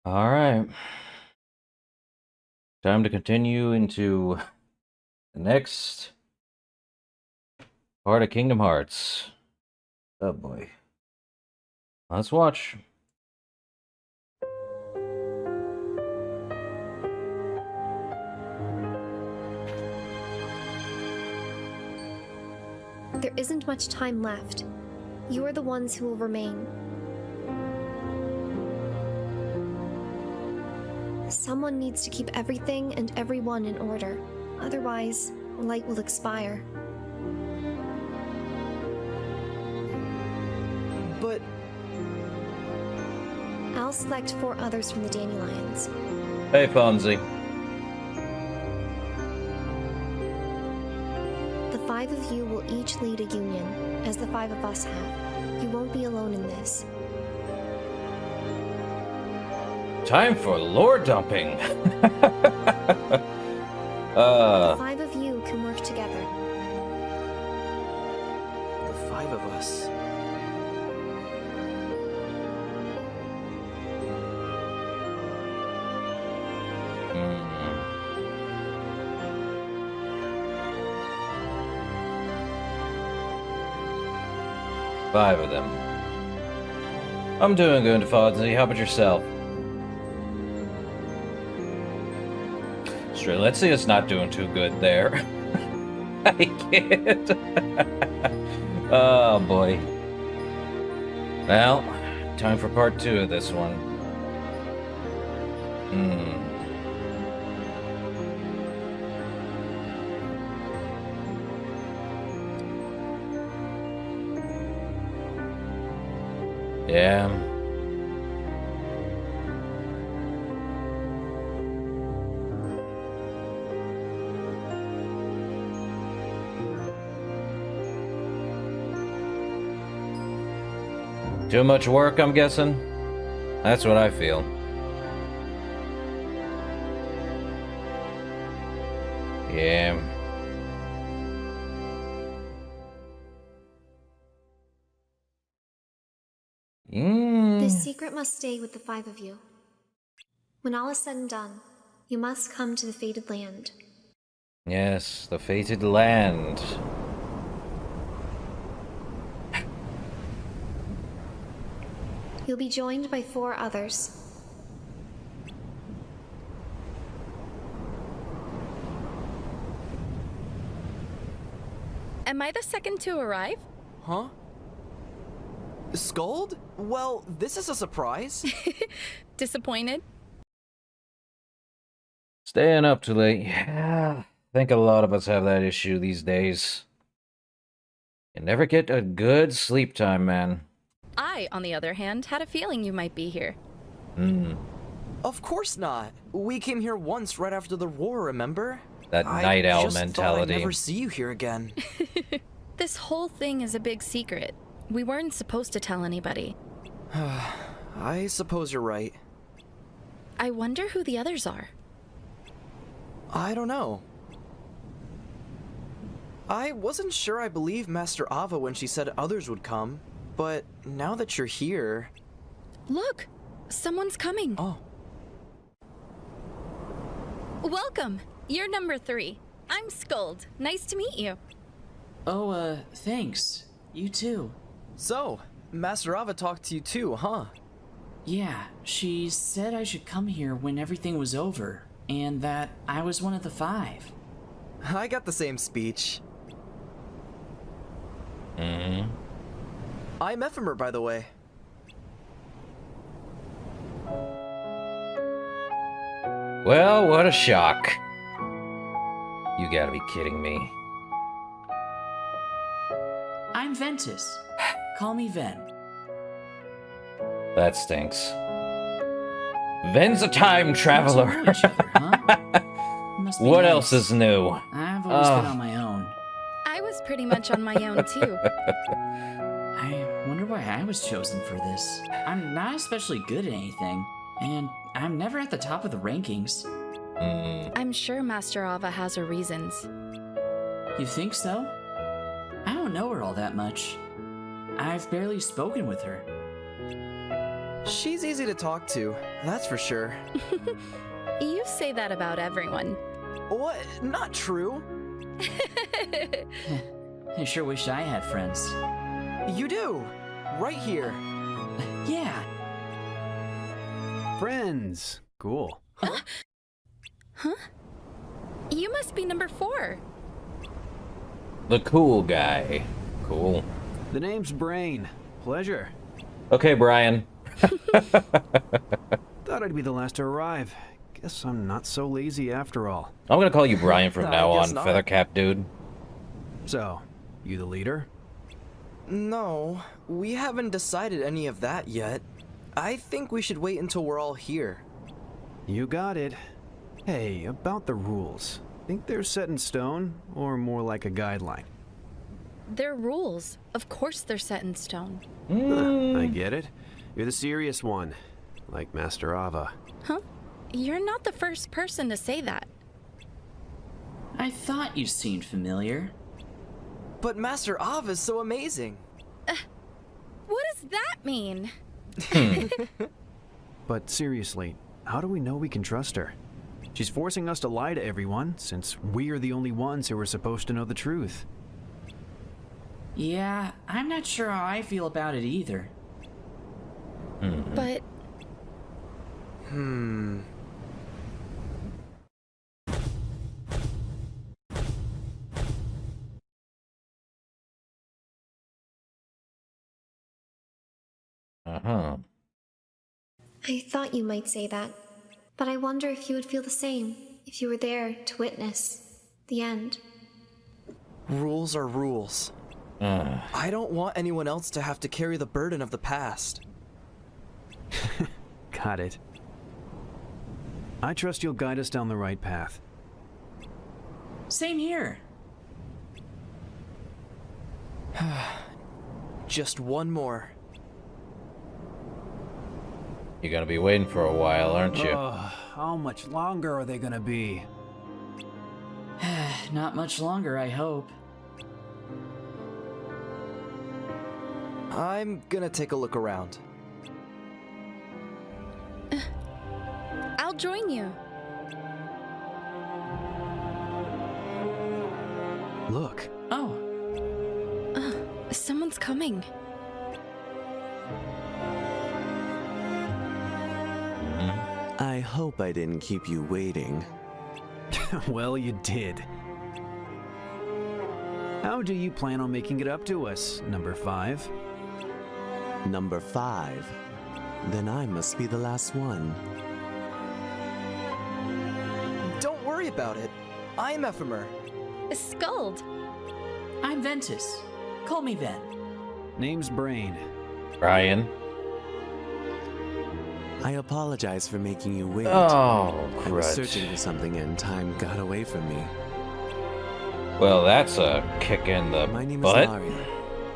All right. Time to continue into the next part of Kingdom Hearts. Oh boy. Let's watch. There isn't much time left. You are the ones who will remain. Someone needs to keep everything and everyone in order. Otherwise, light will expire. But... I'll select 4 others from the Dandelions. Hey, Fonzie. The 5 of you will each lead a union, as the 5 of us have. You won't be alone in this. Time for lore dumping. The 5 of you can work together. the 5 of us... Five of them. I'm doing good, Fonzie. How about yourself? Straight, let's see us not doing too good there. I can't. Oh boy. Well, time for part 2 of this one. Yeah. Too much work, I'm guessing? That's what I feel. Yeah. This secret must stay with the 5 of you. When all is said and done, you must come to the fated land. Yes, the fated land. You'll be joined by 4 others. Am I the second to arrive? Huh? Skuld? Well, this is a surprise. Disappointed? Staying up too late. Yeah, I think a lot of us have that issue these days. You never get a good sleep time, man. I, on the other hand, had a feeling you might be here. Of course not. We came here once right after the war, remember? That night owl I just mentality. thought I'd never see you here again. This whole thing is a big secret. We weren't supposed to tell anybody. I suppose you're right. I wonder who the others are. I don't know. I wasn't sure I believed Master Ava when she said others would come, but now that you're here... Look! Someone's coming. Oh. Welcome! You're number 3. I'm Skuld. Nice to meet you. Oh, thanks. You too. So, Master Ava talked to you too, huh? Yeah, she said I should come here when everything was over, and that I was one of the 5. I got the same speech. I'm Ephemer, by the way. Well, what a shock. You gotta be kidding me. I'm Ventus. Call me Ven. That stinks. Ven's a time traveler. We know each other, huh? Must be What nice. else is new? I've always been on my own. I was pretty much on my own, too. I wonder why I was chosen for this. I'm not especially good at anything, and I'm never at the top of the rankings. I'm sure Master Ava has her reasons. You think so? I don't know her all that much. I've barely spoken with her. She's easy to talk to, that's for sure. You say that about everyone. What? Not true. I sure wish I had friends. You do. Right here. Yeah. Friends. Cool. Huh? You must be number 4. The cool guy. Cool. The name's Brain. Pleasure. Okay, Brian. Thought I'd be the last to arrive. Guess I'm not so lazy after all. I'm gonna call you Brian from I now guess on, not. Feathercap dude. So, you the leader? No, we haven't decided any of that yet. I think we should wait until we're all here. You got it. Hey, about the rules. Think they're set in stone, or more like a guideline? They're rules. Of course they're set in stone. I get it. You're the serious one. Like Master Ava. Huh? You're not the first person to say that. I thought you seemed familiar. But Master Av is so amazing. What does that mean? But seriously, how do we know we can trust her? She's forcing us to lie to everyone, since we're the only ones who are supposed to know the truth. Yeah, I'm not sure how I feel about it either. But Uh-huh. I thought you might say that, but I wonder if you would feel the same if you were there to witness the end. Rules are rules. I don't want anyone else to have to carry the burden of the past. Got it. I trust you'll guide us down the right path. Same here. Just one more. You're gonna be waiting for a while, aren't you? How much longer are they gonna be? Not much longer, I hope. I'm gonna take a look around. I'll join you. Look. Oh, Someone's coming. I hope I didn't keep you waiting. Well, you did. How do you plan on making it up to us, number 5? Number 5. Then I must be the last one. Don't worry about it. I'm Ephemer. Skuld. I'm Ventus. Call me Ven. Name's Brain. Brian. I apologize for making you wait. Oh, I was crud. searching for something and time got away from me. Well, that's a kick in the My name butt. is Lauriam.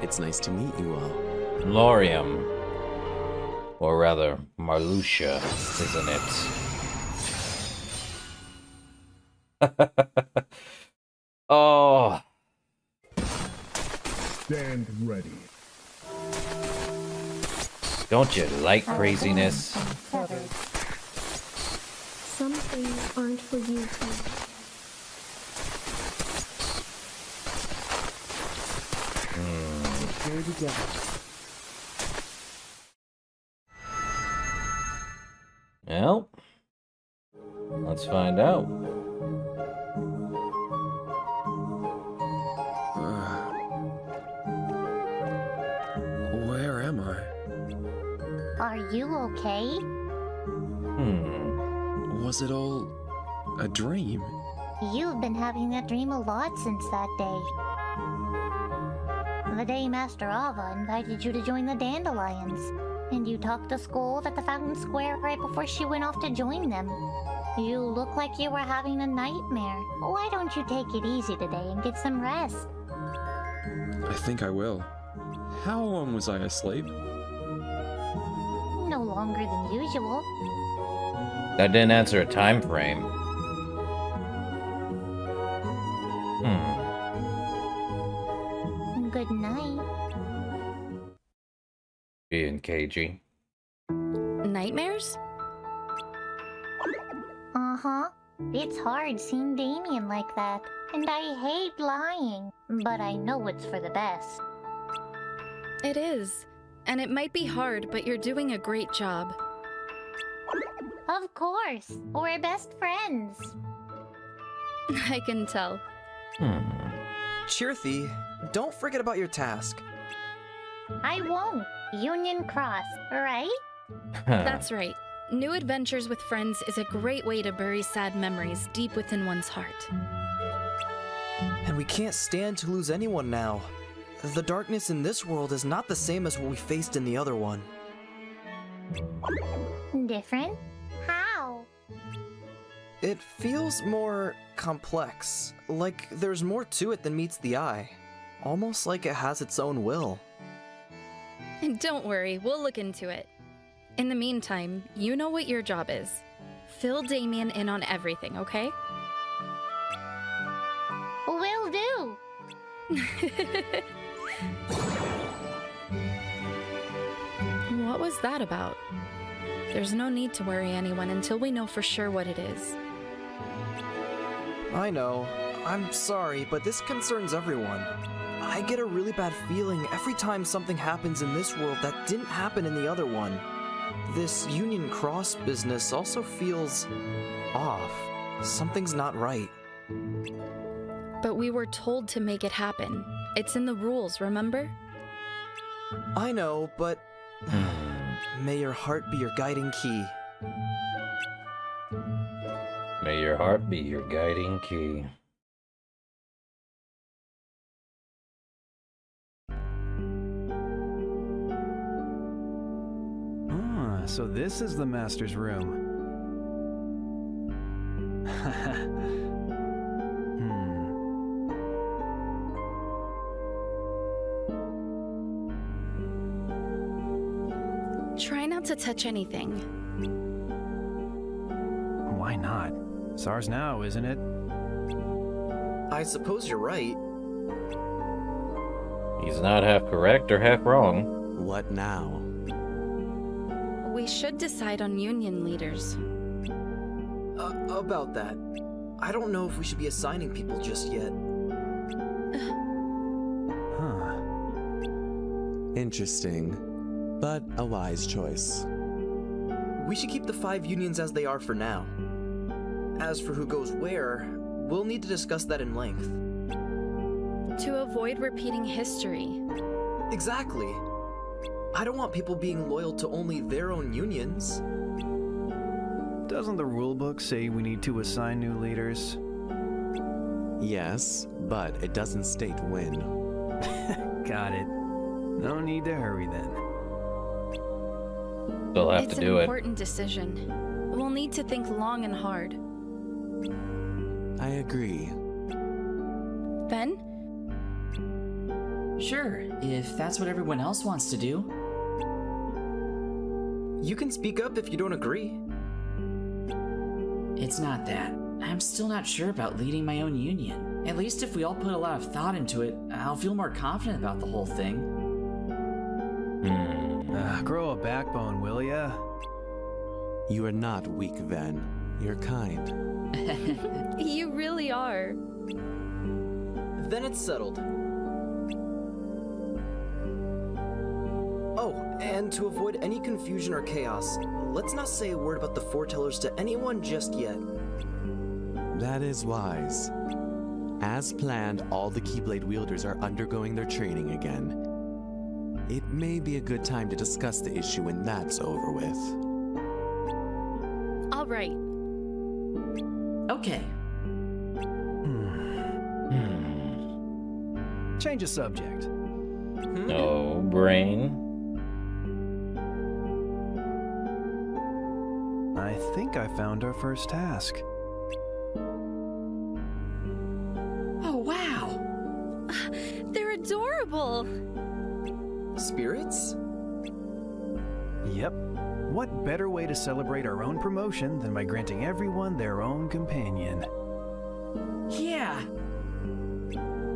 It's nice to meet you all. Lauriam. Or rather, Marluxia, isn't it? Oh. Stand ready. Don't you like craziness? Some things aren't for you to. Here together. Well, let's find out. Where am I? Are you okay? Was it all a dream? You've been having that dream a lot since that day. The day Master Ava invited you to join the Dandelions, and you talked to Skuld at the Fountain Square right before she went off to join them. You look like you were having a nightmare. Why don't you take it easy today and get some rest? I think I will. How long was I asleep? No longer than usual. That didn't answer a time frame. Good night. Being cagey. nightmares? Uh-huh. It's hard seeing Damien like that, and I hate lying, but I know it's for the best. It is. And it might be hard, but you're doing a great job. Of course, we're best friends. I can tell. Chirithy, don't forget about your task. I won't. Union Cross, right? That's right. New adventures with friends is a great way to bury sad memories deep within one's heart. And we can't stand to lose anyone now. The darkness in this world is not the same as what we faced in the other one. Different? How? It feels more complex, like there's more to it than meets the eye. Almost like it has its own will. And don't worry, we'll look into it. In the meantime, you know what your job is. Fill Damien in on everything, okay? Will do. What was that about? There's no need to worry anyone until we know for sure what it is. I know. I'm sorry, but this concerns everyone. I get a really bad feeling every time something happens in this world that didn't happen in the other one. This Union Cross business also feels off. Something's not right. But we were told to make it happen. It's in the rules, remember? I know, but may your heart be your guiding key. May your heart be your guiding key. So this is the master's room. Try not to touch anything. Why not? It's ours now, isn't it? I suppose you're right. He's not half correct or half wrong. What now? We should decide on union leaders. About that. I don't know if we should be assigning people just yet. Interesting, but a wise choice. We should keep the 5 unions as they are for now. As for who goes where, we'll need to discuss that in length. To avoid repeating history. Exactly. I don't want people being loyal to only their own unions. Doesn't the rulebook say we need to assign new leaders? Yes, but it doesn't state when. Got it. No need to hurry then. They'll have It's to an do it. important decision. We'll need to think long and hard. I agree. Ben? Sure, if that's what everyone else wants to do. You can speak up if you don't agree. It's not that. I'm still not sure about leading my own union. At least if we all put a lot of thought into it, I'll feel more confident about the whole thing. Grow a backbone, will ya? You are not weak, Ven. You're kind. You really are. Then it's settled. Oh, and to avoid any confusion or chaos, let's not say a word about the foretellers to anyone just yet. That is wise. As planned, all the Keyblade wielders are undergoing their training again. It may be a good time to discuss the issue when that's over with. All right. Okay. Change the subject. No brain. I think I found our first task. Oh, wow! They're adorable. Spirits? Yep. What better way to celebrate our own promotion than by granting everyone their own companion? Yeah!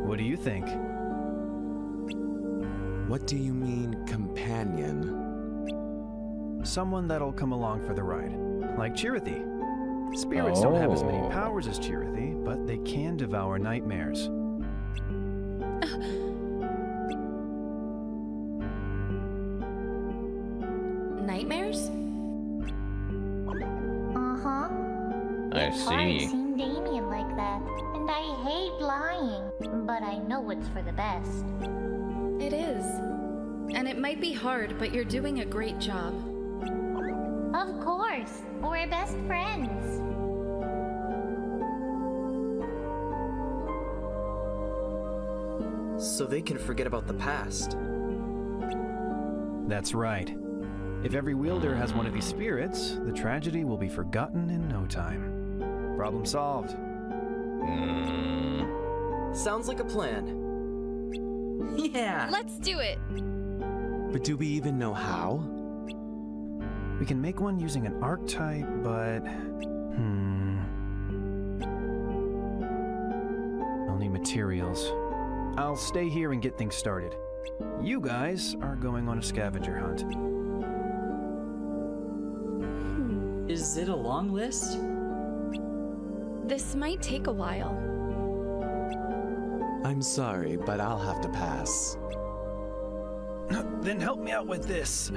What do you think? What do you mean, companion? Someone that'll come along for the ride. Like Chirithy. Spirits don't have as many Oh. powers as Chirithy, but they can devour nightmares. Nightmares? Uh-huh. I It's hard see. seeing Damien like that. And I hate lying. But I know it's for the best. It is. And it might be hard, but you're doing a great job. Of course. We're best friends. So they can forget about the past. That's right. If every wielder has one of these spirits, the tragedy will be forgotten in no time. Problem solved. Sounds like a plan. Yeah. Let's do it! But do we even know how? We can make one using an archetype, but... I'll need materials. I'll stay here and get things started. You guys are going on a scavenger hunt. Is it a long list? This might take a while. I'm sorry, but I'll have to pass. Then help me out with this.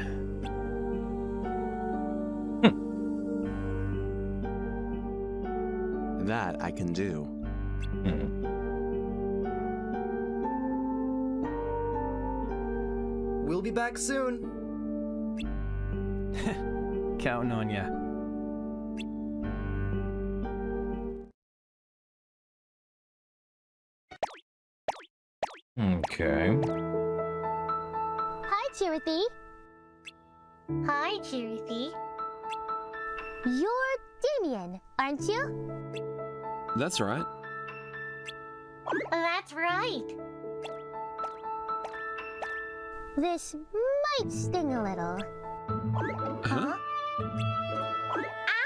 That I can do. We'll be back soon. Counting on ya. Okay. Hi, Chirithy. Hi, Chirithy. You're Damien, aren't you? That's right. That's right. This might sting a little. Huh?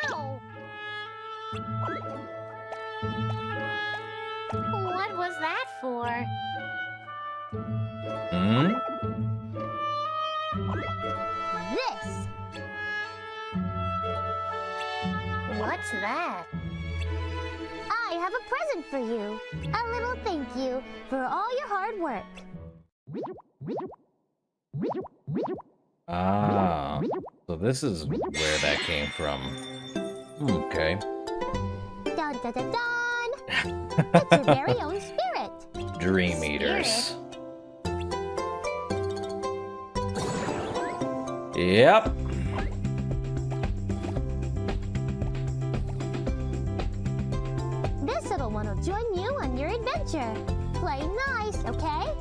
Ow! What was that for? Hmm? This. What's that? I have a present for you. A little thank you for all your hard work. Ah. So this is where that came from. Okay. Dun dun dun dun! It's your very own spirit. Dream Eaters. Yep. This little one will join you on your adventure. Play nice, okay?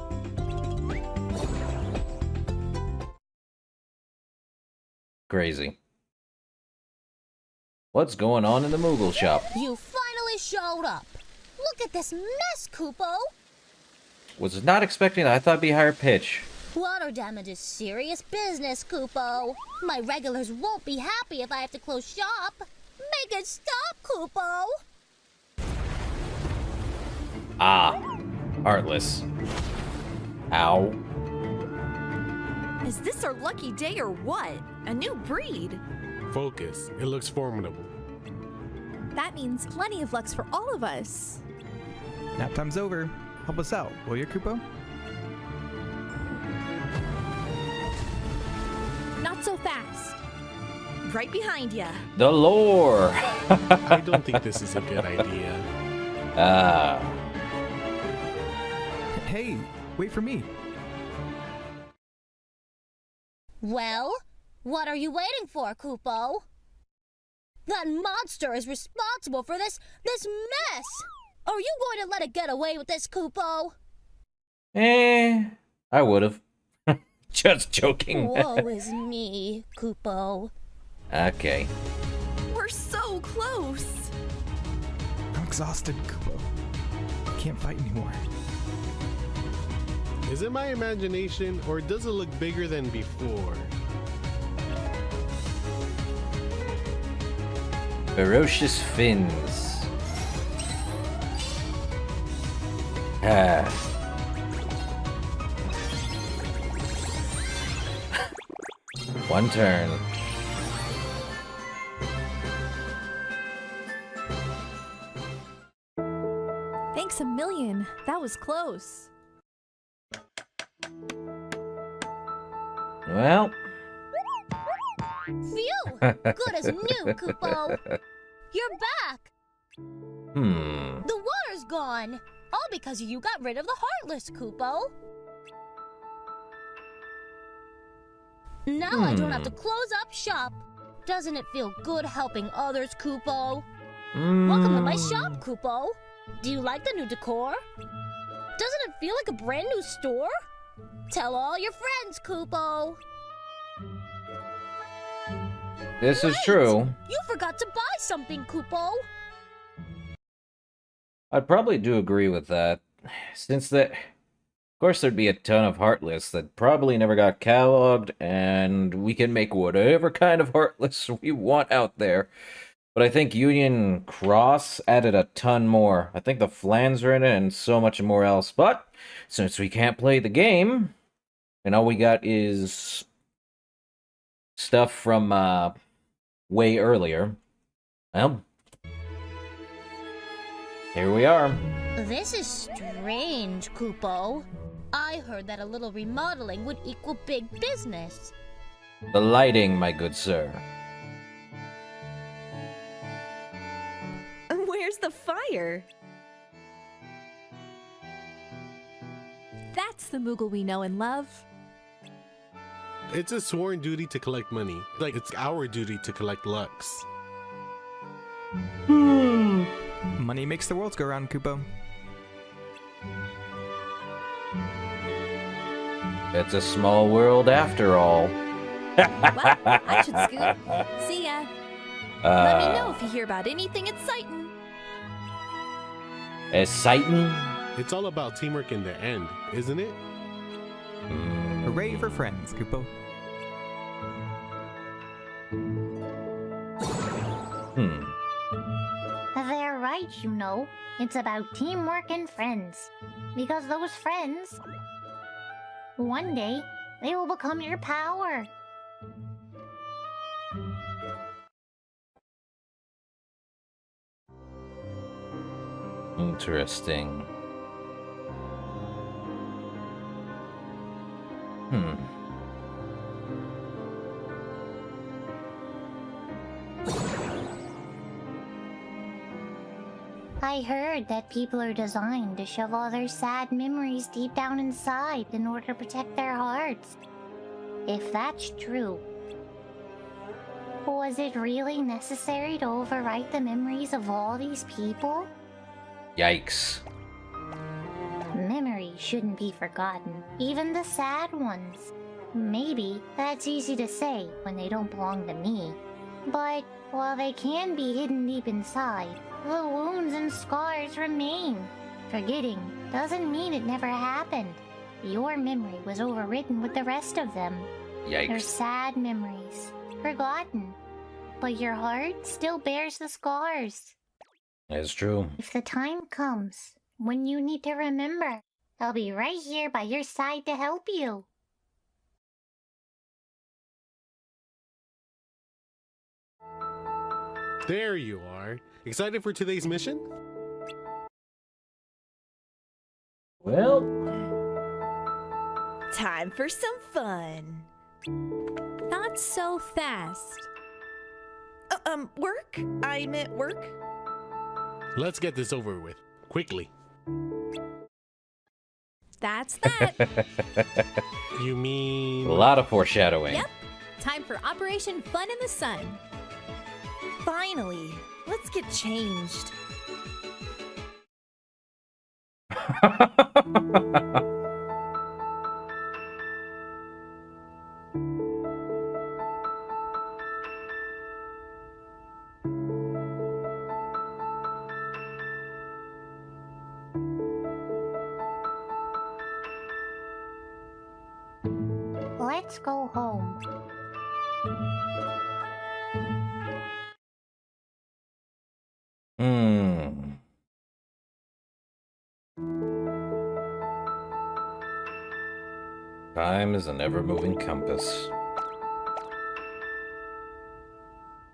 Crazy. What's going on in the Moogle shop? You finally showed up. Look at this mess, Kupo. Was not expecting that. I thought it'd be higher pitch. Water damage is serious business, Kupo. My regulars won't be happy if I have to close shop. Make it stop, Kupo. Ah. Heartless. Ow. Is this our lucky day or what? A new breed? Focus. It looks formidable. That means plenty of lucks for all of us. Nap time's over. Help us out, will you, Kupo? Not so fast. Right behind ya. The lore. I don't think this is a good idea. Ah. Hey, wait for me. Well, what are you waiting for, Kupo? That monster is responsible for this mess! Are you going to let it get away with this, Kupo? I would've. Just joking. Woe is me, Kupo. Okay. We're so close. I'm exhausted, Kupo. I can't fight anymore. Is it my imagination, or does it look bigger than before? Ferocious fins. Ah. One turn. Thanks a million. That was close. Well. Phew! Good as new, Kupo. You're back. The water's gone. All because you got rid of the Heartless, Kupo. Now I don't have to close up shop. Doesn't it feel good helping others, Kupo? Welcome to my shop, Kupo. Do you like the new decor? Doesn't it feel like a brand new store? Tell all your friends, Kupo. This is true. You forgot to buy something, Kupo. I'd probably do agree with that. Since that... Of course, there'd be a ton of Heartless that probably never got cataloged, and we can make whatever kind of Heartless we want out there. But I think Union Cross added a ton more. I think the Flans are in it, and so much more else. But, since we can't play the game, and all we got is stuff from way earlier, well, here we are. This is strange, Kupo. I heard that a little remodeling would equal big business. The lighting, my good sir. Where's the fire? That's the Moogle we know and love. It's a sworn duty to collect money. Like, it's our duty to collect Lux. Money makes the world go round, Kupo. It's a small world after all. Well, I should scoot. See ya. Let me know if you hear about anything exciting. Exciting? It's all about teamwork in the end, isn't it? Hooray for friends, Kupo. They're right, you know. It's about teamwork and friends. Because those friends, one day, they will become your power. Interesting. I heard that people are designed to shove all their sad memories deep down inside in order to protect their hearts. If that's true, was it really necessary to overwrite the memories of all these people? Yikes. Memories shouldn't be forgotten, even the sad ones. Maybe that's easy to say when they don't belong to me. But while they can be hidden deep inside, the wounds and scars remain. Forgetting doesn't mean it never happened. Your memory was overwritten with the rest of them. Yikes. They're sad memories, forgotten. But your heart still bears the scars. That's true. If the time comes when you need to remember, I'll be right here by your side to help you. There you are. Excited for today's mission? Well, time for some fun. Not so fast. Work? I meant work. Let's get this over with. Quickly. That's that. You mean... a lot of foreshadowing. Yep. Time for Operation Fun in the Sun. Finally, let's get changed. Let's go home. Time is an ever-moving compass.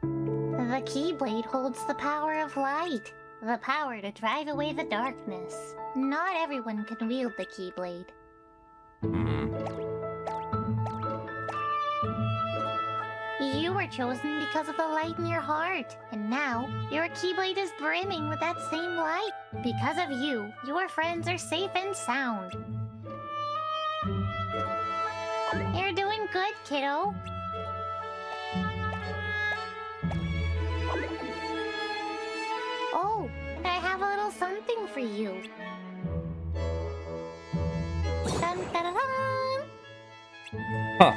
The Keyblade holds the power of light. The power to drive away the darkness. Not everyone can wield the Keyblade. You were chosen because of the light in your heart, and now your Keyblade is brimming with that same light. Because of you, your friends are safe and sound. You're doing good, kiddo. Oh, and I have a little something for you. Dun, dun, dun, dun. Huh.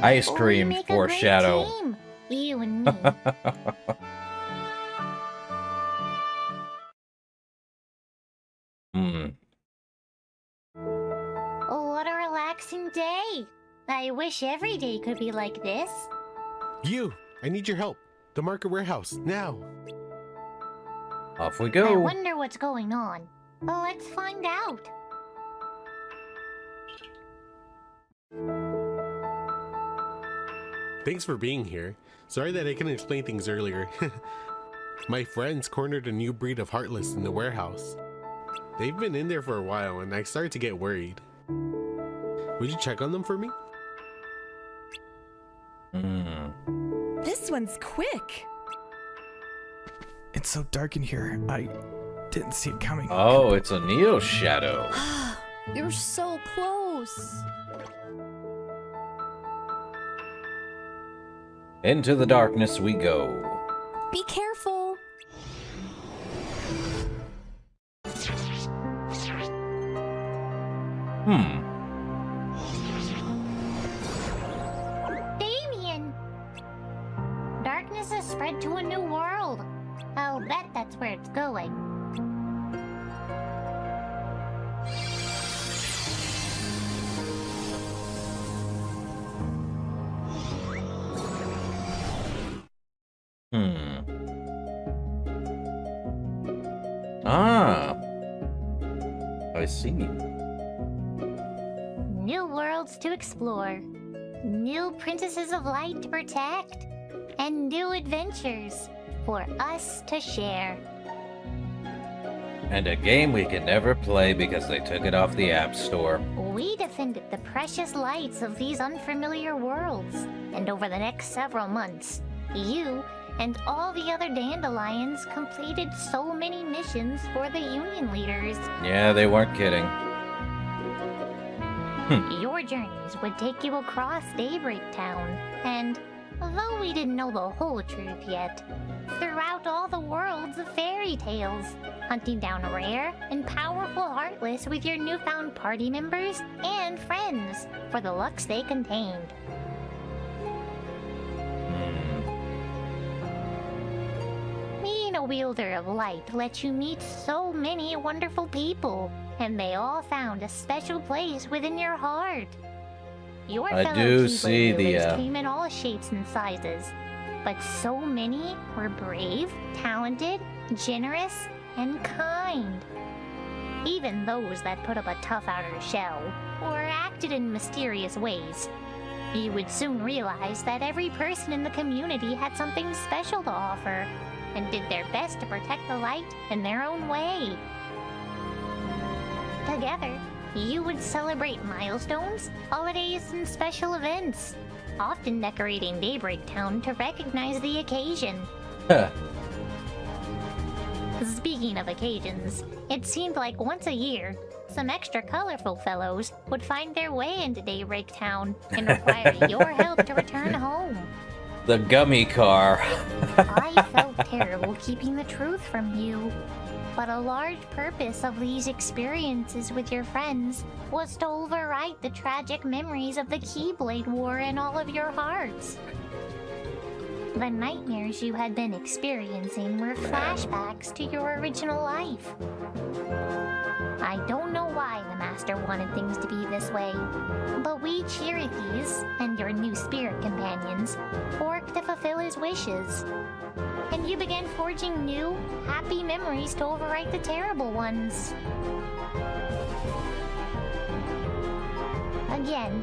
Ice cream We make a foreshadow. great team, you and me. What a relaxing day. I wish every day could be like this. You! I need your help. The market warehouse, now! Off we I go. wonder what's going on. Let's find out. Thanks for being here. Sorry that I couldn't explain things earlier. My friends cornered a new breed of Heartless in the warehouse. They've been in there for a while and I started to get worried. Would you check on them for me? This one's quick. It's so dark in here. I didn't see it coming. Oh, it's a Neo Shadow. You're so close. Into the darkness we go. Be careful. Damien! Darkness has spread to a new world. I'll bet that's where it's going. Ah. I see. New worlds to explore. New princesses of light to protect. And new adventures for us to share. And a game we can never play because they took it off the App Store. We defended the precious lights of these unfamiliar worlds. And over the next several months, you and all the other dandelions completed so many missions for the Union leaders. Yeah, they weren't kidding. Your journeys would take you across Daybreak Town, and though we didn't know the whole truth yet, throughout all the worlds of fairy tales, hunting down rare and powerful Heartless with your newfound party members and friends for the lucks they contained. Being a wielder of light lets you meet so many wonderful people, and they all found a special place within your heart. Your I fellow do Keyblade see the, wielders came in all shapes and sizes, but so many were brave, talented, generous, and kind. Even those that put up a tough outer shell, or acted in mysterious ways. You would soon realize that every person in the community had something special to offer, and did their best to protect the light in their own way. Together, you would celebrate milestones, holidays, and special events, often decorating Daybreak Town to recognize the occasion. Speaking of occasions, it seemed like once a year, some extra colorful fellows would find their way into Daybreak Town and require your help to return home. The gummy car. I felt terrible keeping the truth from you, but a large purpose of these experiences with your friends was to overwrite the tragic memories of the Keyblade War in all of your hearts. The nightmares you had been experiencing were flashbacks to your original life. I don't know why the Master wanted things to be this way, but we Chirithys and your new spirit companions worked to fulfill his wishes. And you began forging new, happy memories to overwrite the terrible ones. Again,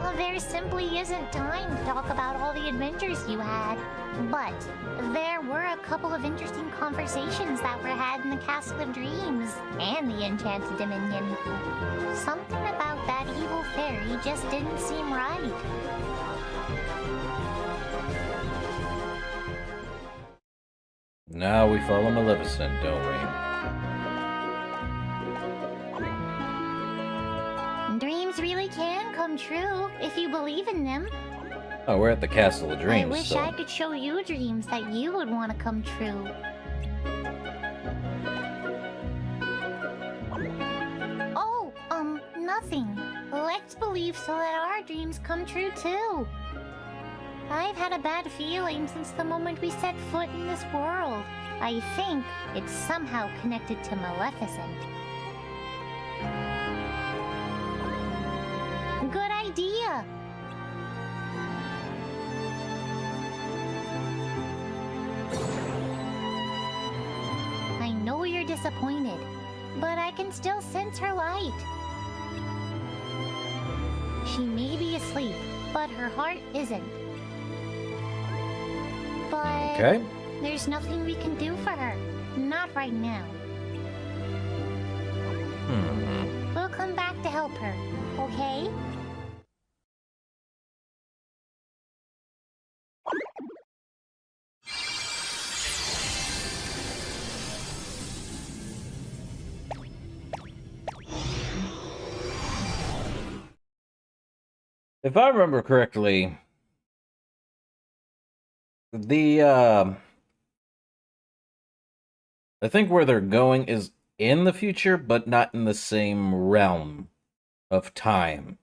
Well, there simply isn't time to talk about all the adventures you had. But there were a couple of interesting conversations that were had in the Castle of Dreams and the Enchanted Dominion. Something about that evil fairy just didn't seem right. Now we follow Maleficent, don't we? Dreams really can come true if you believe in them. Oh, we're at the Castle of Dreams, I wish so... I could show you dreams that you would want to come true. Oh, nothing. Let's believe so that our dreams come true too. I've had a bad feeling since the moment we set foot in this world. I think it's somehow connected to Maleficent. Good idea. I know you're disappointed, but I can still sense her light. She may be asleep, but her heart isn't. But Okay. There's nothing we can do for her. Not right now. We'll come back to help her, okay? If I remember correctly, I think where they're going is in the future, but not in the same realm of time.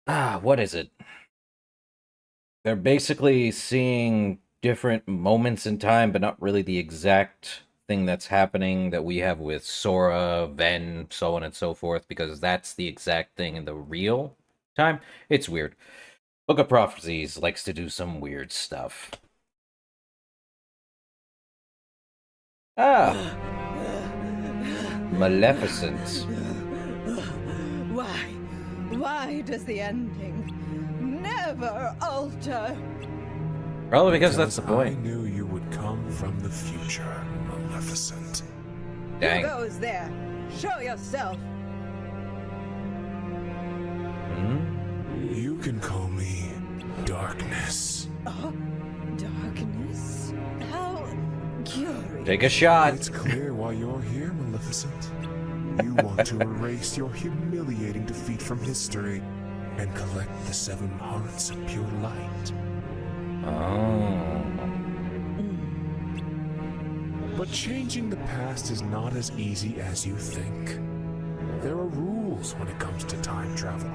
What is it? They're basically seeing different moments in time, but not really the exact thing that's happening that we have with Sora, Ven, so on and so forth, because that's the exact thing in the real time. It's weird. Book of Prophecies likes to do some weird stuff. Maleficent. Why does the ending never alter? Probably because that's the point. I knew you would come from the future, Maleficent. Dang. Who goes there? Show yourself. You can call me Darkness. Oh, darkness? How curious. Take a shot. It's clear why you're here, Maleficent. You want to erase your humiliating defeat from history and collect the 7 hearts of pure light. But changing the past is not as easy as you think. There are rules when it comes to time travel.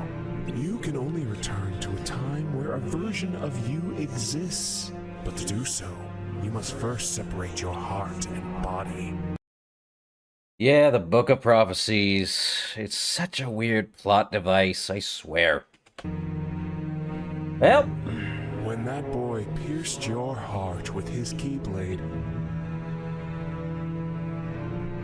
You can only return to a time where a version of you exists. But to do so, you must first separate your heart and body. Yeah, the Book of Prophecies. It's such a weird plot device, I swear. Well, when that boy pierced your heart with his Keyblade,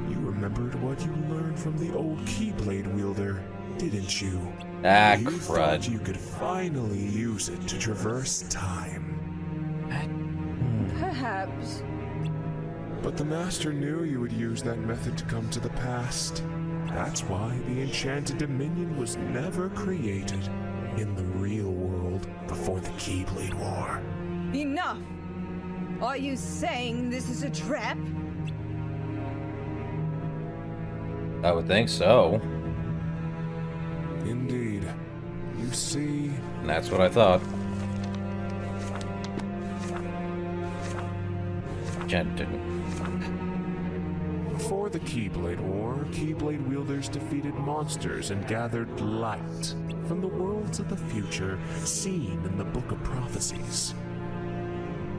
you remembered what you learned from the old Keyblade wielder, didn't you? You thought you could finally use it to traverse time. Perhaps. But the Master knew you would use that method to come to the past. That's why the Enchanted Dominion was never created in the real world before the Keyblade War. Enough! Are you saying this is a trap? I would think so. Indeed. You see... And that's what I thought. Before the Keyblade War, Keyblade wielders defeated monsters and gathered light from the worlds of the future seen in the Book of Prophecies.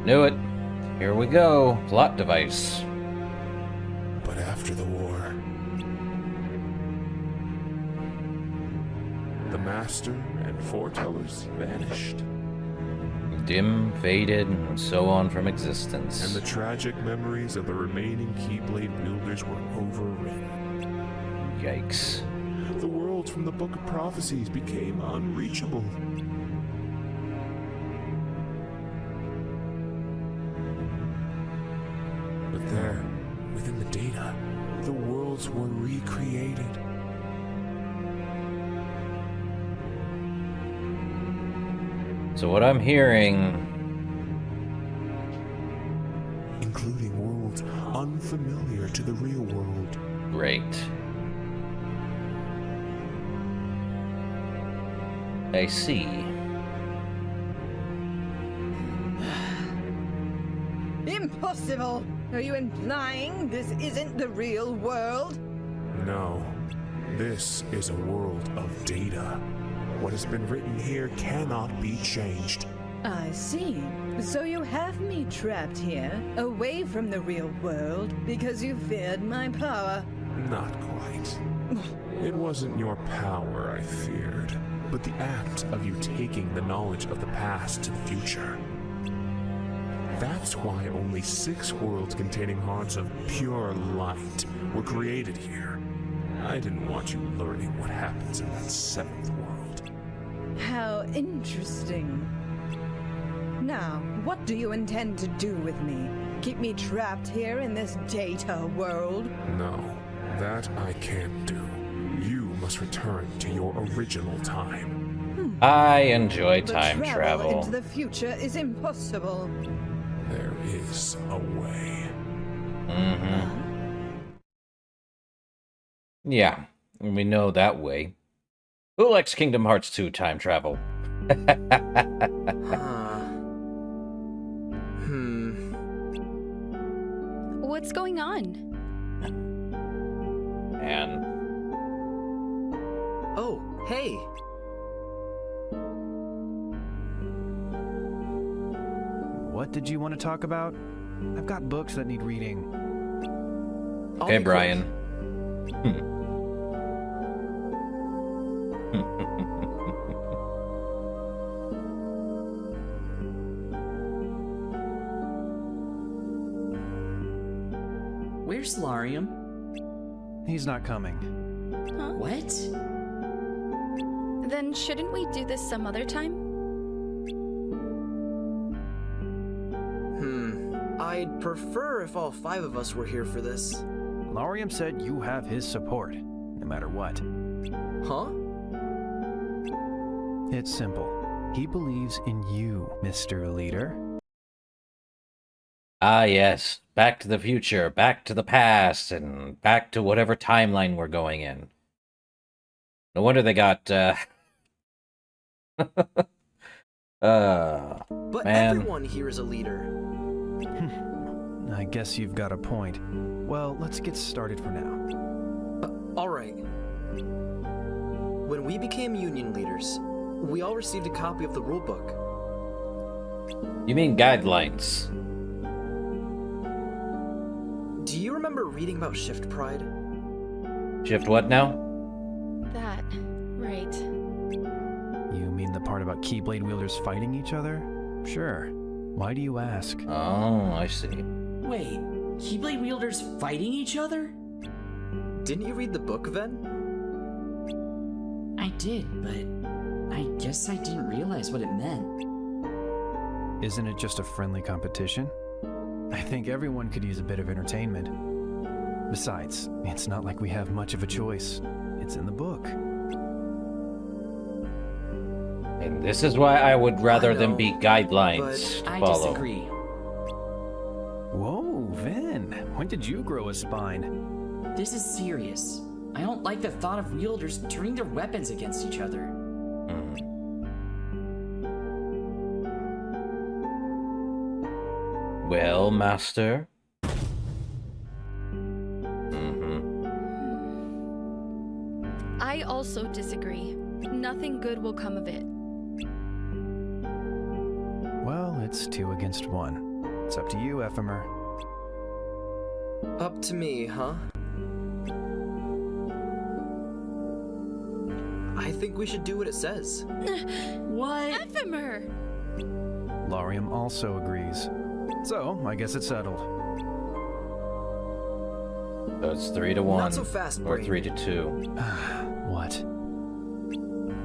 Knew it. Here we go. Plot device. But after the war, the Master and Foretellers vanished. Dim, faded, and so on from existence. And the tragic memories of the remaining Keyblade wielders were overridden. Yikes. the worlds from the Book of Prophecies became unreachable. But there, within the data, the worlds were recreated. So what I'm hearing... Including worlds unfamiliar to the real world. Great. I see. Impossible! Are you implying this isn't the real world? No. This is a world of data. What has been written here cannot be changed. I see. So you have me trapped here, away from the real world, because you feared my power. Not quite. It wasn't your power I feared, but the act of you taking the knowledge of the past to the future. That's why only 6 worlds containing hearts of pure light were created here. I didn't want you learning what happens in that 7th world. How interesting. Now, what do you intend to do with me? Keep me trapped here in this data world? No, that I can't do. You must return to your original time. I enjoy But time travel. into the future is impossible. There is a way. Yeah, we know that way. Who likes Kingdom Hearts 2 time travel? What's going on? And Oh, hey! What did you want to talk about? I've got books that need reading. okay, Brian. Where's Lauriam? He's not coming. Huh? What? Then shouldn't we do this some other time? I'd prefer if all 5 of us were here for this. Lauriam said you have his support, no matter what. Huh? It's simple. He believes in you, Mr. Leader. Ah, yes. Back to the future, back to the past, and back to whatever timeline we're going in. No wonder they got, But man. everyone here is a leader. I guess you've got a point. Well, let's get started for now. Alright. When we became Union leaders, we all received a copy of the rulebook. You mean guidelines? Do you remember reading about Shift Pride? Shift what now? That, right. You mean the part about Keyblade wielders fighting each other? Sure. Why do you ask? Oh, I see. Wait, Keyblade wielders fighting each other? Didn't you read the book, Ven? I did, but I guess I didn't realize what it meant. Isn't it just a friendly competition? I think everyone could use a bit of entertainment. Besides, it's not like we have much of a choice. It's in the book. And this is why I would rather them be guidelines to I follow. disagree. Whoa, Ven, when did you grow a spine? This is serious. I don't like the thought of wielders turning their weapons against each other. Well, Master? I also disagree. Nothing good will come of it. Well, it's 2 against 1. It's up to you, Ephemer. Up to me, huh? I think we should do what it says. What? Ephemer! Lauriam also agrees. So, I guess it's settled. So it's 3-1. Not so fast, or Brain. 3-2. What?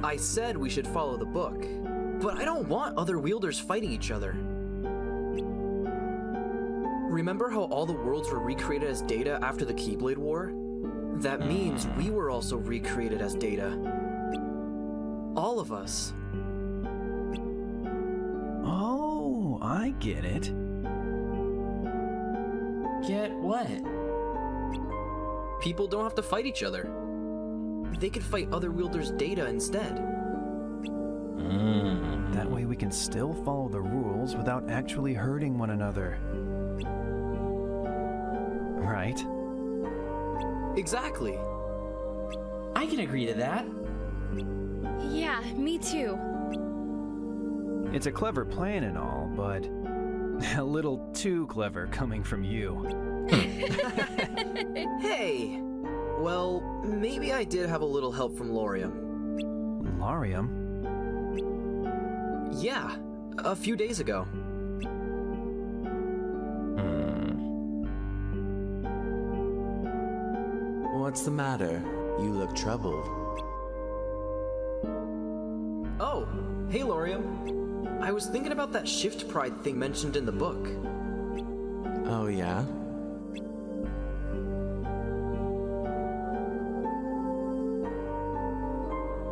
I said we should follow the book, but I don't want other wielders fighting each other. Remember how all the worlds were recreated as Data after the Keyblade War? That means we were also recreated as Data. All of us. Oh, I get it. Get what? People don't have to fight each other. They could fight other wielders' Data instead. That way we can still follow the rules without actually hurting one another. Right? Exactly. I can agree to that. Yeah, me too. It's a clever plan and all, but a little too clever coming from you. Hey! Well, maybe I did have a little help from Lauriam. Lauriam? Yeah, a few days ago. What's the matter? You look troubled. Oh, hey Lauriam. I was thinking about that shift pride thing mentioned in the book. Oh, yeah?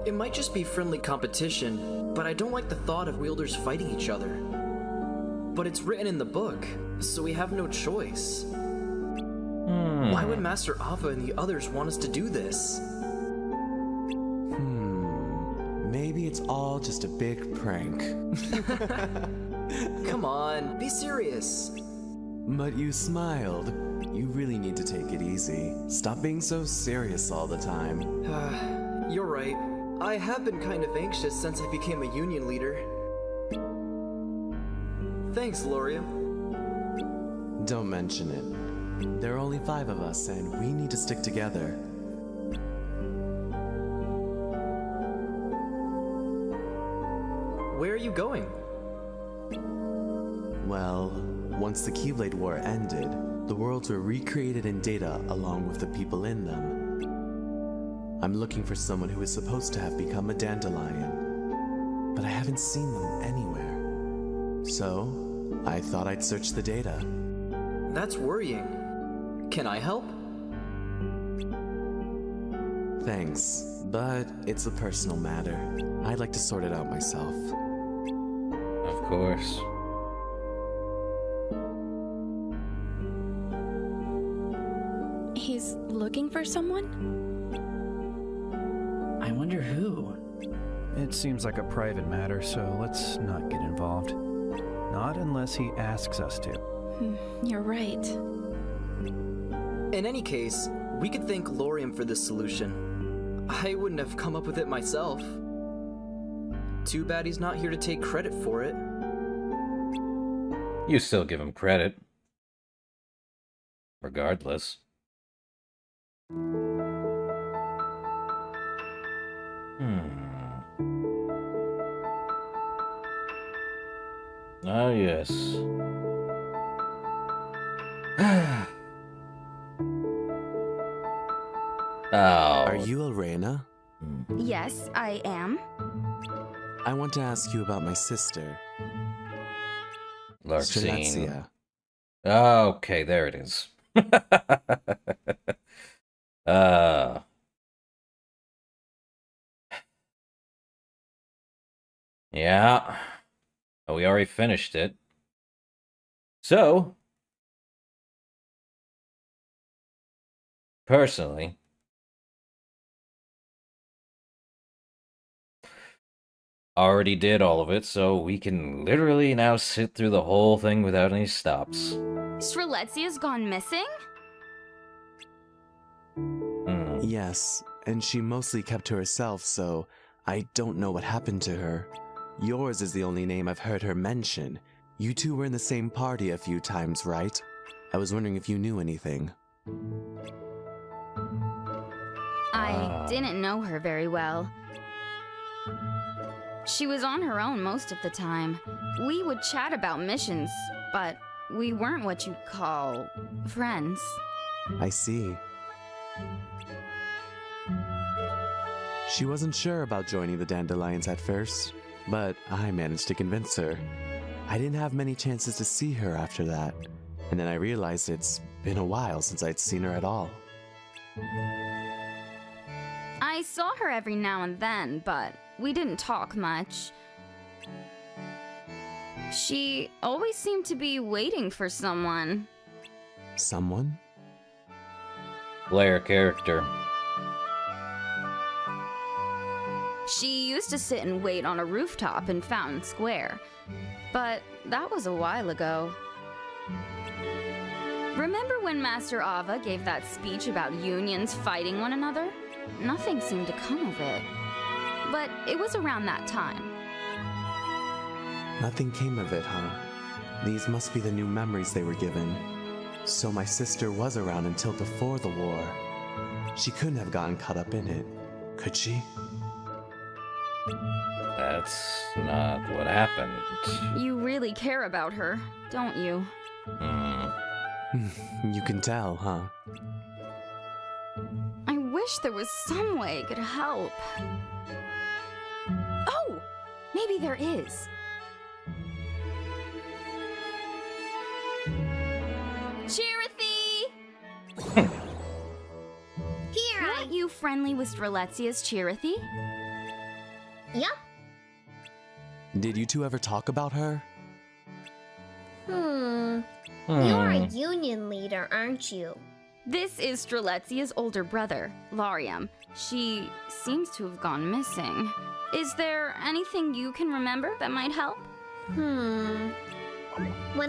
It might just be friendly competition, but I don't like the thought of wielders fighting each other. But it's written in the book, so we have no choice. Why would Master Ava and the others want us to do this? Maybe it's all just a big prank. Come on, be serious. But you smiled. You really need to take it easy. Stop being so serious all the time. You're right. I have been kind of anxious since I became a union leader. Thanks, Lauriam. Don't mention it. There are only 5 of us, and we need to stick together. Where are you going? Well, once the Keyblade War ended, the worlds were recreated in Data along with the people in them. I'm looking for someone who is supposed to have become a dandelion, but I haven't seen them anywhere. So, I thought I'd search the data. That's worrying. Can I help? Thanks, but it's a personal matter. I'd like to sort it out myself. Of course. He's looking for someone? I wonder who. It seems like a private matter, so let's not get involved. Not unless he asks us to. You're right. In any case, we could thank Lauriam for this solution. I wouldn't have come up with it myself. Too bad he's not here to take credit for it. You still give him credit. Regardless. Ah, yes. Are you Elrena? Yes, I am. I want to ask you about my sister. Larxene. Okay, there it is. Yeah. Oh, we already finished it. So, personally, already did all of it, so we can literally now sit through the whole thing without any stops. Strelitzia's gone missing? Yes, and she mostly kept to herself, so I don't know what happened to her. Yours is the only name I've heard her mention. You two were in the same party a few times, right? I was wondering if you knew anything. I didn't know her very well. She was on her own most of the time. We would chat about missions, but we weren't what you'd call friends. I see. She wasn't sure about joining the Dandelions at first, but I managed to convince her. I didn't have many chances to see her after that, and then I realized it's been a while since I'd seen her at all. I saw her every now and then, but we didn't talk much. She always seemed to be waiting for someone. Someone? Player character. She used to sit and wait on a rooftop in Fountain Square, but that was a while ago. Remember when Master Ava gave that speech about unions fighting one another? Nothing seemed to come of it. But it was around that time. Nothing came of it, huh? These must be the new memories they were given. So my sister was around until before the war. She couldn't have gotten caught up in it, could she? That's not what happened. You really care about her, don't you? You can tell, huh? I wish there was some way I could help. Oh! Maybe there is. Chirithy! Here, Weren't you friendly with Strelitzia's Chirithy? Yep. Did you two ever talk about her? You're a union leader, aren't you? This is Strelitzia's older brother, Lauriam. She seems to have gone missing. Is there anything you can remember that might help? When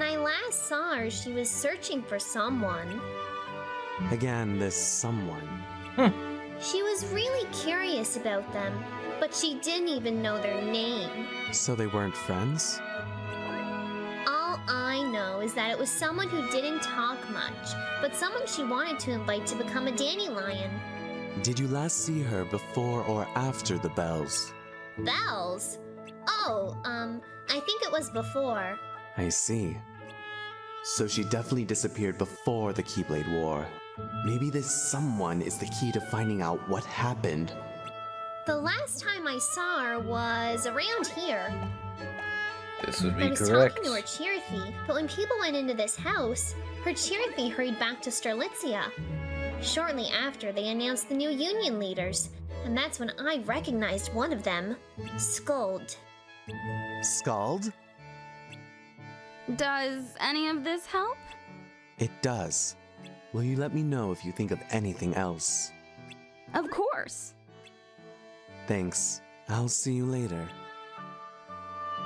I last saw her, she was searching for someone. Again, this someone. She was really curious about them, but she didn't even know their name. So they weren't friends? All I know is that it was someone who didn't talk much, but someone she wanted to invite to become a dandelion. Did you last see her before or after the bells? Bells? Oh, I think it was before. I see. So she definitely disappeared before the Keyblade War. Maybe this someone is the key to finding out what happened. The last time I saw her was around here. This would be I was correct. talking to her Chirithy, but when people went into this house, her Chirithy hurried back to Strelitzia. Shortly after, they announced the new union leaders, and that's when I recognized one of them, Skuld. Skuld? Does any of this help? It does. Will you let me know if you think of anything else? Of course. Thanks. I'll see you later.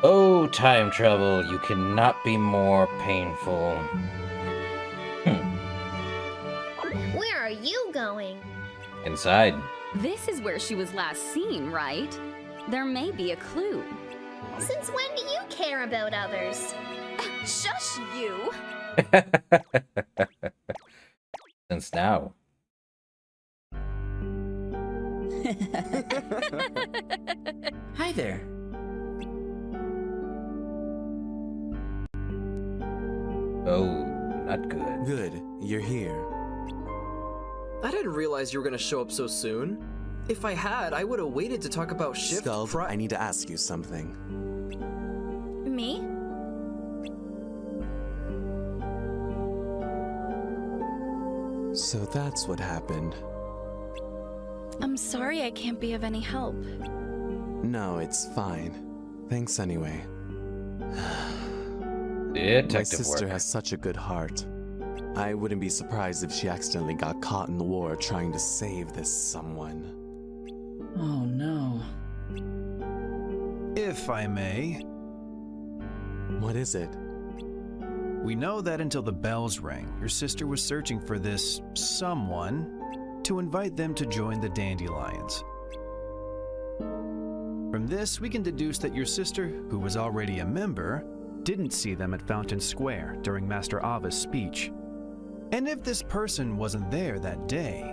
Oh, time travel, you cannot be more painful. Where are you going? Inside. This is where she was last seen, right? There may be a clue. Since when do you care about others? Shush you! Since now. Hi there. Oh, not good. Good, you're here. I didn't realize you were gonna show up so soon. If I had, I would have waited to talk about shift. Skuld, I need to ask you something. Me? So that's what happened. I'm sorry I can't be of any help. No, it's fine. Thanks anyway. Detective My sister work. has such a good heart. I wouldn't be surprised if she accidentally got caught in the war trying to save this someone. Oh no. If I may. What is it? We know that until the bells rang, your sister was searching for this someone to invite them to join the Dandelions. From this, we can deduce that your sister, who was already a member, didn't see them at Fountain Square during Master Ava's speech. And if this person wasn't there that day,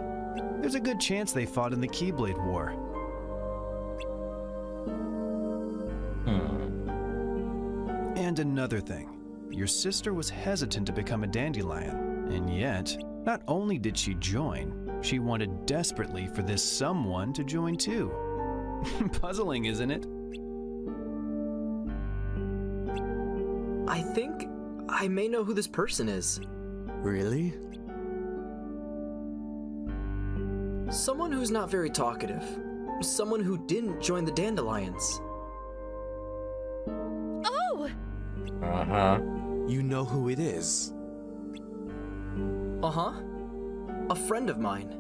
there's a good chance they fought in the Keyblade War. And another thing. Your sister was hesitant to become a dandelion, and yet, not only did she join, She wanted desperately for this someone to join too. Puzzling, isn't it? I think I may know who this person is. Really? Someone who's not very talkative. Someone who didn't join the Dandelions. Oh! Uh-huh. You know who it is? Uh-huh. A friend of mine.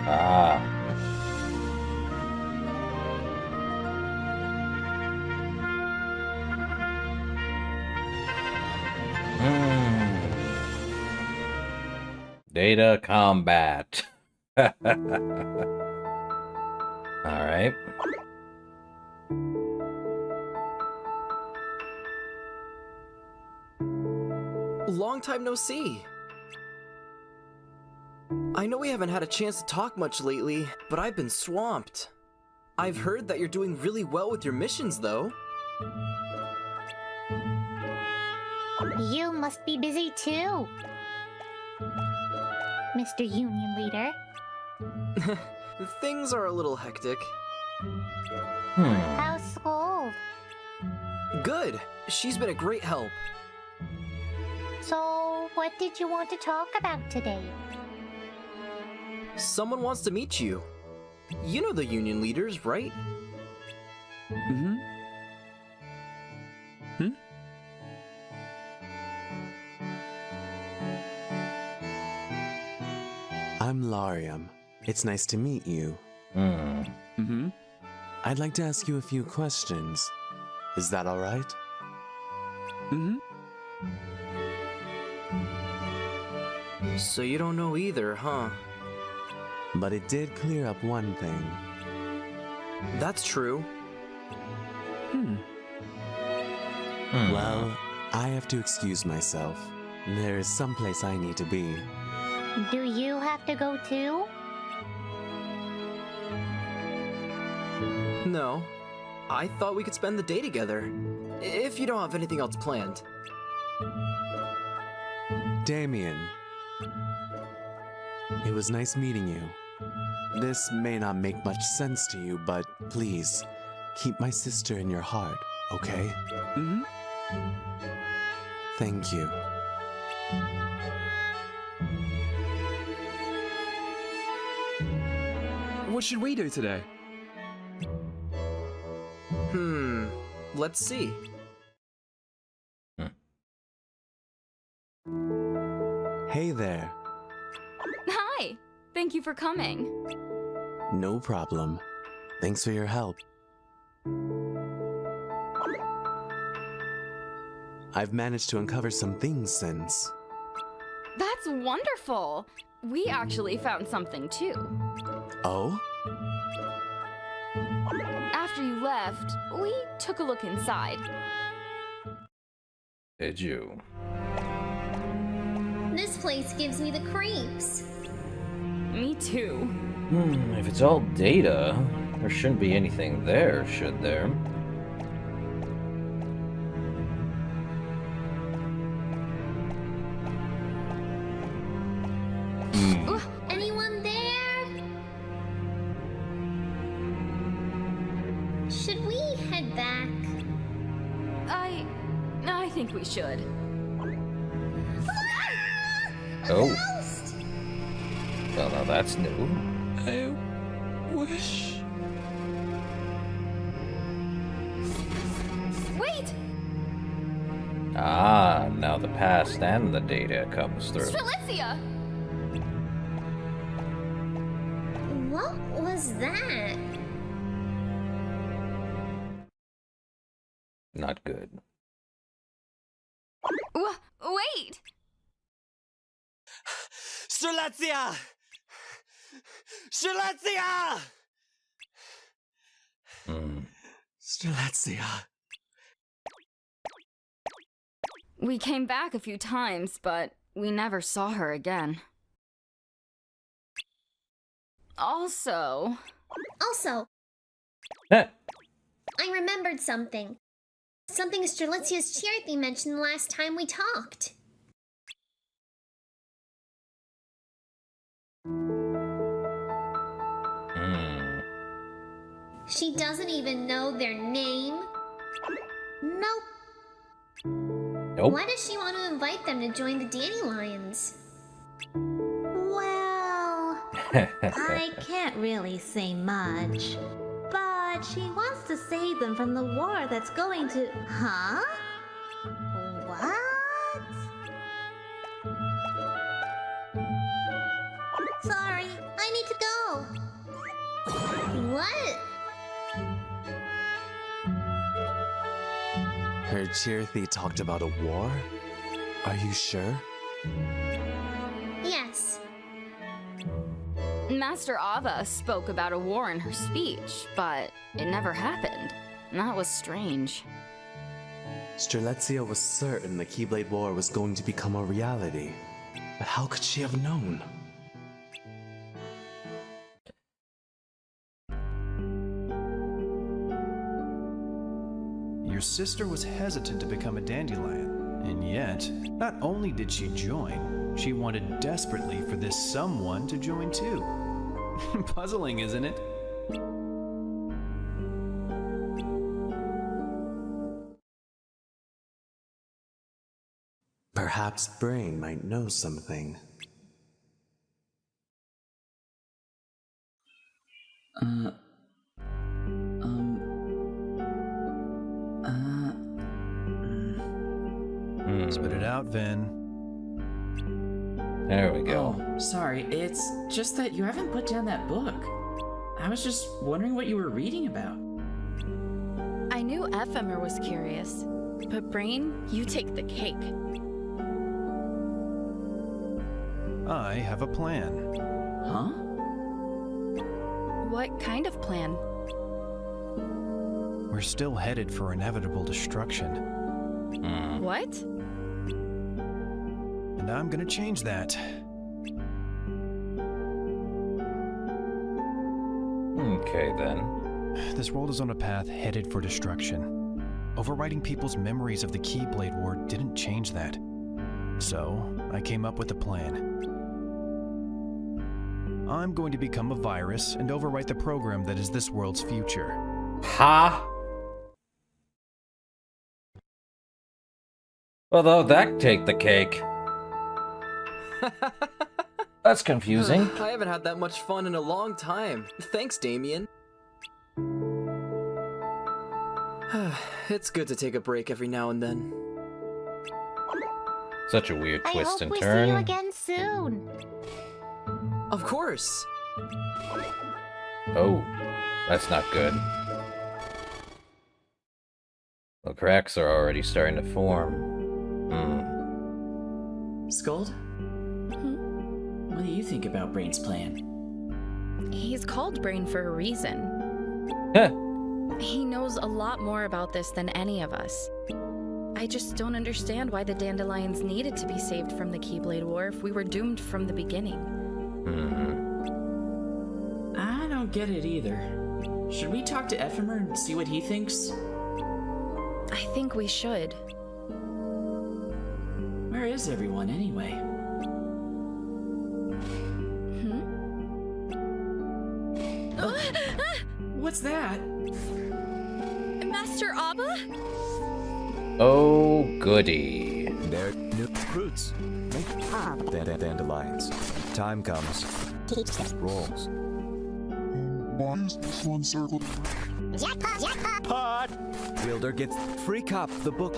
Ah. Data combat. Alright. Long time no see. I know we haven't had a chance to talk much lately, but I've been swamped. I've heard that you're doing really well with your missions, though. You must be busy too, Mr. Union Leader. Things are a little hectic. How's Skuld? Good. She's been a great help. So, what did you want to talk about today? Someone wants to meet you. You know the Union leaders, right? Mm-hmm. I'm Lauriam. It's nice to meet you. Mm-hmm. I'd like to ask you a few questions. Is that all right? Mm-hmm. So you don't know either, huh? But it did clear up one thing. That's true. Well, I have to excuse myself. There is someplace I need to be. Do you have to go too? No. I thought we could spend the day together. If you don't have anything else planned. Damien. It was nice meeting you. This may not make much sense to you, but please, keep my sister in your heart, okay? Mm-hmm. Thank you. What should we do today? Let's see. Hey there. Hi! Thank you for coming. No problem. Thanks for your help. I've managed to uncover some things since. That's wonderful! We actually found something too. Oh? After you left, we took a look inside. Did you? This place gives me the creeps. Me too. If it's all data, there shouldn't be anything there, should there? Anyone there? Should we head back? I think we should. Oh. Well, now that's new. I wish... Wait! Ah, now the past and the data comes through. Strelitzia! What was that? Not good. Wait! Strelitzia! Strelitzia! Strelitzia. We came back a few times, but we never saw her again. Also, I remembered something. Something Strelitzia's Chirithy mentioned the last time we talked. She doesn't even know their name? Nope. Why does she want to invite them to join the dandelions? Well, I can't really say much. But she wants to save them from the war that's going to... Huh? What? Sorry, I need to go. What? Heard Chirithy talked about a war? Are you sure? Yes. Master Ava spoke about a war in her speech, but it never happened. That was strange. Strelitzia was certain the Keyblade War was going to become a reality. But how could she have known? Your sister was hesitant to become a dandelion, and yet, not only did she join, she wanted desperately for this someone to join too. Puzzling, isn't it? Perhaps Brain might know something. Spit it out, Vin. There we go. Oh, sorry, it's just that you haven't put down that book. I was just wondering what you were reading about. I knew Ephemer was curious, but Brain, you take the cake. I have a plan. Huh? What kind of plan? We're still headed for inevitable destruction. What? And I'm gonna change that. Okay, then. This world is on a path headed for destruction. Overwriting people's memories of the Keyblade War didn't change that. So, I came up with a plan. I'm going to become a virus and overwrite the program that is this world's future. Ha! Although that take the cake. That's confusing. I haven't had that much fun in a long time. Thanks, Damien. It's good to take a break every now and then. Such a weird twist and I hope turn. we see you again soon. Of course. Oh, that's not good. The cracks are already starting to form. Skuld? What do you think about Brain's plan? He's called Brain for a reason. He knows a lot more about this than any of us. I just don't understand why the dandelions needed to be saved from the Keyblade War if we were doomed from the beginning. I don't get it either. Should we talk to Ephemer and see what he thinks? I think we should. Where is everyone anyway? What's that? Master Abba? Oh, goody. They're new recruits. Make dandelions. Time comes. Rolls. Why is this one circled? Jackpot! Wielder gets free cop the book.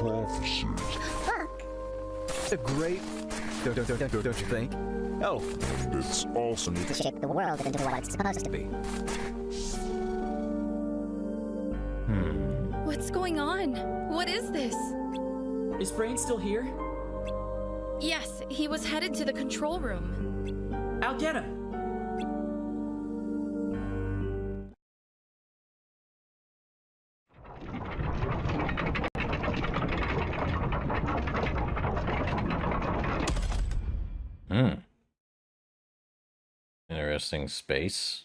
A great... Don't you think? Oh. And it's also to shape the world into what it's supposed to be. What's going on? What is this? Is Brain still here? Yes, he was headed to the control room. I'll get him. Interesting space.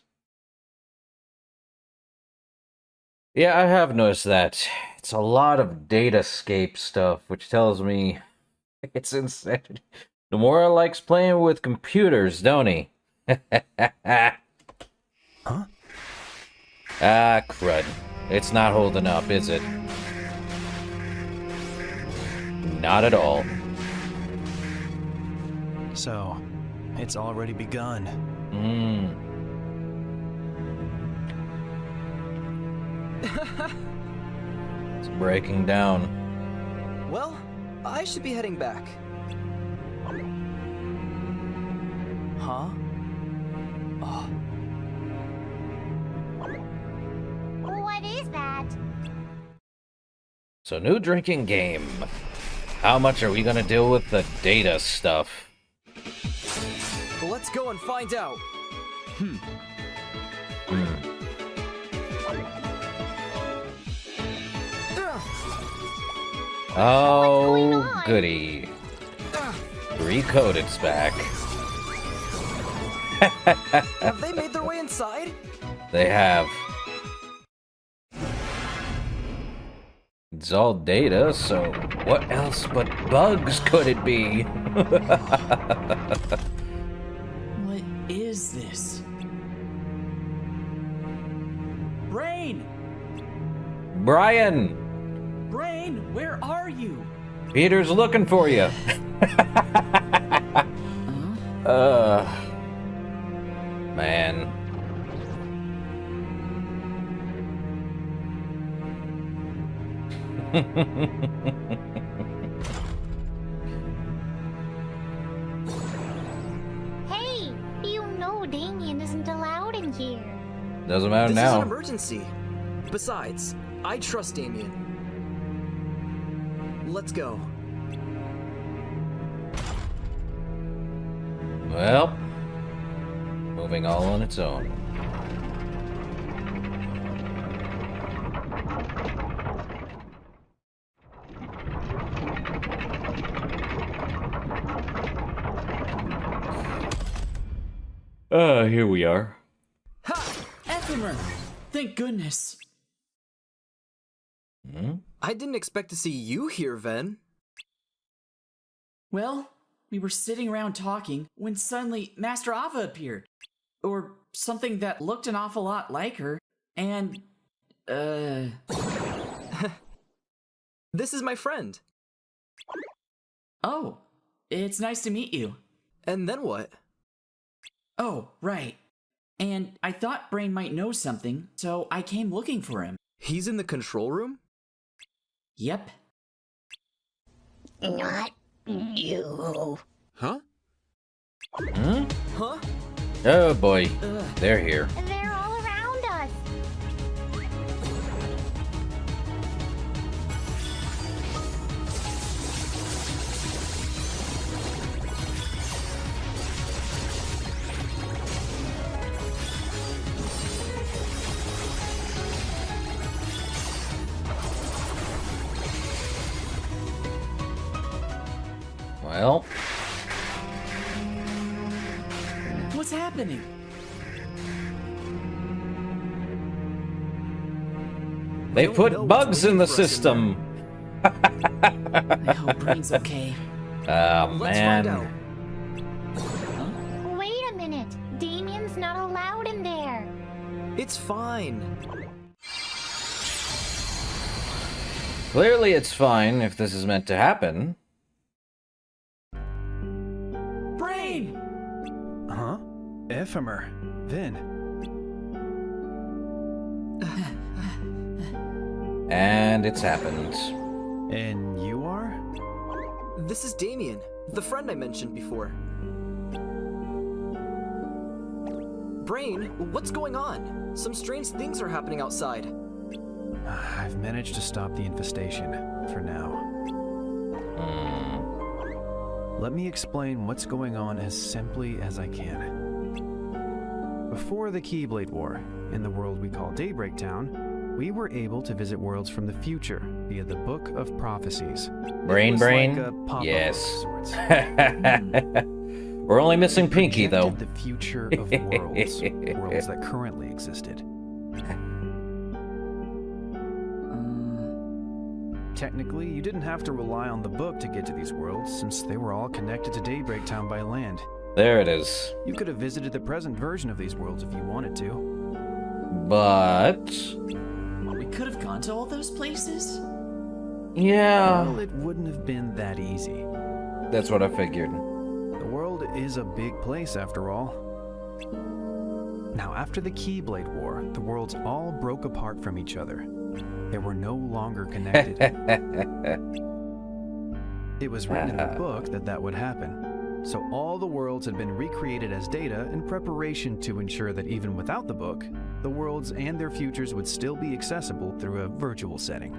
Yeah, I have noticed that. It's a lot of datascape stuff, which tells me it's insane. Nomura likes playing with computers, don't he? Huh? Ah, crud. It's not holding up, is it? Not at all. So, it's already begun. It's breaking down. Well, I should be heading back. Huh? Oh. What is that? So, new drinking game. How much are we gonna deal with the data stuff? Let's go and find out. Oh, goody. Recoded's back. Have they made their way inside? They have. It's all data, so what else but bugs could it be? What is this? Brain! Brian! Brain, where are you? Peter's looking for you. Man. Hey, you know Damien isn't allowed in here. Doesn't matter This is an now. emergency. Besides, I trust Damien. Let's go. Well, moving all on its own. Here we are. Ha! Ephemer! Thank goodness. I didn't expect to see you here, Ven. Well, we were sitting around talking when suddenly Master Ava appeared. Or something that looked an awful lot like her. And, This is my friend. Oh, it's nice to meet you. And then what? Oh, right. And I thought Brain might know something, so I came looking for him. He's in the control room? Yep. Not you. Huh? Huh? Oh boy, they're here. They're all around us. Well, What's happening? they put bugs in the for us in system. I hope Brain's okay. Oh, Let's find out. man. Wait a minute. Damien's not allowed in there. It's fine. Clearly it's fine if this is meant to happen. Brain! Huh? Ephemer. Vin. And it's happened. And you are? This is Damien, the friend I mentioned before. Brain, what's going on? Some strange things are happening outside. I've managed to stop the infestation, for now. Let me explain what's going on as simply as I can. Before the Keyblade War, in the world we call Daybreak Town, we were able to visit worlds from the future via the Book of Prophecies. Brain, It was brain? like a pop-up Yes. book of sorts. We're only missing Pinky, though. Projected the future of worlds, worlds that currently existed. Technically, you didn't have to rely on the book to get to these worlds, since they were all connected to Daybreak Town by land. There it is. You could have visited the present version of these worlds if you wanted to. But... we could have gone to all those places? yeah. Well, it wouldn't have been that easy. That's what I figured. The world is a big place, after all. Now, after the Keyblade War, the worlds all broke apart from each other. They were no longer connected. It was written in the book that would happen. So all the worlds had been recreated as data in preparation to ensure that even without the book, the worlds and their futures would still be accessible through a virtual setting.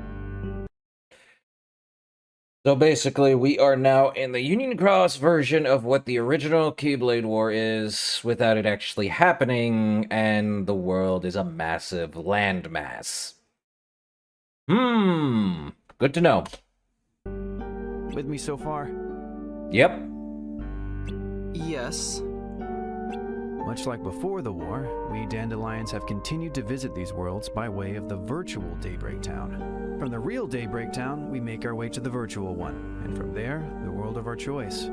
So basically, we are now in the Union Cross version of what the original Keyblade War is, without it actually happening, and the world is a massive landmass. Good to know. With me so far? Yep. Yes. Much like before the war, we Dandelions have continued to visit these worlds by way of the virtual Daybreak Town. From the real Daybreak Town, we make our way to the virtual one, and from there, the world of our choice.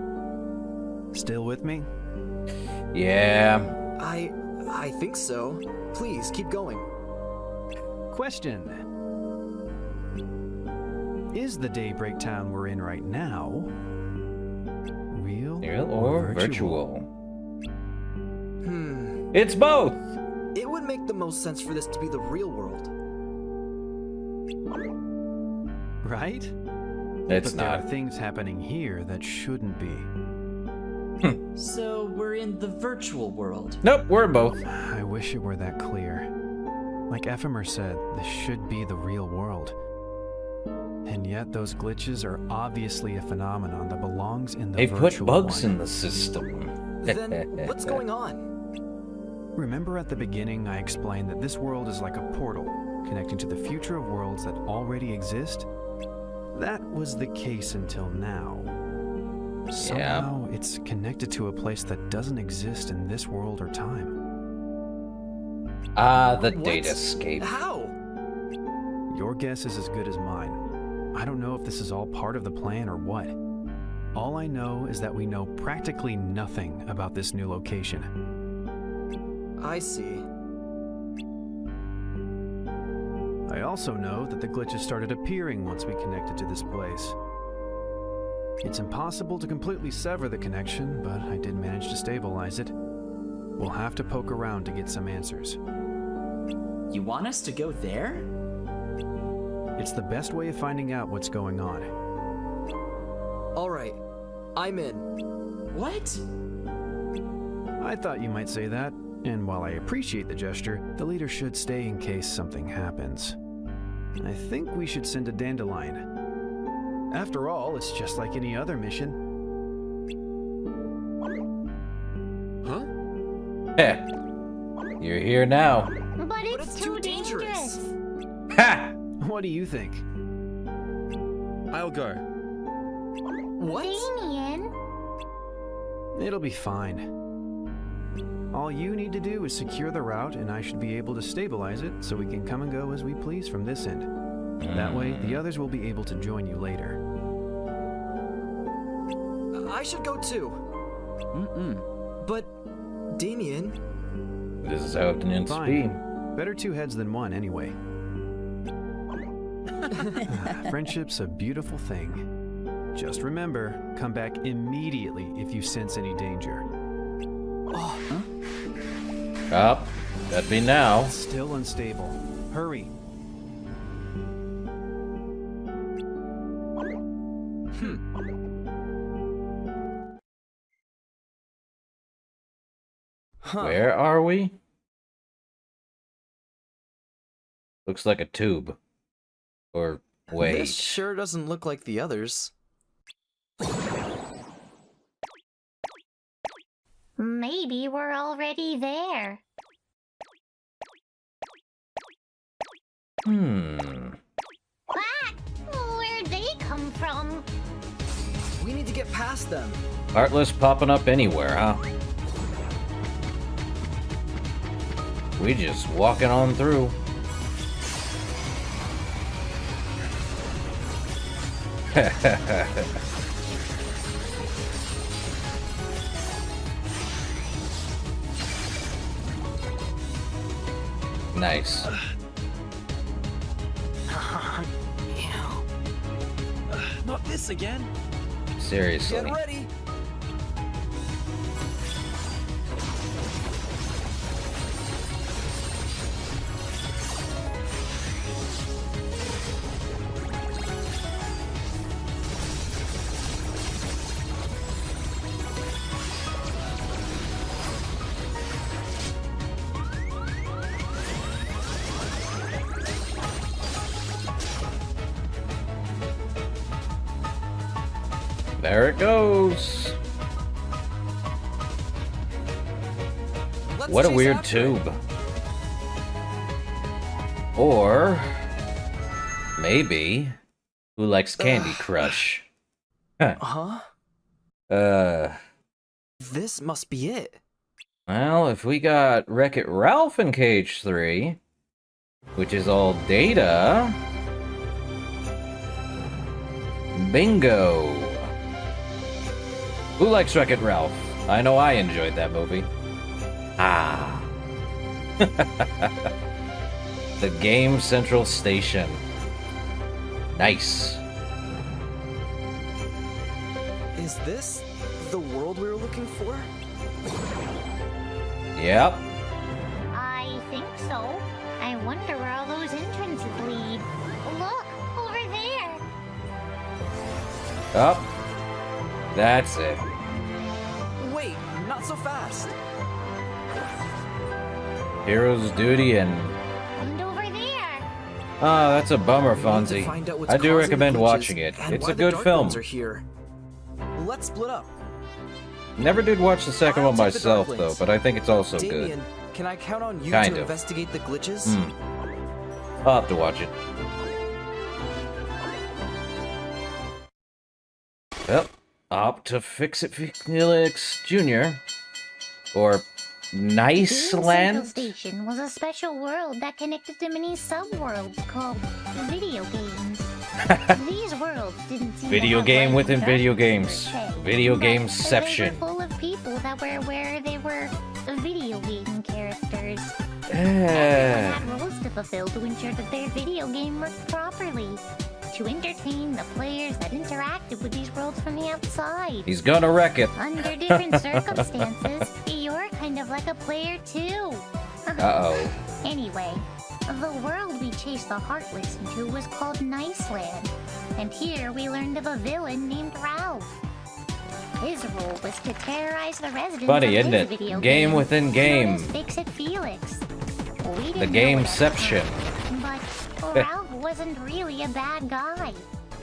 Still with me? Yeah. I think so. Please, keep going. Question. Is the Daybreak Town we're in right now real or virtual? Hmm. It's both! It would make the most sense for this to be the real world. Right? It's but not. There are things happening here that shouldn't be. So we're in the virtual world. Nope, we're in both. I wish it were that clear. Like Ephemer said, this should be the real world. And yet those glitches are obviously a phenomenon that belongs in the They virtual put bugs one. in the system. Then what's going on? Remember at the beginning I explained that this world is like a portal, connecting to the future of worlds that already exist? That was the case until now. Somehow it's connected to a place that doesn't exist in this world or time. The datascape. How? Your guess is as good as mine. I don't know if this is all part of the plan or what. All I know is that we know practically nothing about this new location. I see. I also know that the glitches started appearing once we connected to this place. It's impossible to completely sever the connection, but I did manage to stabilize it. We'll have to poke around to get some answers. You want us to go there? It's the best way of finding out what's going on. All right, I'm in. What? I thought you might say that, and while I appreciate the gesture, the leader should stay in case something happens. I think we should send a Dandelion. After all, it's just like any other mission. Huh? Heh. You're here now. But it's too dangerous. Ha! What do you think? I'll go. What? Damien? It'll be fine. All you need to do is secure the route, and I should be able to stabilize it so we can come and go as we please from this end. That way, the others will be able to join you later. I should go too. But, Damien... This is how it needs to be. Better two heads than one, anyway. Friendship's a beautiful thing. Just remember, come back immediately if you sense any danger. Up. That'd be now. Still unstable. Hurry. Where are we? Looks like a tube. Or wait. This sure doesn't look like the others. Maybe we're already there. Ah! Where'd they come from? We need to get past them. Heartless popping up anywhere, huh? We just walking on through. Nice. Not this again. Seriously. Get ready. There it goes. What a weird tube. Or maybe who likes Candy Crush? Huh? This must be it. Well, if we got Wreck-It Ralph in Cage 3, which is all data. Bingo. Who likes Wreck-It Ralph? I know I enjoyed that movie. Ah. The Game Central Station. Nice. Is this the world we were looking for? Yep. I think so. I wonder where all those entrances lead. Look, over there. Up. That's it. Wait, not so fast. Hero's Duty and over there. Oh, that's a bummer, Fonzie. I do recommend watching it. It's a good film. Are here. Let's split up. Never did watch the second one myself, though, but I think it's also Damien, good. Can I count on you Kind to of. investigate the glitches? I'll have to watch it. Well, opt to Fix It Felix Jr. Or Nice Central Land? Station was a special world that connected to many sub-worlds called video games. These worlds didn't seem Video to have game life within and video darkness per games. se, Video but They gameception. were full of people that were aware they were video game characters. Eh. Everyone had roles to fulfill to ensure that their video game worked properly. To entertain the players that interacted with these worlds from the outside. He's gonna wreck it. Under different circumstances, you're kind of like a player too. Uh-oh. Anyway, the world we chased the Heartless into was called Niceland, and here we learned of a villain named Ralph. His role was to terrorize the residents Funny, of isn't his it? video Game within known game. as Fix It Felix. We The didn't know it at the gameception. time, but Ralph wasn't really a bad guy,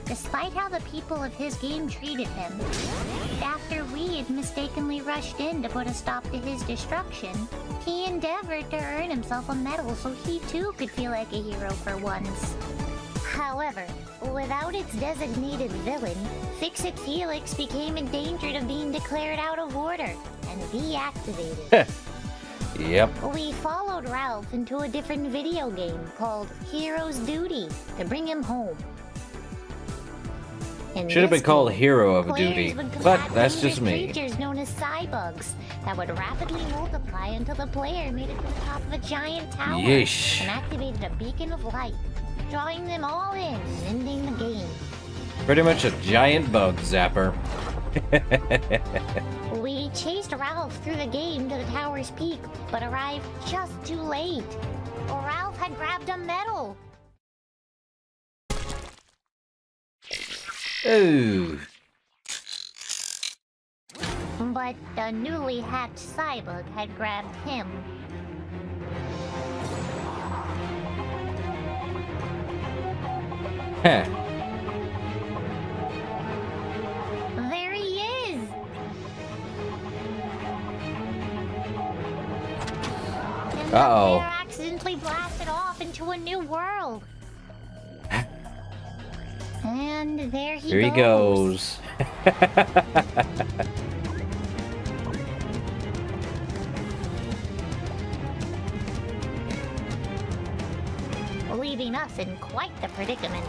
despite how the people of his game treated him. After we had mistakenly rushed in to put a stop to his destruction, he endeavored to earn himself a medal so he too could feel like a hero for once. However, without its designated villain, Fix It Felix became endangered of being declared out of order and deactivated. Yep. We followed Ralph into a different video game called Hero's Duty to bring him home. In Should have been this called game, Hero of players Duty, would but combat that's just dangerous me. creatures known as cybugs that would rapidly multiply until the player made it to the top of a giant tower Yeesh. and activated a beacon of light, drawing them all in and ending the game. Pretty much a giant bug zapper. We chased Ralph through the game to the tower's peak, but arrived just too late. Ralph had grabbed a medal. Ooh. But the newly hatched Cybug had grabbed him. Heh. There he is! And the Uh-oh. player accidentally blasted off into a new world. And there he Here he goes. Leaving us in quite the predicament.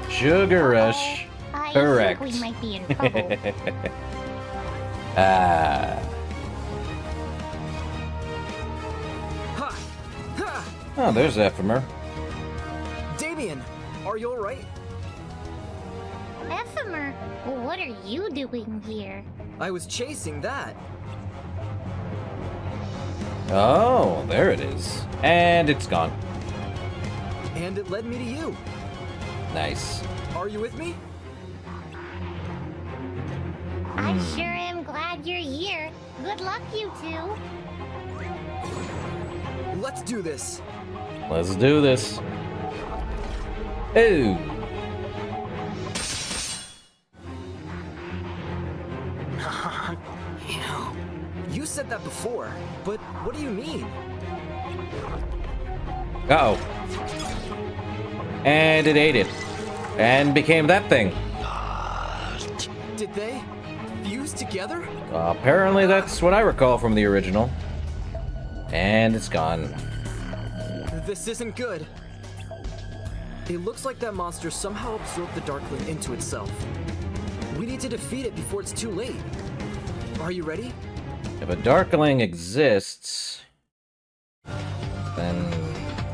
Sugar Rush. I Correct. think we might be in trouble. Oh, there's Ephemer. Damien, are you alright? Ephemer, what are you doing here? I was chasing that. Oh, there it is. And it's gone. And it led me to you. Nice. Are you with me? I sure am glad you're here. Good luck, you two. Let's do this. Let's do this. Ooh. You said that before, but what do you mean? Uh-oh. And it ate it. And became that thing. Did they fuse together? Apparently that's what I recall from the original. And it's gone. This isn't good. It looks like that monster somehow absorbed the Darkling into itself. We need to defeat it before it's too late. Are you ready? If a Darkling exists, then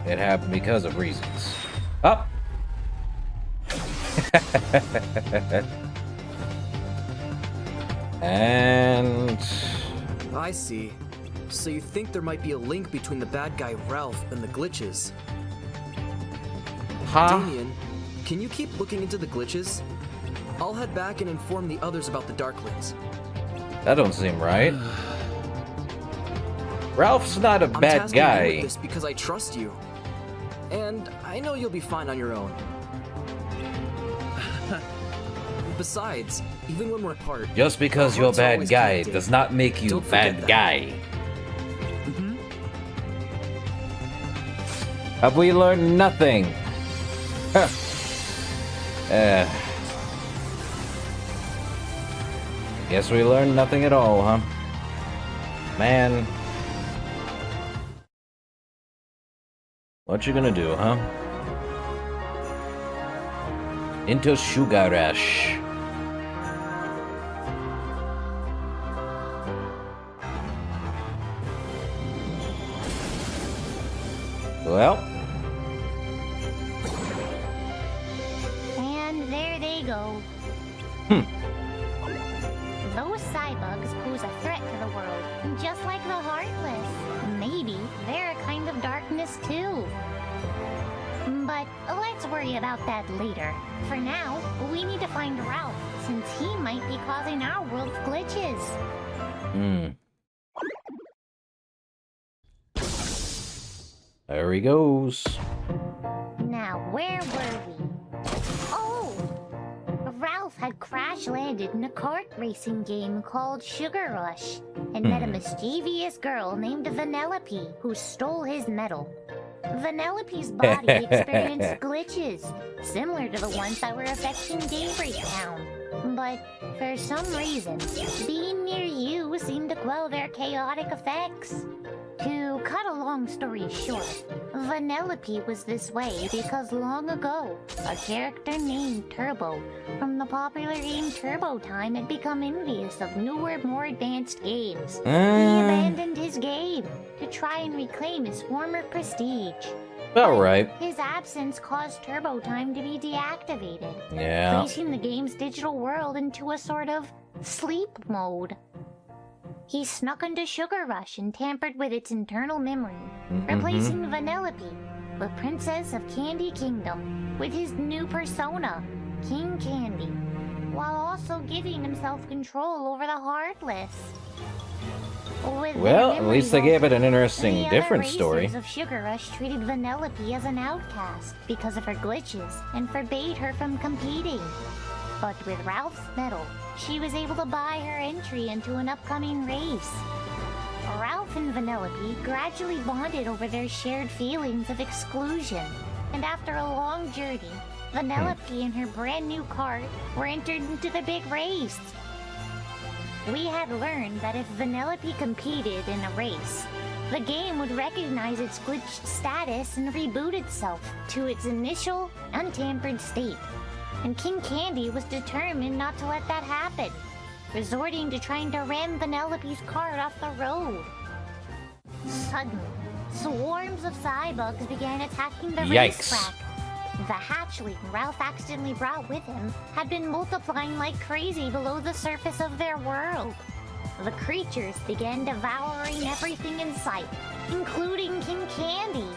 it happened because of reasons. Up! And... I see. So you think there might be a link between the bad guy Ralph and the glitches? Huh? Damien, can you keep looking into the glitches? I'll head back and inform the others about the Darklings. That don't seem right. Ralph's not a bad I'm tasking you guy. with this because I trust you. And I know you'll be fine on your own. Besides, even when we're apart, Just because our you're a hearts are bad always guy connected. does not make you a Don't forget bad that. guy. Have we learned nothing? Huh. Guess we learned nothing at all, huh? Man. What you gonna do, huh? Into Sugar Rush. Well, And there they go. Those cybugs pose a threat to the world, just like the Heartless. Maybe they're a kind of darkness too. But let's worry about that later. For now, we need to find Ralph, since he might be causing our world's glitches. There he goes. Now, where were we? Oh! Ralph had crash-landed in a kart racing game called Sugar Rush and met a mischievous girl named Vanellope who stole his medal. Vanellope's body experienced glitches, similar to the ones that were affecting Daybreak Town. But for some reason, being near you seemed to quell their chaotic effects. To cut a long story short, Vanellope was this way because long ago, a character named Turbo from the popular game Turbo Time had become envious of newer, more advanced games. He abandoned his game to try and reclaim his former prestige. Alright. His absence caused Turbo Time to be deactivated, Yeah. placing the game's digital world into a sort of sleep mode. He snuck into Sugar Rush and tampered with its internal memory, replacing Vanellope, the Princess of Candy Kingdom, with his new persona, King Candy, while also giving himself control over the Heartless. With Well, their at least they memories gave it an altered, interesting, the other different story. racers of Sugar Rush treated Vanellope as an outcast because of her glitches and forbade her from competing. But with Ralph's medal, she was able to buy her entry into an upcoming race. Ralph and Vanellope gradually bonded over their shared feelings of exclusion, and after a long journey, Vanellope and her brand new cart were entered into the big race. We had learned that if Vanellope competed in a race, the game would recognize its glitched status and reboot itself to its initial, untampered state. and King Candy was determined not to let that happen, resorting to trying to ram Vanellope's cart off the road. Suddenly, swarms of cybugs began attacking the racetrack. The hatchling Ralph accidentally brought with him had been multiplying like crazy below the surface of their world. The creatures began devouring everything in sight, including King Candy.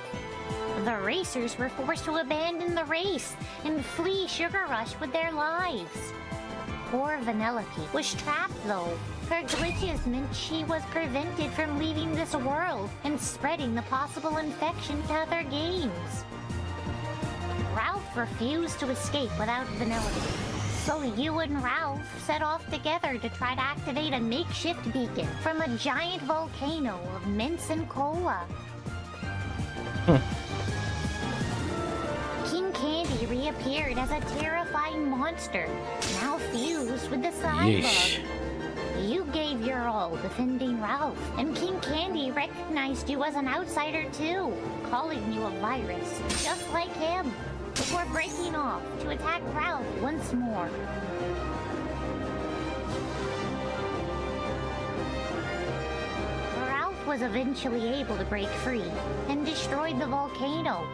The racers were forced to abandon the race and flee Sugar Rush with their lives. Poor Vanellope was trapped though. Her glitches meant she was prevented from leaving this world and spreading the possible infection to other games. Ralph refused to escape without Vanellope, so you and Ralph set off together to try to activate a makeshift beacon from a giant volcano of mints and cola. King Candy reappeared as a terrifying monster, now fused with the Cybug. You gave your all defending Ralph, and King Candy recognized you as an outsider too, calling you a virus, just like him, before breaking off to attack Ralph once more. Ralph was eventually able to break free and destroyed the volcano,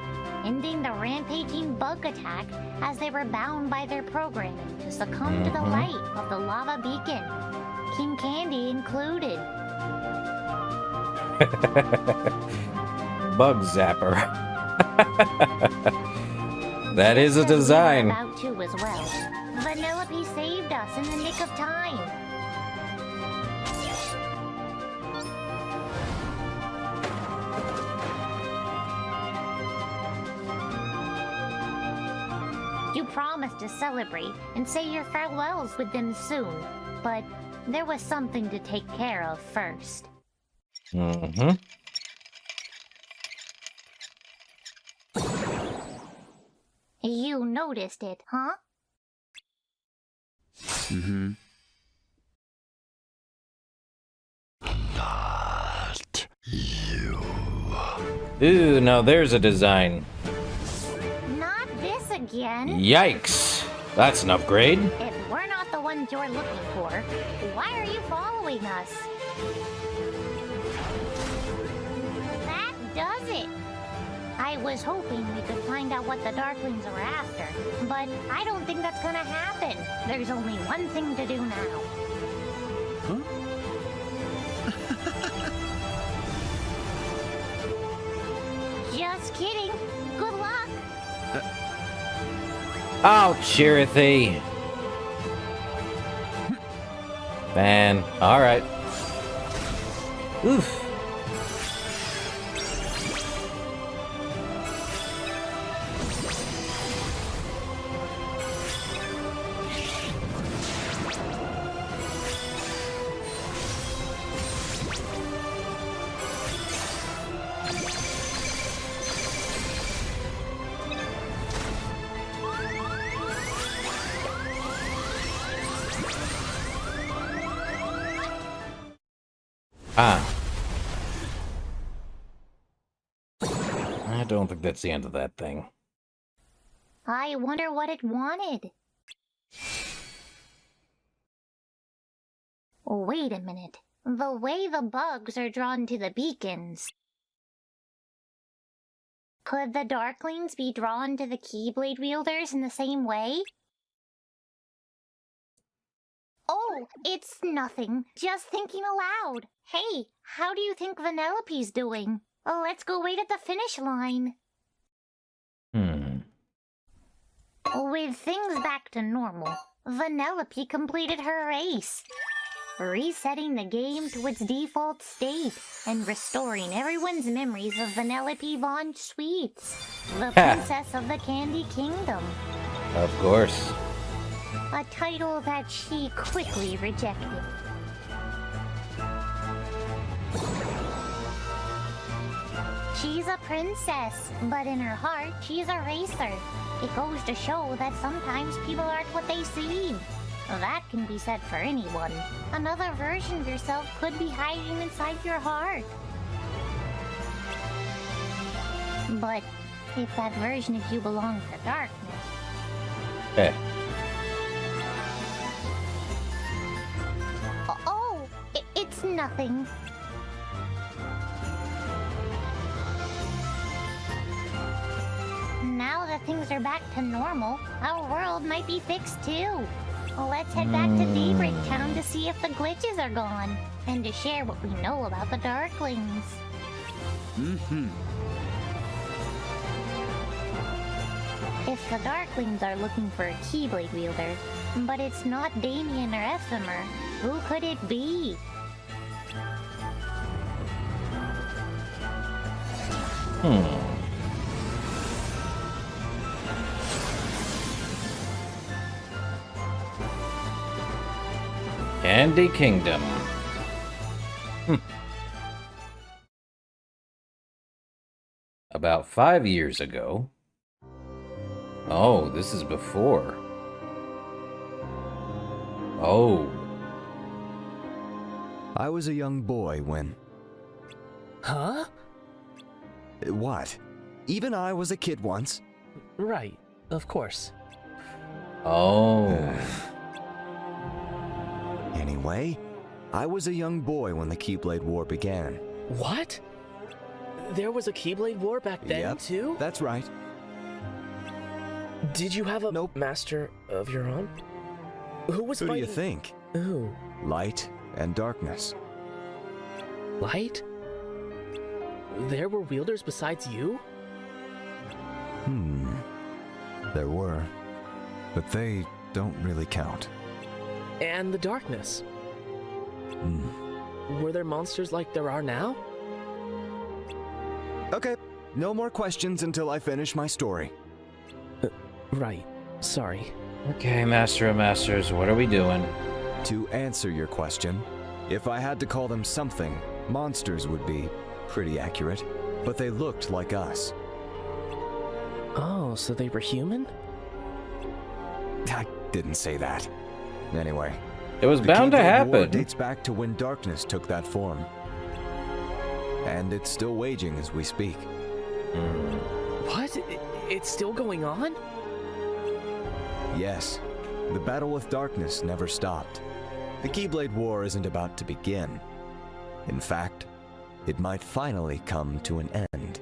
ending the rampaging bug attack as they were bound by their programming to succumb to the light of the lava beacon, King Candy included. Bug zapper. That is a design. About to as well. Vanellope saved us in the nick of time. You promised to celebrate and say your farewells with them soon, but there was something to take care of first. You noticed it, huh? Not you. Ooh, now there's a design. Not this again. Yikes! That's an upgrade. If we're not the ones you're looking for, why are you following us? That does it. I was hoping we could find out what the Darklings were after, but I don't think that's gonna happen. There's only one thing to do now. Just kidding. Good luck. Oh, Chirithy. Man, alright. Oof. I don't think that's the end of that thing. I wonder what it wanted. Wait a minute. The way the bugs are drawn to the beacons. Could the Darklings be drawn to the Keyblade wielders in the same way? Oh, it's nothing. Just thinking aloud. Hey, how do you think Vanellope's doing? Let's go wait at the finish line. With things back to normal, Vanellope completed her race, resetting the game to its default state and restoring everyone's memories of Vanellope Von Sweets, the princess of the Candy Kingdom. Of course. A title that she quickly rejected. She's a princess, but in her heart, she's a racer. It goes to show that sometimes people aren't what they seem. That can be said for anyone. Another version of yourself could be hiding inside your heart. But if that version of you belongs to darkness... It's nothing. Now that things are back to normal, our world might be fixed too. Let's head back to Daybreak Town to see if the glitches are gone, and to share what we know about the Darklings. If the Darklings are looking for a Keyblade wielder, but it's not Damien or Ephemer, who could it be? Candy Kingdom. About 5 years ago. Oh, this is before. Oh. I was a young boy when... Huh? What? Even I was a kid once. Right, of course. Oh. Anyway, I was a young boy when the Keyblade War began. What? There was a Keyblade War back then, too? That's right. Did you have a master of your own? Who was Who fighting? do you think? Who? Light and darkness. Light? There were wielders besides you? There were. But they don't really count. And the darkness? Were there monsters like there are now? Okay, no more questions until I finish my story. Right. Sorry. Okay, Master of Masters, what are we doing? To answer your question, if I had to call them something, monsters would be pretty accurate, but they looked like us. Oh, so they were human? I didn't say that. Anyway, it was bound to happen. War dates back to when darkness took that form. And it's still waging as we speak. What? It's still going on? Yes. The battle with darkness never stopped. The Keyblade War isn't about to begin. In fact, it might finally come to an end.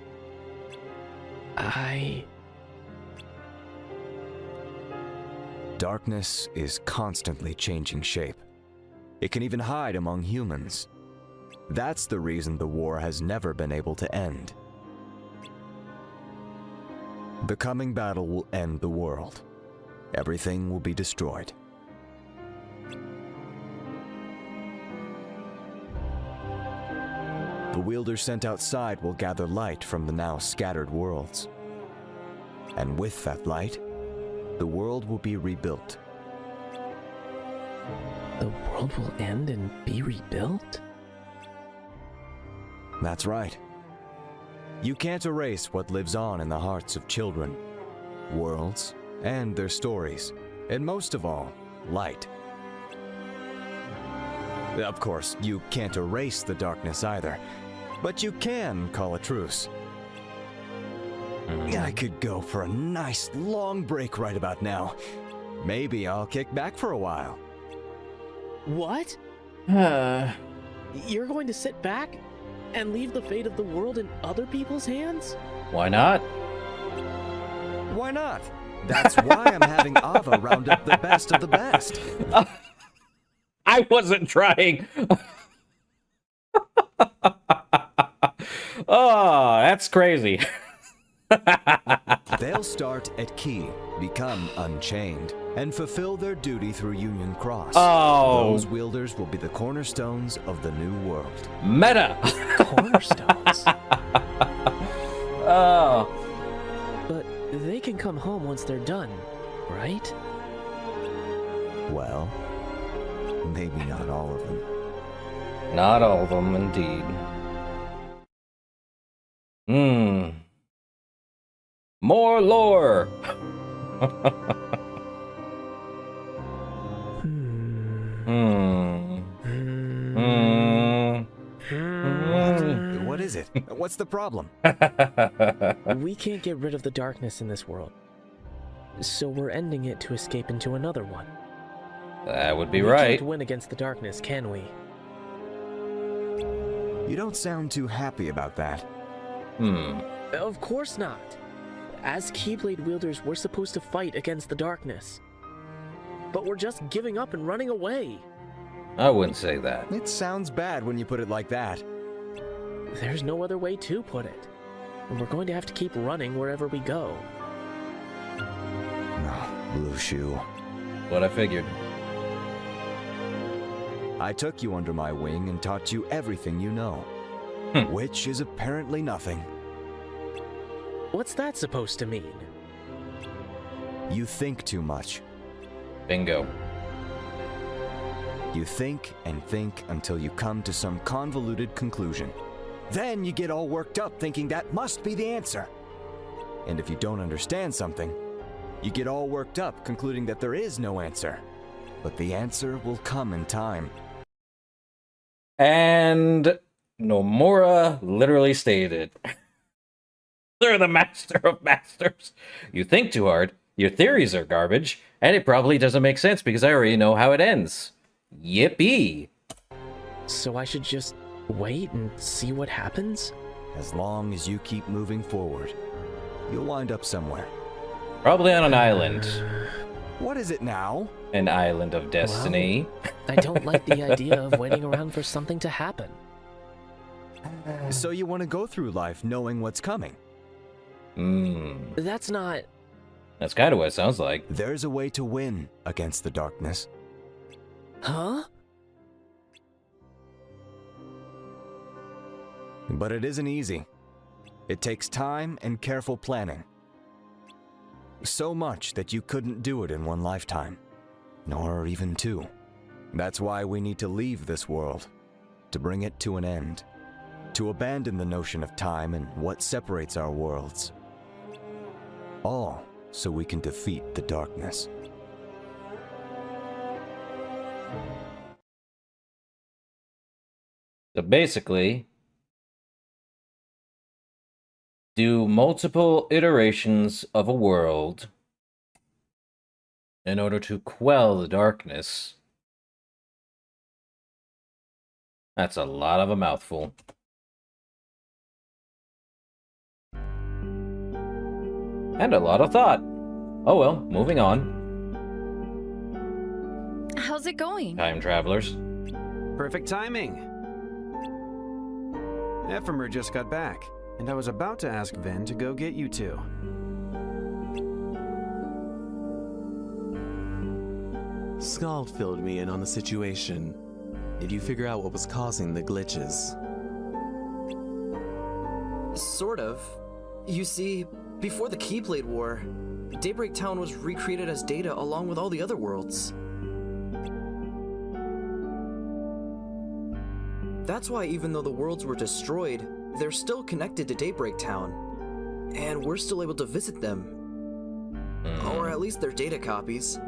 Darkness is constantly changing shape. It can even hide among humans. That's the reason the war has never been able to end. The coming battle will end the world. Everything will be destroyed. The wielders sent outside will gather light from the now scattered worlds. And with that light, the world will be rebuilt. The world will end and be rebuilt? That's right. You can't erase what lives on in the hearts of children, worlds, and their stories, and most of all, light. Of course, you can't erase the darkness either, but you can call a truce. I could go for a nice long break right about now. Maybe I'll kick back for a while. What? You're going to sit back and leave the fate of the world in other people's hands? Why not? Why not? That's why I'm having Ava round up the best of the best. I wasn't trying. Oh, that's crazy. They'll start at Key, become unchained, and fulfill their duty through Union Cross. Oh. Those wielders will be the cornerstones of the new world. Meta. Cornerstones. Oh. But they can come home once they're done, right? Well, maybe not all of them. Not all of them, indeed. More lore! What is it? What's the problem? We can't get rid of the darkness in this world, so we're ending it to escape into another one. That would be We right. can't win against the darkness, can we? You don't sound too happy about that. Of course not. As Keyblade wielders, we're supposed to fight against the darkness. But we're just giving up and running away. I wouldn't say that. It sounds bad when you put it like that. There's no other way to put it. And we're going to have to keep running wherever we go. No, Blue Shoe. What I figured. I took you under my wing and taught you everything you know. Which is apparently nothing. What's that supposed to mean? You think too much. Bingo. You think and think until you come to some convoluted conclusion. Then you get all worked up thinking that must be the answer. And if you don't understand something, you get all worked up concluding that there is no answer. But the answer will come in time. And Nomura literally stated, "They're the master of masters. You think too hard, your theories are garbage, and it probably doesn't make sense because I already know how it ends. Yippee." So I should just wait and see what happens? As long as you keep moving forward, you'll wind up somewhere. Probably on an island. What is it now? An island of destiny. Well, I don't like the idea of waiting around for something to happen. So you want to go through life knowing what's coming? That's not... That's kind of what it sounds like. There's a way to win against the darkness. Huh? But it isn't easy. It takes time and careful planning. So much that you couldn't do it in one lifetime. Nor even two. That's why we need to leave this world. To bring it to an end. To abandon the notion of time and what separates our worlds. All so we can defeat the darkness. So basically, do multiple iterations of a world in order to quell the darkness. That's a lot of a mouthful. And a lot of thought. Oh well, moving on. How's it going? Time travelers. Perfect timing. Ephemer just got back, and I was about to ask Ven to go get you two. Skuld filled me in on the situation. Did you figure out what was causing the glitches? Sort of. You see, before the Keyblade War, Daybreak Town was recreated as Data along with all the other worlds. That's why even though the worlds were destroyed, they're still connected to Daybreak Town. And we're still able to visit them. Or at least their data copies.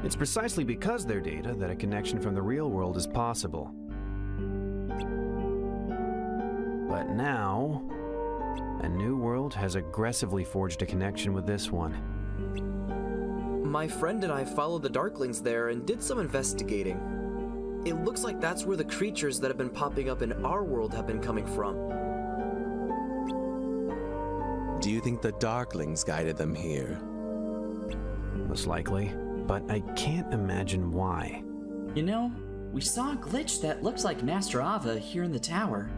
It's precisely because they're data that a connection from the real world is possible. But now, a new world has aggressively forged a connection with this one. My friend and I followed the Darklings there and did some investigating. It looks like that's where the creatures that have been popping up in our world have been coming from. Do you think the Darklings guided them here? Most likely, but I can't imagine why. You know, we saw a glitch that looks like Master Ava here in the tower.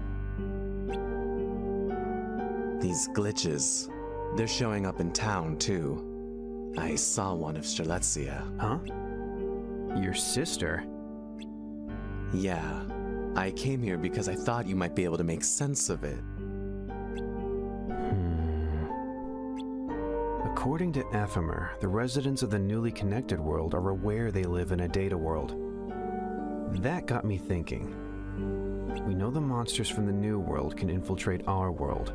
These glitches, they're showing up in town too. I saw one of Strelitzia. Huh? Your sister? Yeah. I came here because I thought you might be able to make sense of it. According to Ephemer, the residents of the newly connected world are aware they live in a data world. That got me thinking. We know the monsters from the new world can infiltrate our world.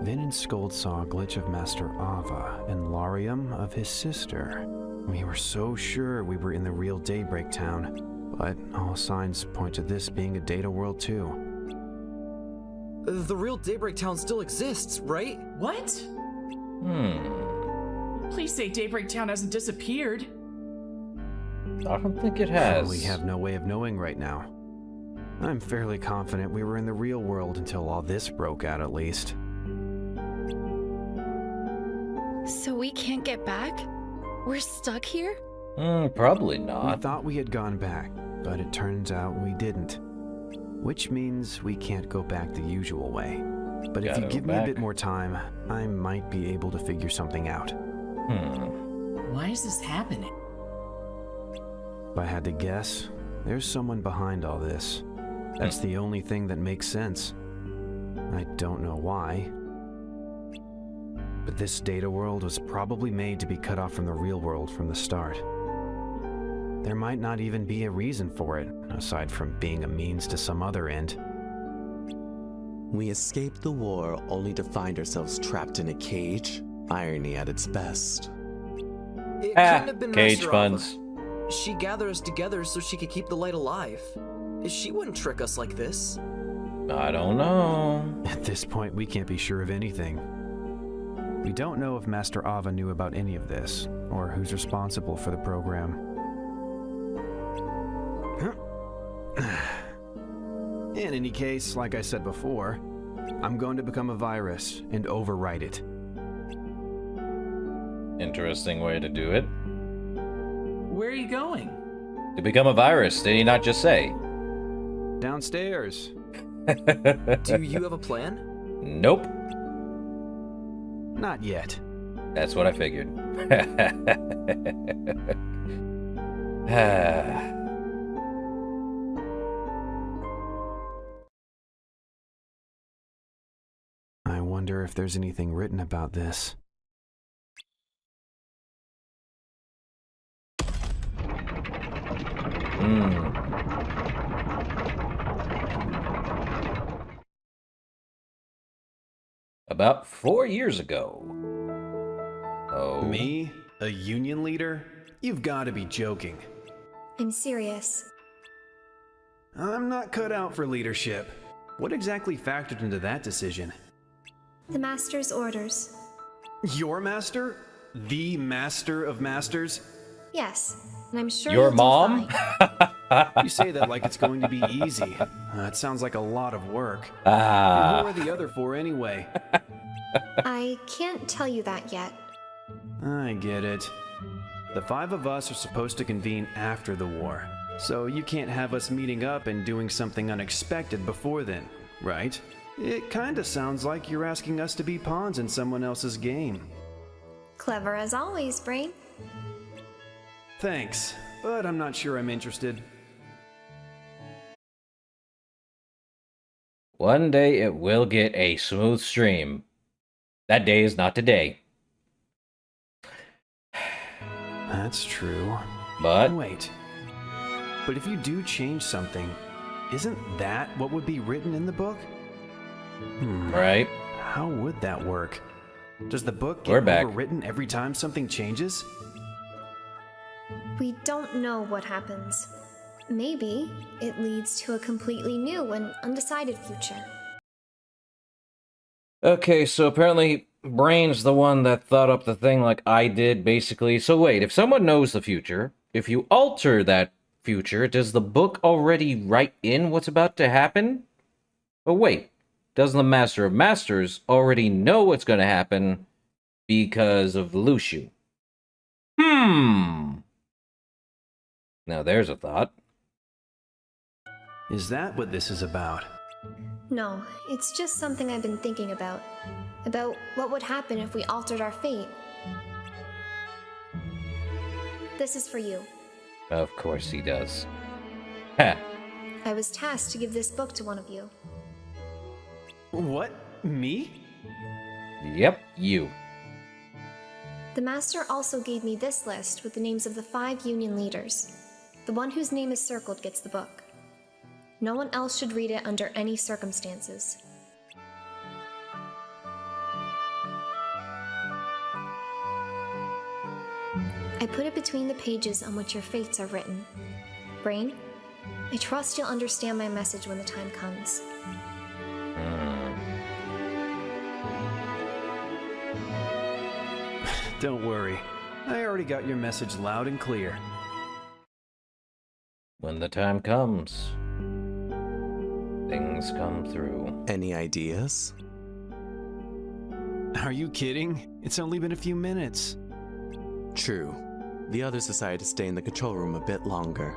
Ven and Skuld saw a glitch of Master Ava and Lauriam of his sister. We were so sure we were in the real Daybreak Town, but all signs point to this being a data world too. The real Daybreak Town still exists, right? What? Please say Daybreak Town hasn't disappeared. I don't think it has. We have no way of knowing right now. I'm fairly confident we were in the real world until all this broke out, at least. So we can't get back? We're stuck here? Probably We not. thought we had gone back, but it turns out we didn't. Which means we can't go back the usual way. But if Gotta you go give me a back. bit more time, I might be able to figure something out. Why is this happening? If I had to guess, there's someone behind all this. That's the only thing that makes sense. I don't know why. But this data world was probably made to be cut off from the real world from the start. There might not even be a reason for it, aside from being a means to some other end. We escaped the war only to find ourselves trapped in a cage. Irony at its best. It couldn't have been cage Master puns. Ava. She gathered us together so she could keep the light alive. She wouldn't trick us like this. I don't know. At this point, we can't be sure of anything. We don't know if Master Ava knew about any of this, or who's responsible for the program. In any case, like I said before, I'm going to become a virus and overwrite it. Interesting way to do it. Where are you going? To become a virus, did he not just say? Downstairs. Do you have a plan? Nope. Not yet. That's what I figured. I wonder if there's anything written about this. About 4 years ago. Oh. Me? A union leader? You've got to be joking. I'm serious. I'm not cut out for leadership. What exactly factored into that decision? The Master's orders. Your master? The master of masters? Yes, and I'm sure Your you'll do mom? fine. You say that like it's going to be easy. It sounds like a lot of work. Ah. And who are the other four anyway? I can't tell you that yet. I get it. The five of us are supposed to convene after the war, so you can't have us meeting up and doing something unexpected before then, right? It kinda sounds like you're asking us to be pawns in someone else's game. Clever as always, Brain. Thanks, but I'm not sure I'm interested. One day it will get a smooth stream. That day is not today. That's true. But wait. But if you do change something, isn't that what would be written in the book? Right. How would that work? Does the book We're get back. overwritten every time something changes? We don't know what happens. Maybe it leads to a completely new and undecided future. Okay, so apparently Brain's the one that thought up the thing like I did, basically. So wait, if someone knows the future, if you alter that future, does the book already write in what's about to happen? But wait, doesn't the Master of Masters already know what's going to happen because of Luciu? Now there's a thought. Is that what this is about? No, it's just something I've been thinking about. About what would happen if we altered our fate. This is for you. Of course he does. Ha! I was tasked to give this book to one of you. What? Me? Yep, you. The Master also gave me this list with the names of the 5 Union leaders. The one whose name is circled gets the book. No one else should read it under any circumstances. I put it between the pages on which your fates are written. Brain, I trust you'll understand my message when the time comes. Don't worry. I already got your message loud and clear. When the time comes, things come through. Any ideas? Are you kidding? It's only been a few minutes. True. The others decided to stay in the control room a bit longer.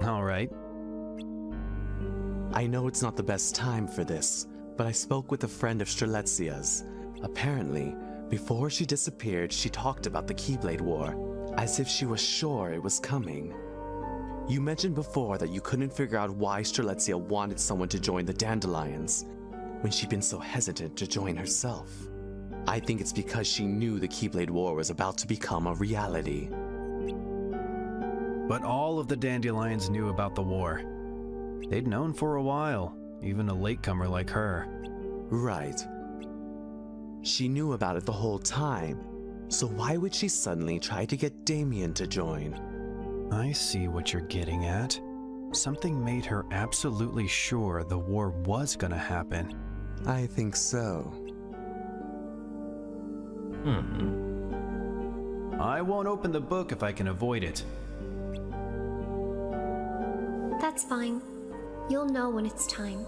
All right. I know it's not the best time for this, but I spoke with a friend of Strelitzia's. Apparently, before she disappeared, she talked about the Keyblade War, as if she was sure it was coming. You mentioned before that you couldn't figure out why Strelitzia wanted someone to join the Dandelions, when she'd been so hesitant to join herself. I think it's because she knew the Keyblade War was about to become a reality. But all of the Dandelions knew about the war. They'd known for a while, even a latecomer like her. Right. She knew about it the whole time, so why would she suddenly try to get Damien to join? I see what you're getting at. Something made her absolutely sure the war was gonna happen. I think so. I won't open the book if I can avoid it. That's fine. You'll know when it's time.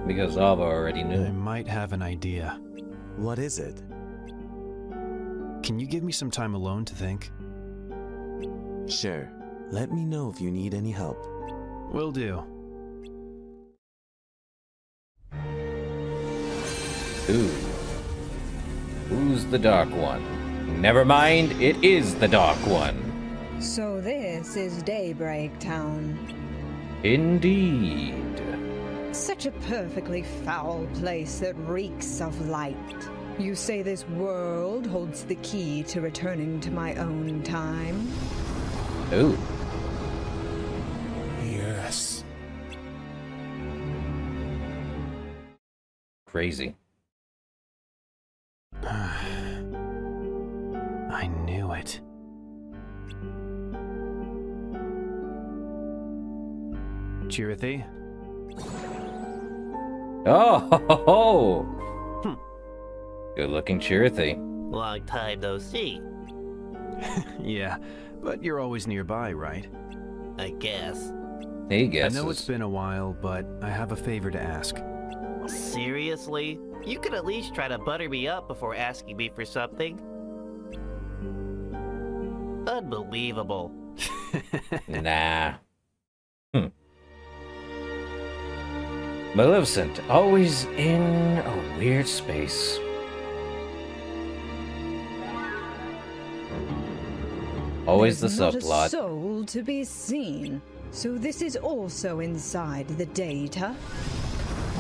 Because Ava already knew. I might have an idea. What is it? Can you give me some time alone to think? Sure. Let me know if you need any help. Will do. Ooh. Who's the Dark One? Never mind, it is the Dark One. So this is Daybreak Town. Indeed. Such a perfectly foul place that reeks of light. You say this world holds the key to returning to my own time? Ooh. Yes. Crazy. I knew it. Chirithy? Oh, ho, ho, ho. Good looking Chirithy. Long time no see. Yeah, but you're always nearby, right? I guess. He guesses. I know it's been a while, but I have a favor to ask. Seriously? You could at least try to butter me up before asking me for something. Unbelievable. Nah. Maleficent, always in a weird space. Always the There's subplot. Not a soul to be seen. So this is also inside the data?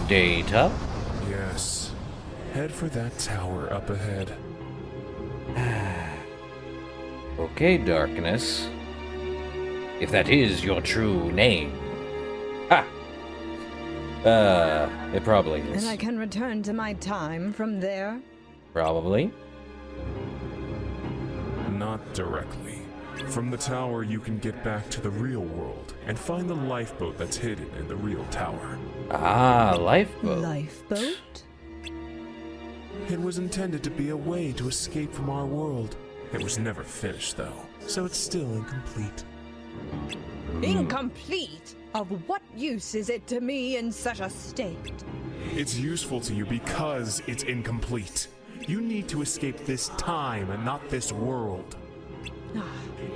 Data? Yes. Head for that tower up ahead. Okay, Darkness. If that is your true name. Ha! It probably is. And I can return to my time from there? Probably. Not directly. From the tower, you can get back to the real world and find the lifeboat that's hidden in the real tower. Ah, lifeboat. Lifeboat? It was intended to be a way to escape from our world. It was never finished, though, so it's still incomplete. Incomplete? Of what use is it to me in such a state? It's useful to you because it's incomplete. You need to escape this time and not this world.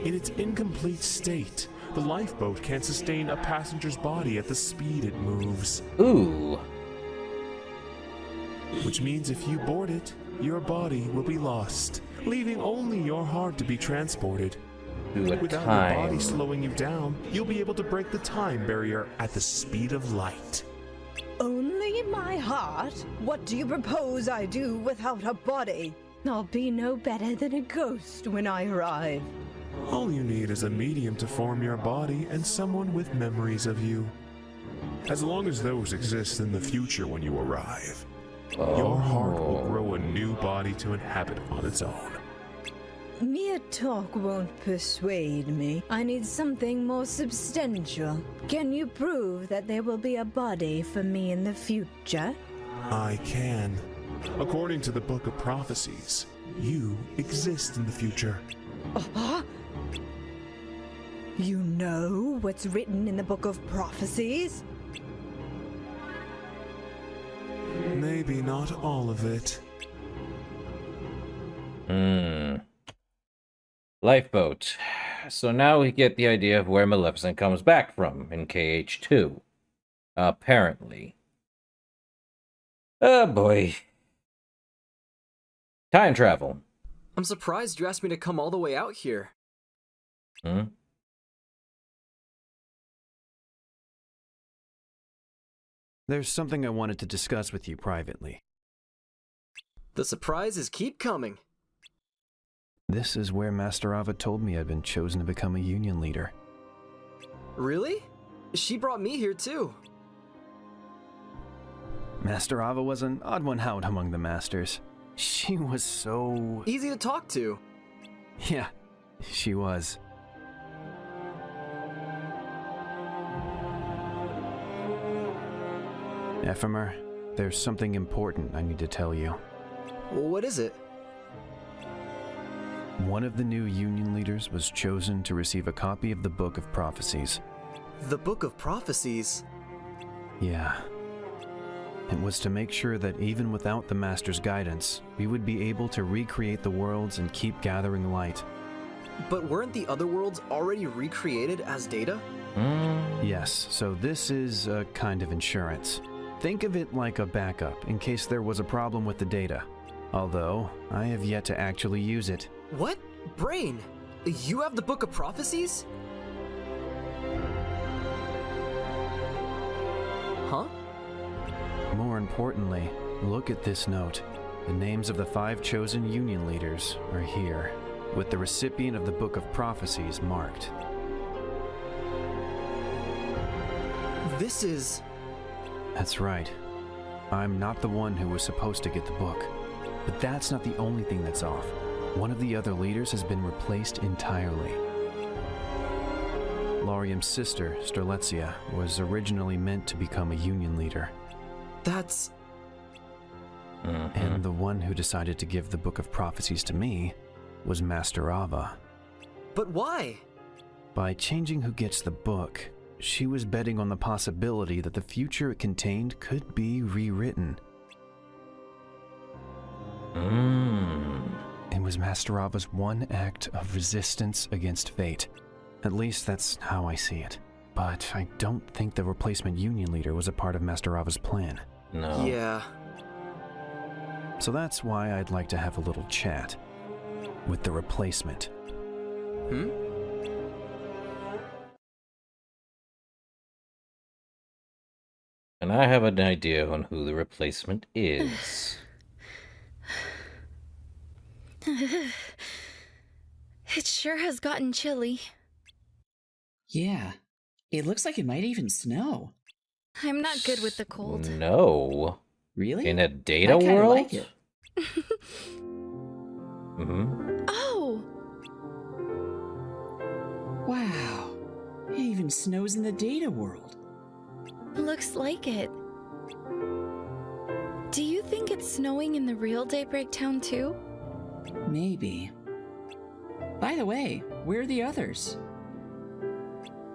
In its incomplete state, the lifeboat can't sustain a passenger's body at the speed it moves. Ooh. Which means if you board it, your body will be lost, leaving only your heart to be transported. Without your body slowing you down, you'll be able to break the time barrier at the speed of light. Only my heart? What do you propose I do without a body? I'll be no better than a ghost when I arrive. All you need is a medium to form your body and someone with memories of you. As long as those exist in the future when you arrive, your heart will grow a new body to inhabit on its own. Mere talk won't persuade me. I need something more substantial. Can you prove that there will be a body for me in the future? I can. According to the Book of Prophecies, you exist in the future. You know what's written in the Book of Prophecies? Maybe not all of it. Lifeboat. So now we get the idea of where Maleficent comes back from in KH2. Apparently. Oh boy. Time travel. I'm surprised you asked me to come all the way out here. There's something I wanted to discuss with you privately. The surprises keep coming. This is where Master Ava told me I'd been chosen to become a union leader. Really? She brought me here too. Master Ava was an odd one out among the masters. She was so... easy to talk to. Yeah, she was. Ephemer, there's something important I need to tell you. What is it? One of the new union leaders was chosen to receive a copy of the Book of Prophecies. The Book of Prophecies? Yeah. It was to make sure that even without the Master's guidance, we would be able to recreate the worlds and keep gathering light. But weren't the other worlds already recreated as data? Yes, so this is a kind of insurance. Think of it like a backup in case there was a problem with the data. Although, I have yet to actually use it. What? Brain? You have the Book of Prophecies? Huh? More importantly, look at this note. The names of the 5 chosen union leaders are here, with the recipient of the Book of Prophecies marked. This is... That's right. I'm not the one who was supposed to get the book. But that's not the only thing that's off. One of the other leaders has been replaced entirely. Lauriam's sister, Strelitzia, was originally meant to become a union leader. That's... And the one who decided to give the Book of Prophecies to me was Master Ava. But why? By changing who gets the book, she was betting on the possibility that the future it contained could be rewritten. It was Master Ava's one act of resistance against fate. At least that's how I see it. But I don't think the replacement union leader was a part of Master Ava's plan. No. Yeah. So that's why I'd like to have a little chat with the replacement. And I have an idea on who the replacement is. It sure has gotten chilly. Yeah, it looks like it might even snow. I'm not good with the cold. No. Really? In a data I kinda world? like it. Oh! Wow. It even snows in the data world. Looks like it. Do you think it's snowing in the real Daybreak Town too? Maybe. By the way, where are the others?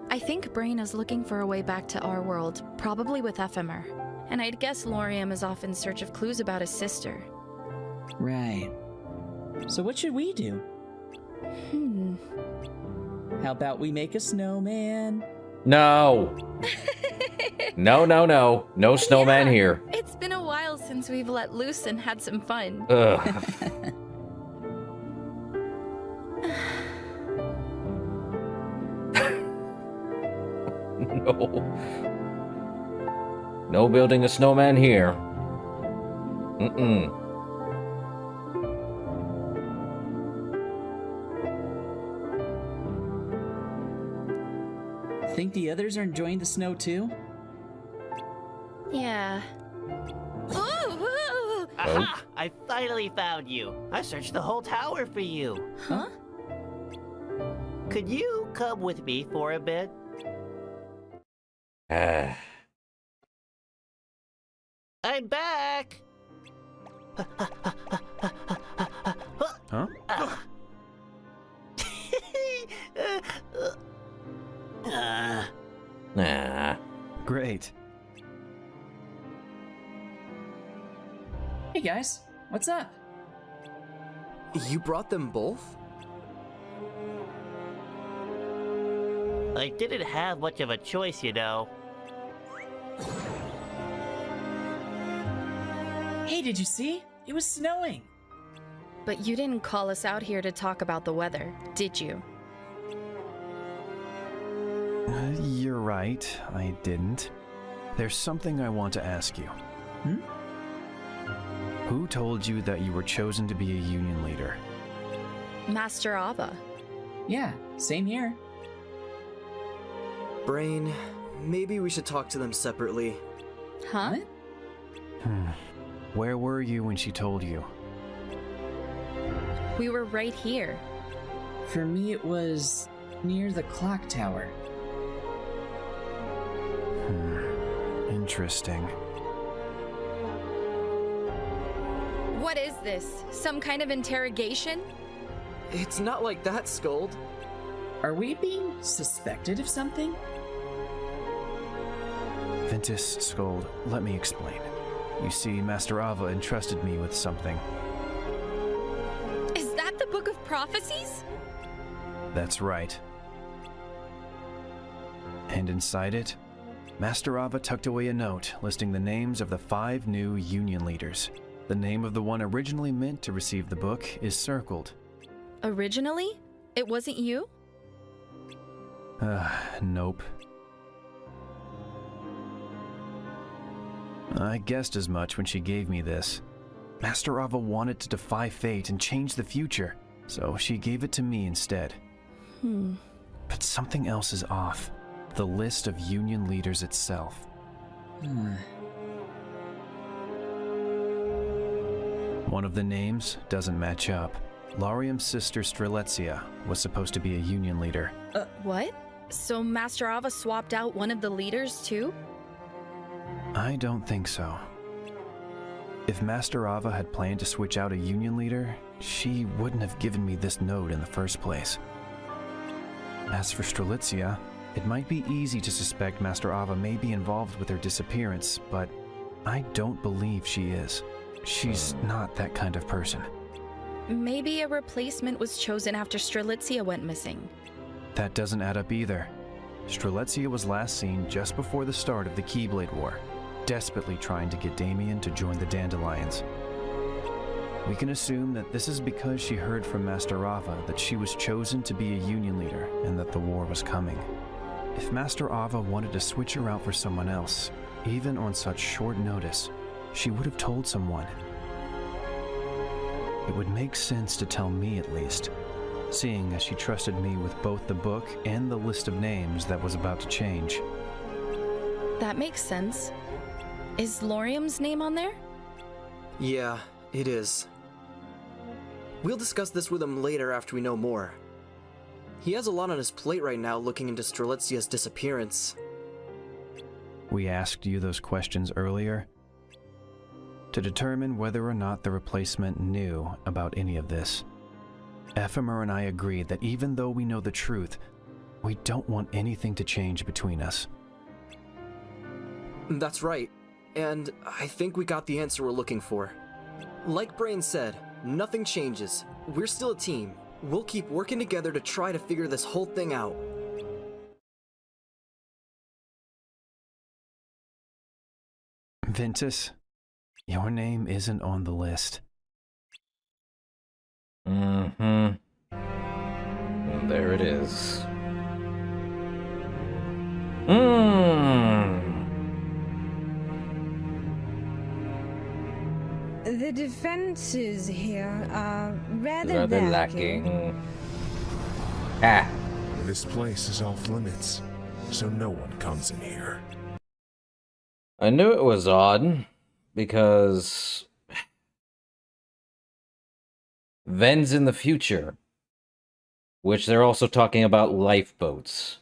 I think Brain is looking for a way back to our world, probably with Ephemer. And I'd guess Lauriam is off in search of clues about his sister. Right. So what should we do? How about we make a snowman? No. No. No snowman here. It's been a while since we've let loose and had some fun. Ugh. No. No building a snowman here. Think the others are enjoying the snow too? Yeah. Oh! Aha! I finally found you. I searched the whole tower for you. Huh? Could you come with me for a bit? I'm back! Huh? guys, what's up? You brought them both? I didn't have much of a choice, you know. Hey, did you see? It was snowing. But you didn't call us out here to talk about the weather, did you? You're right, I didn't. There's something I want to ask you. Who told you that you were chosen to be a union leader? Master Ava. Yeah, same here. Brain, maybe we should talk to them separately. Huh? Where were you when she told you? We were right here. For me, it was near the clock tower. Interesting. What is this? Some kind of interrogation? It's not like that, Skuld. Are we being suspected of something? Ventus, Skuld, let me explain. You see, Master Ava entrusted me with something. Is that the Book of Prophecies? That's right. And inside it, Master Ava tucked away a note listing the names of the 5 new union leaders. The name of the one originally meant to receive the book is circled. Originally? It wasn't you? Nope. I guessed as much when she gave me this. Master Ava wanted to defy fate and change the future, so she gave it to me instead. But something else is off. The list of union leaders itself. One of the names doesn't match up. Lauriam's sister Strelitzia was supposed to be a union leader. What? So Master Ava swapped out one of the leaders too? I don't think so. If Master Ava had planned to switch out a union leader, she wouldn't have given me this note in the first place. As for Strelitzia, it might be easy to suspect Master Ava may be involved with her disappearance, but I don't believe she is. She's not that kind of person. Maybe a replacement was chosen after Strelitzia went missing. That doesn't add up either. Strelitzia was last seen just before the start of the Keyblade War, desperately trying to get Damien to join the Dandelions. We can assume that this is because she heard from Master Ava that she was chosen to be a union leader and that the war was coming. If Master Ava wanted to switch her out for someone else, even on such short notice, she would have told someone. It would make sense to tell me at least, seeing as she trusted me with both the book and the list of names that was about to change. That makes sense. Is Lauriam's name on there? Yeah, it is. We'll discuss this with him later after we know more. He has a lot on his plate right now looking into Strelitzia's disappearance. We asked you those questions earlier to determine whether or not the replacement knew about any of this. Ephemer and I agreed that even though we know the truth, we don't want anything to change between us. That's right, and I think we got the answer we're looking for. Like Brain said, nothing changes. We're still a team. We'll keep working together to try to figure this whole thing out. Ventus, your name isn't on the list. There it is. The defenses here are rather lacking. Ah. This place is off limits, so no one comes in here. I knew it was odd, because Ven's in the future, which they're also talking about lifeboats.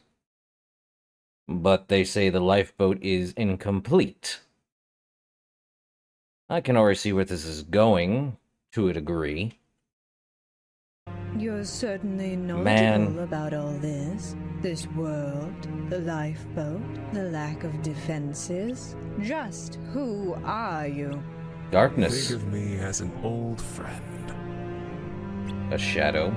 But they say the lifeboat is incomplete. I can already see where this is going, to a degree. You're certainly knowledgeable about all this. This world, the lifeboat, the lack of defenses. Just who are you? Darkness. Think of me as an old friend. A shadow.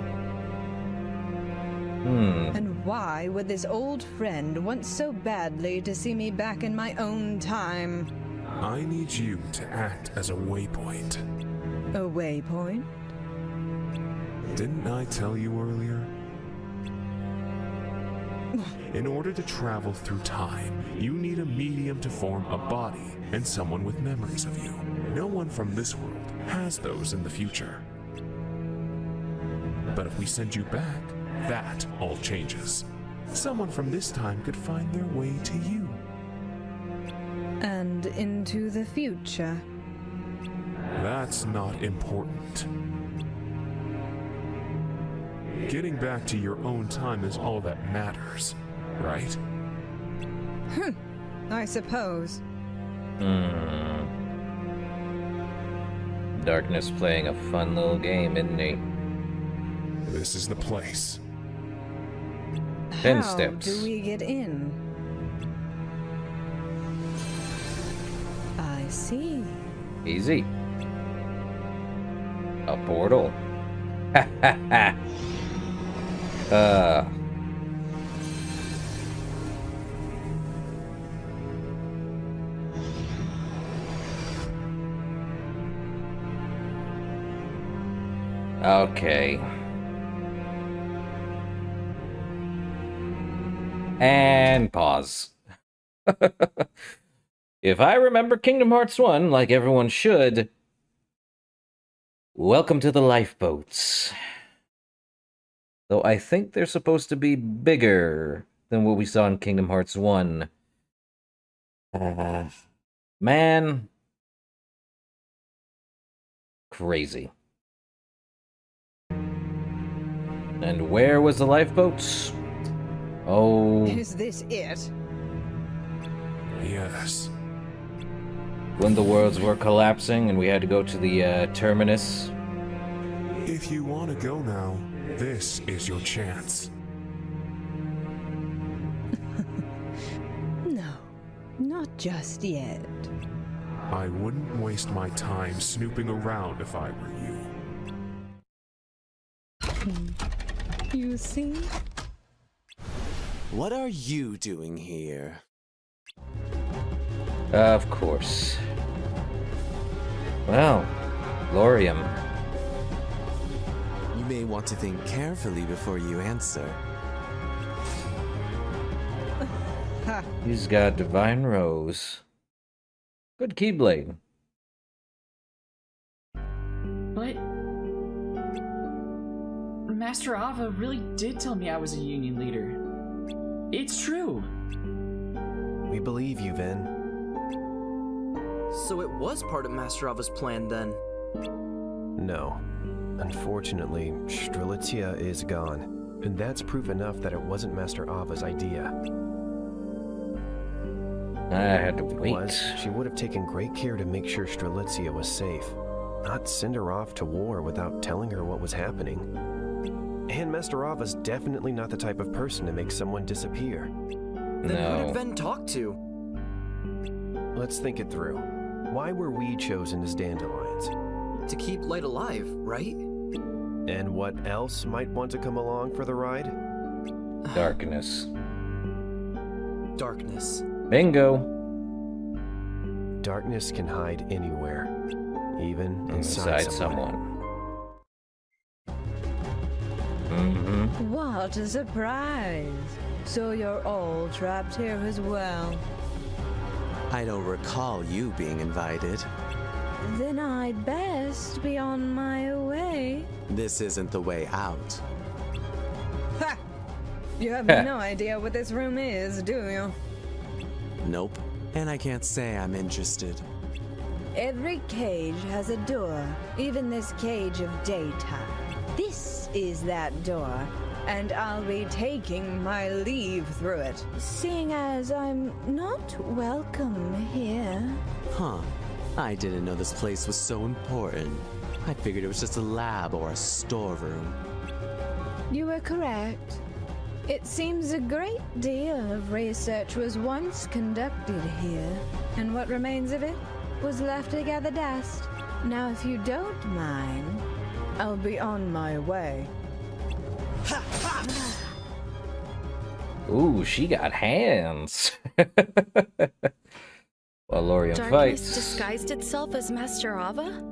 And why would this old friend want so badly to see me back in my own time? I need you to act as a waypoint. A waypoint? Didn't I tell you earlier? In order to travel through time, you need a medium to form a body and someone with memories of you. No one from this world has those in the future. But if we send you back, that all changes. Someone from this time could find their way to you. And into the future? That's not important. Getting back to your own time is all that matters, right? I suppose. Darkness playing a fun little game, isn't he? This is the place. 10 How steps. do we get in? I see. Easy. A portal. Ha ha ha. Okay. And pause. If I remember Kingdom Hearts 1, like everyone should, welcome to the lifeboats. Though I think they're supposed to be bigger than what we saw in Kingdom Hearts 1. Man. Crazy. And where was the lifeboats? Oh. Is this it? Yes. When the worlds were collapsing and we had to go to the terminus. If you want to go now, this is your chance. No, not just yet. I wouldn't waste my time snooping around if I were you. You see? What are you doing here? Of course. Well, Lauriam. You may want to think carefully before you answer. He's got Divine Rose. Good Keyblade. But Master Ava really did tell me I was a union leader. It's true. We believe you, Ven. So it was part of Master Ava's plan then? No. Unfortunately, Strelitzia is gone, and that's proof enough that it wasn't Master Ava's idea. I had to wait. If it was, she would have taken great care to make sure Strelitzia was safe, not send her off to war without telling her what was happening. And Master Ava's definitely not the type of person to make someone disappear. Then who did Ven talk to? Let's think it through. Why were we chosen as dandelions? To keep light alive, right? And what else might want to come along for the ride? Darkness. Darkness. Bingo. Darkness can hide anywhere, even inside someone. What a surprise! So you're all trapped here as well. I don't recall you being invited. Then I'd best be on my way. This isn't the way out. Ha! You have no idea what this room is, do you? Nope. And I can't say I'm interested. Every cage has a door, even this cage of daytime. This is that door, and I'll be taking my leave through it, seeing as I'm not welcome here. Huh. I didn't know this place was so important. I figured it was just a lab or a storeroom. You were correct. It seems a great deal of research was once conducted here, and what remains of it? was left to gather dust. Now, if you don't mind, I'll be on my way. Ooh, she got hands. While Lauriam Darkness fights. disguised itself as Master Ava?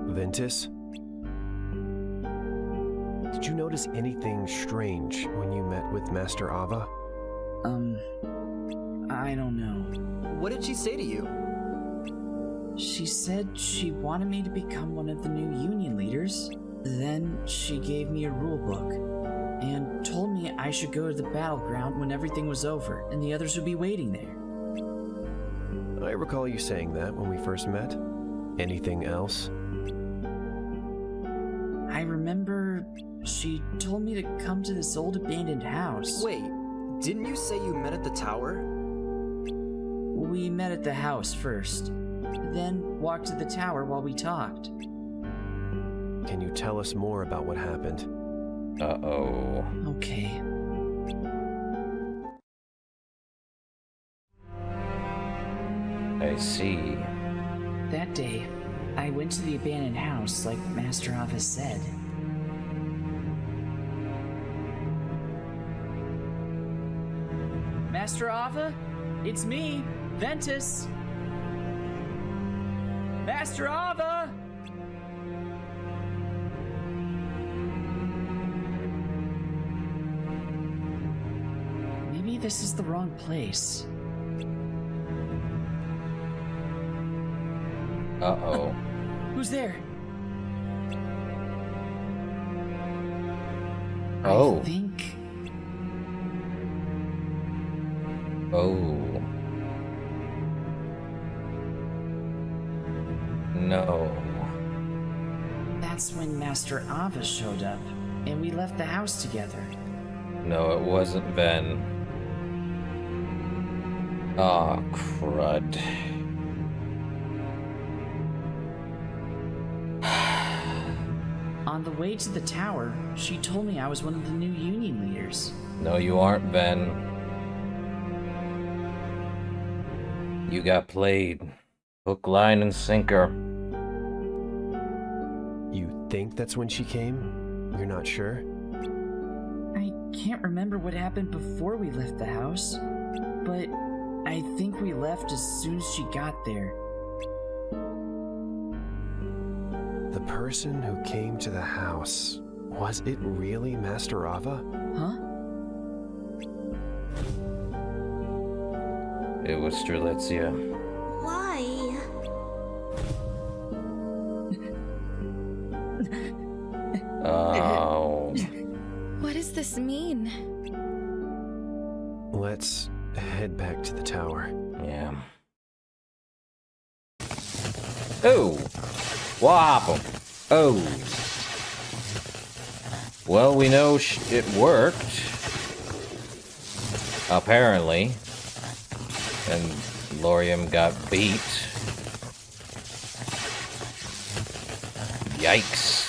Ventus? Did you notice anything strange when you met with Master Ava? I don't know. What did she say to you? She said she wanted me to become one of the new union leaders. Then she gave me a rule book and told me I should go to the battleground when everything was over and the others would be waiting there. I recall you saying that when we first met. Anything else? I remember she told me to come to this old abandoned house. Wait, didn't you say you met at the tower? We met at the house first, then walked to the tower while we talked. Can you tell us more about what happened? Uh-oh. Okay. I see. That day, I went to the abandoned house like Master Ava said. Master Ava? It's me, Ventus. Master Ava! Maybe this is the wrong place. Uh-oh. Who's there? Oh. I think... Oh. No. That's when Master Ava showed up, and we left the house together. No, it wasn't Ven. Aw, crud. On the way to the tower, she told me I was one of the new union leaders. No, you aren't, Ven. You got played. Hook, line, and sinker. You think that's when she came? You're not sure? I can't remember what happened before we left the house, but I think we left as soon as she got there. The person who came to the house, was it really Master Ava? Huh? It was Strelitzia. Why? Oh. What does this mean? Let's head back to the tower. Yeah. Oh! What happened? Oh. Well, we know it worked. Apparently. And Lauriam got beat. Yikes.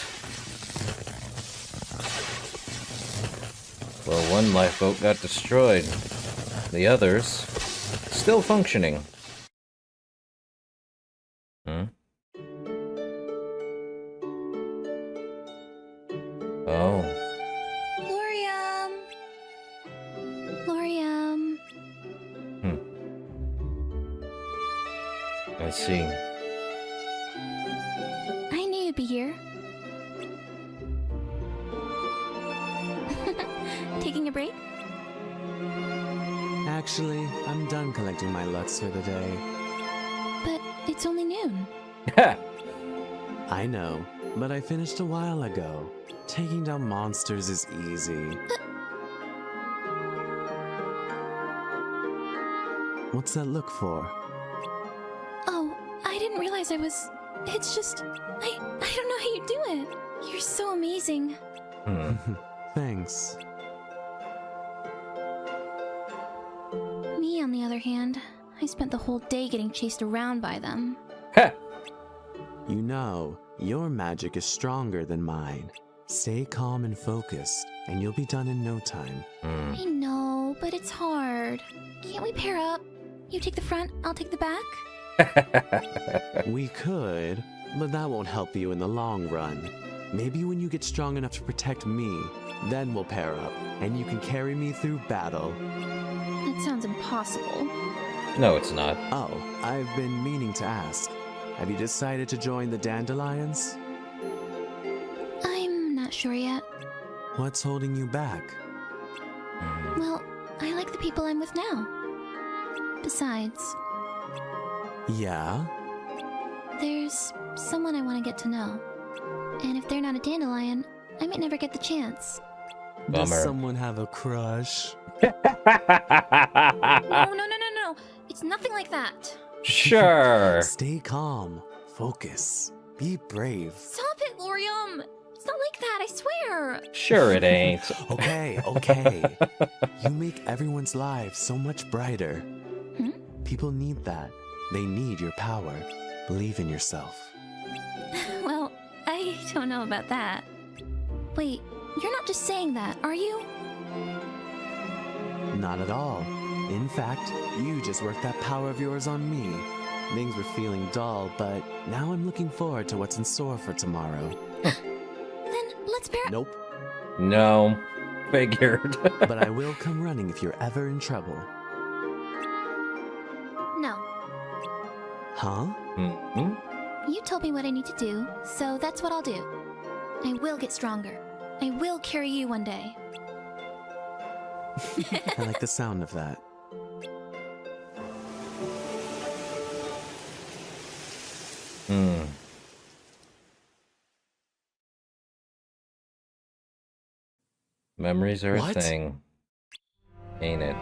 Well, one lifeboat got destroyed. The others still functioning. Hmm? Oh. Lauriam! Lauriam! I see. I knew you'd be here. Taking a break? Actually, I'm done collecting my Lux for the day. But it's only noon. I know, but I finished a while ago. Taking down monsters is easy. What's that look for? Oh, I didn't realize I was... It's just... I don't know how you do it. You're so amazing. Thanks. Me, on the other hand, I spent the whole day getting chased around by them. You know, your magic is stronger than mine. Stay calm and focused, and you'll be done in no time. I know, but it's hard. Can't we pair up? You take the front, I'll take the back? We could, but that won't help you in the long run. Maybe when you get strong enough to protect me, then we'll pair up, and you can carry me through battle. That sounds impossible. No, it's not. Oh, I've been meaning to ask. Have you decided to join the Dandelions? I'm not sure yet. What's holding you back? Well, I like the people I'm with now. Besides, Yeah? there's someone I want to get to know. And if they're not a dandelion, I might never get the chance. Does Bummer. someone have a crush? No. It's nothing like that. Sure. Stay calm. Focus. Be brave. Stop it, Lauriam! It's not like that, I swear! Sure it ain't. Okay. You make everyone's lives so much brighter. People need that. They need your power. Believe in yourself. Well, I don't know about that. Wait, you're not just saying that, are you? Not at all. In fact, you just worked that power of yours on me. Things were feeling dull, but now I'm looking forward to what's in store for tomorrow. Then let's pair up. Nope. No. Figured. But I will come running if you're ever in trouble. No. Huh? You told me what I need to do, so that's what I'll do. I will get stronger. I will carry you one day. I like the sound of that. Memories are What? a thing. Ain't it?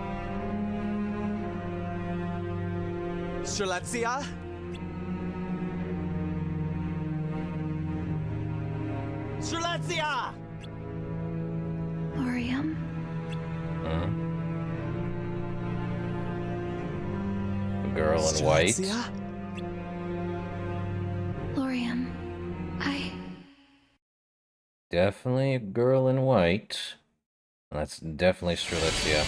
Strelitzia? Strelitzia! Lauriam. The girl in white. Strelitzia? Lauriam. Definitely a girl in white. That's definitely Strelitzia.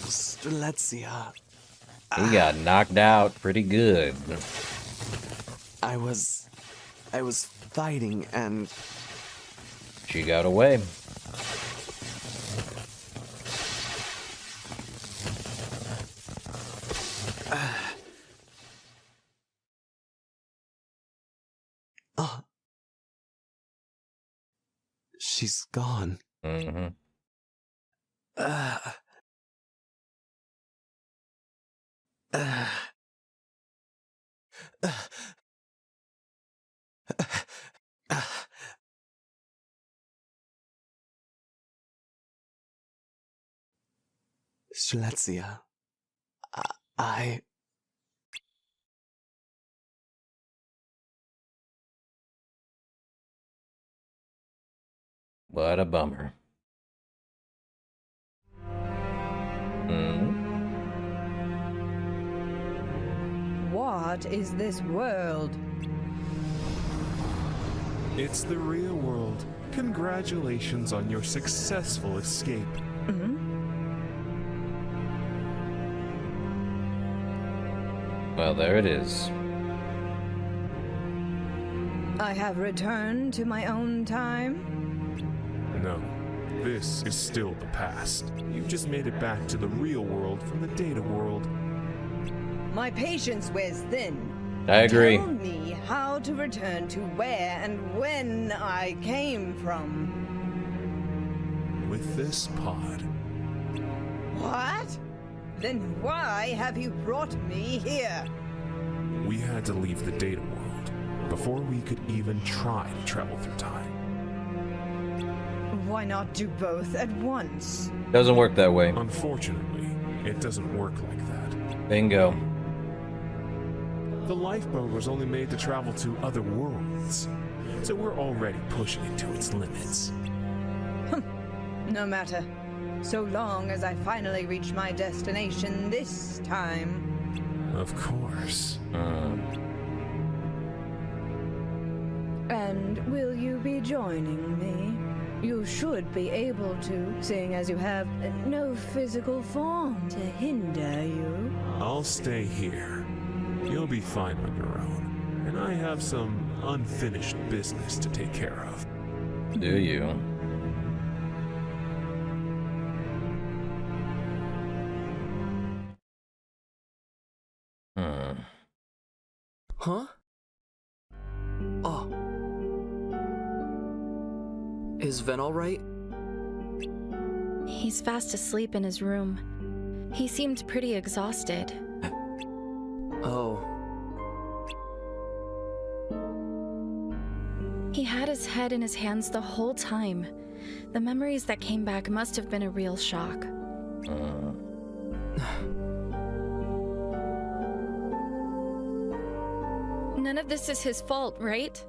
Strelitzia. He got knocked out pretty good. I was fighting and... She got away. She's gone. Strelitzia. What a bummer. What is this world? It's the real world. Congratulations on your successful escape. Well, there it is. I have returned to my own time? No, this is still the past. You just made it back to the real world from the data world. My patience wears thin. I agree. Tell me how to return to where and when I came from. With this pod. What? Then why have you brought me here? We had to leave the data world before we could even try to travel through time. Why not do both at once? Doesn't work that way. Unfortunately, it doesn't work like that. Bingo. The lifeboat was only made to travel to other worlds, so we're already pushing it to its limits. No matter. So long as I finally reach my destination this time. Of course. And will you be joining me? You should be able to, seeing as you have no physical form to hinder you. I'll stay here. You'll be fine on your own. And I have some unfinished business to take care of. Do you? Huh? Oh. Is Ven alright? He's fast asleep in his room. He seemed pretty exhausted. Oh. He had his head in his hands the whole time. The memories that came back must have been a real shock. None of this is his fault, right?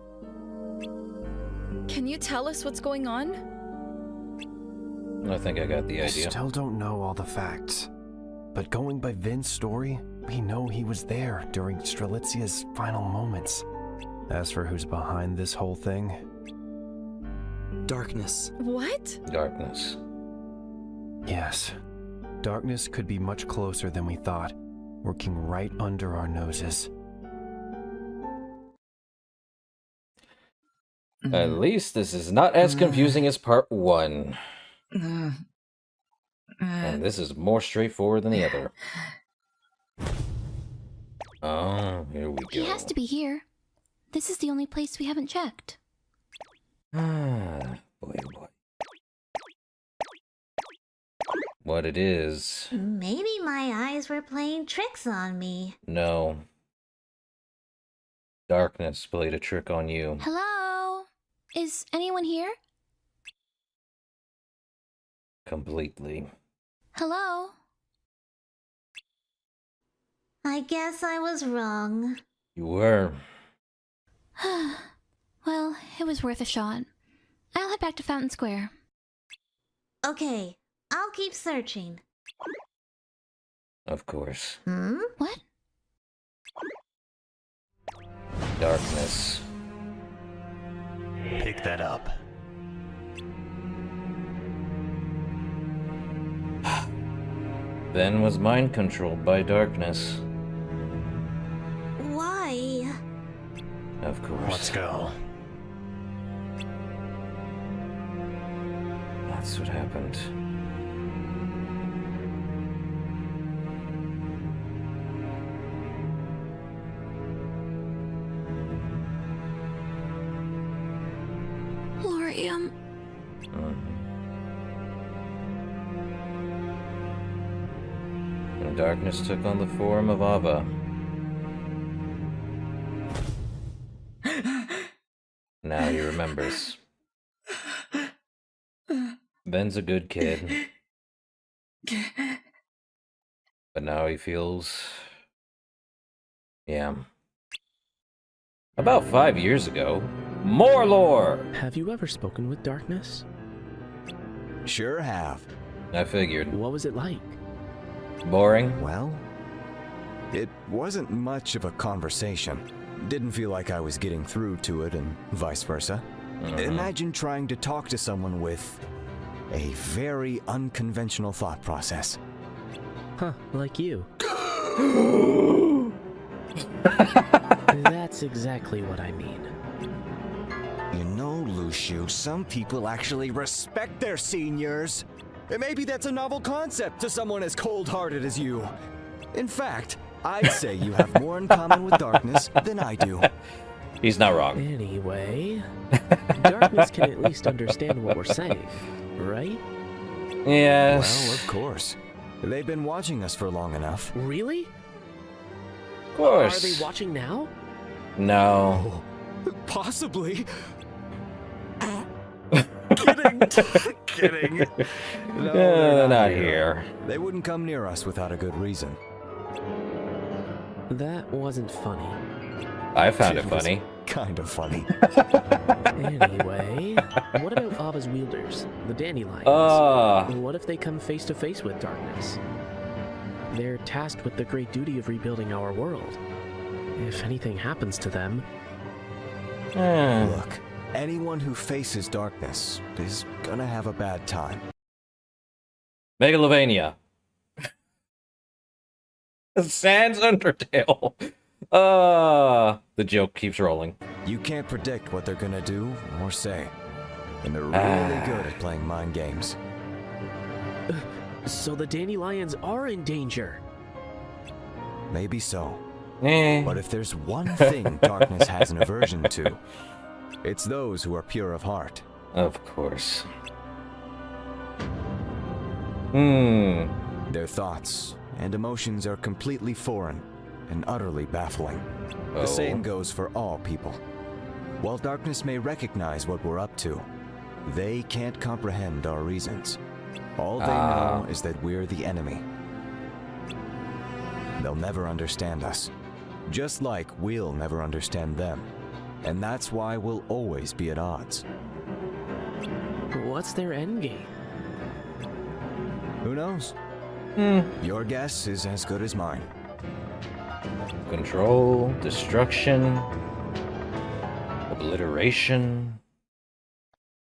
Can you tell us what's going on? I think I got the I idea. still don't know all the facts. But going by Vin's story, we know he was there during Strelitzia's final moments. As for who's behind this whole thing... Darkness. What? Darkness. Yes. Darkness could be much closer than we thought, working right under our noses. At least this is not as confusing as part 1. And this is more straightforward than the other. Oh, here we go. He has to be here. This is the only place we haven't checked. Boy, boy. What it is. Maybe my eyes were playing tricks on me. No. Darkness played a trick on you. Hello? Is anyone here? Completely. Hello? I guess I was wrong. You were. Well, it was worth a shot. I'll head back to Fountain Square. Okay, I'll keep searching. Of course. What? Darkness. Pick that up. Ben was mind controlled by darkness. Why? Of course. Let's go. That's what happened. Lauriam. And darkness took on the form of Ava. Now he remembers. Ben's a good kid. But now he feels... Yeah. About 5 years ago, more lore! Have you ever spoken with Darkness? Sure have. I figured. What was it like? Boring? Well, it wasn't much of a conversation. Didn't feel like I was getting through to it and vice versa. Imagine trying to talk to someone with a very unconventional thought process. Huh, like you. That's exactly what I mean. You know, Luciu, some people actually respect their seniors. And maybe that's a novel concept to someone as cold-hearted as you. In fact, I'd say you have more in common with Darkness than I do. He's not wrong. Anyway, Darkness can at least understand what we're saying, right? Yes. Well, of course. They've been watching us for long enough. Really? Of course. Are they watching now? No. Possibly. Kidding. No, they're not here. They wouldn't come near us without a good reason. That wasn't funny. I found it funny. Kind of funny. Anyway, what about Ava's wielders, the dandelions? What if they come face to face with Darkness? They're tasked with the great duty of rebuilding our world. If anything happens to them... Look, anyone who faces darkness is gonna have a bad time. Megalovania. Sans Undertale. The joke keeps rolling. You can't predict what they're gonna do or say, and they're really good at playing mind games. So the dandelions are in danger. Maybe so. But if there's one thing darkness has an aversion to, it's those who are pure of heart. Of course. Their thoughts and emotions are completely foreign and utterly baffling. The same goes for all people. While darkness may recognize what we're up to, they can't comprehend our reasons. All they know is that we're the enemy. They'll never understand us, just like we'll never understand them. And that's why we'll always be at odds. What's their endgame? Who knows? Your guess is as good as mine. Control, destruction, obliteration,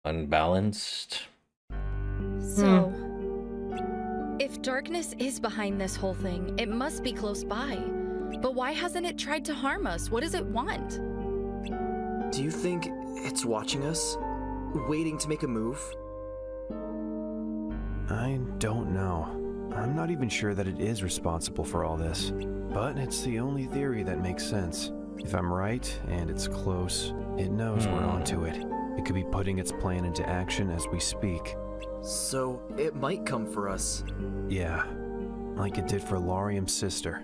unbalanced. So, if darkness is behind this whole thing, it must be close by. But why hasn't it tried to harm us? What does it want? Do you think it's watching us? Waiting to make a move? I don't know. I'm not even sure that it is responsible for all this. But it's the only theory that makes sense. If I'm right, and it's close, it knows we're onto it. It could be putting its plan into action as we speak. So, it might come for us. Yeah, like it did for Lauriam's sister.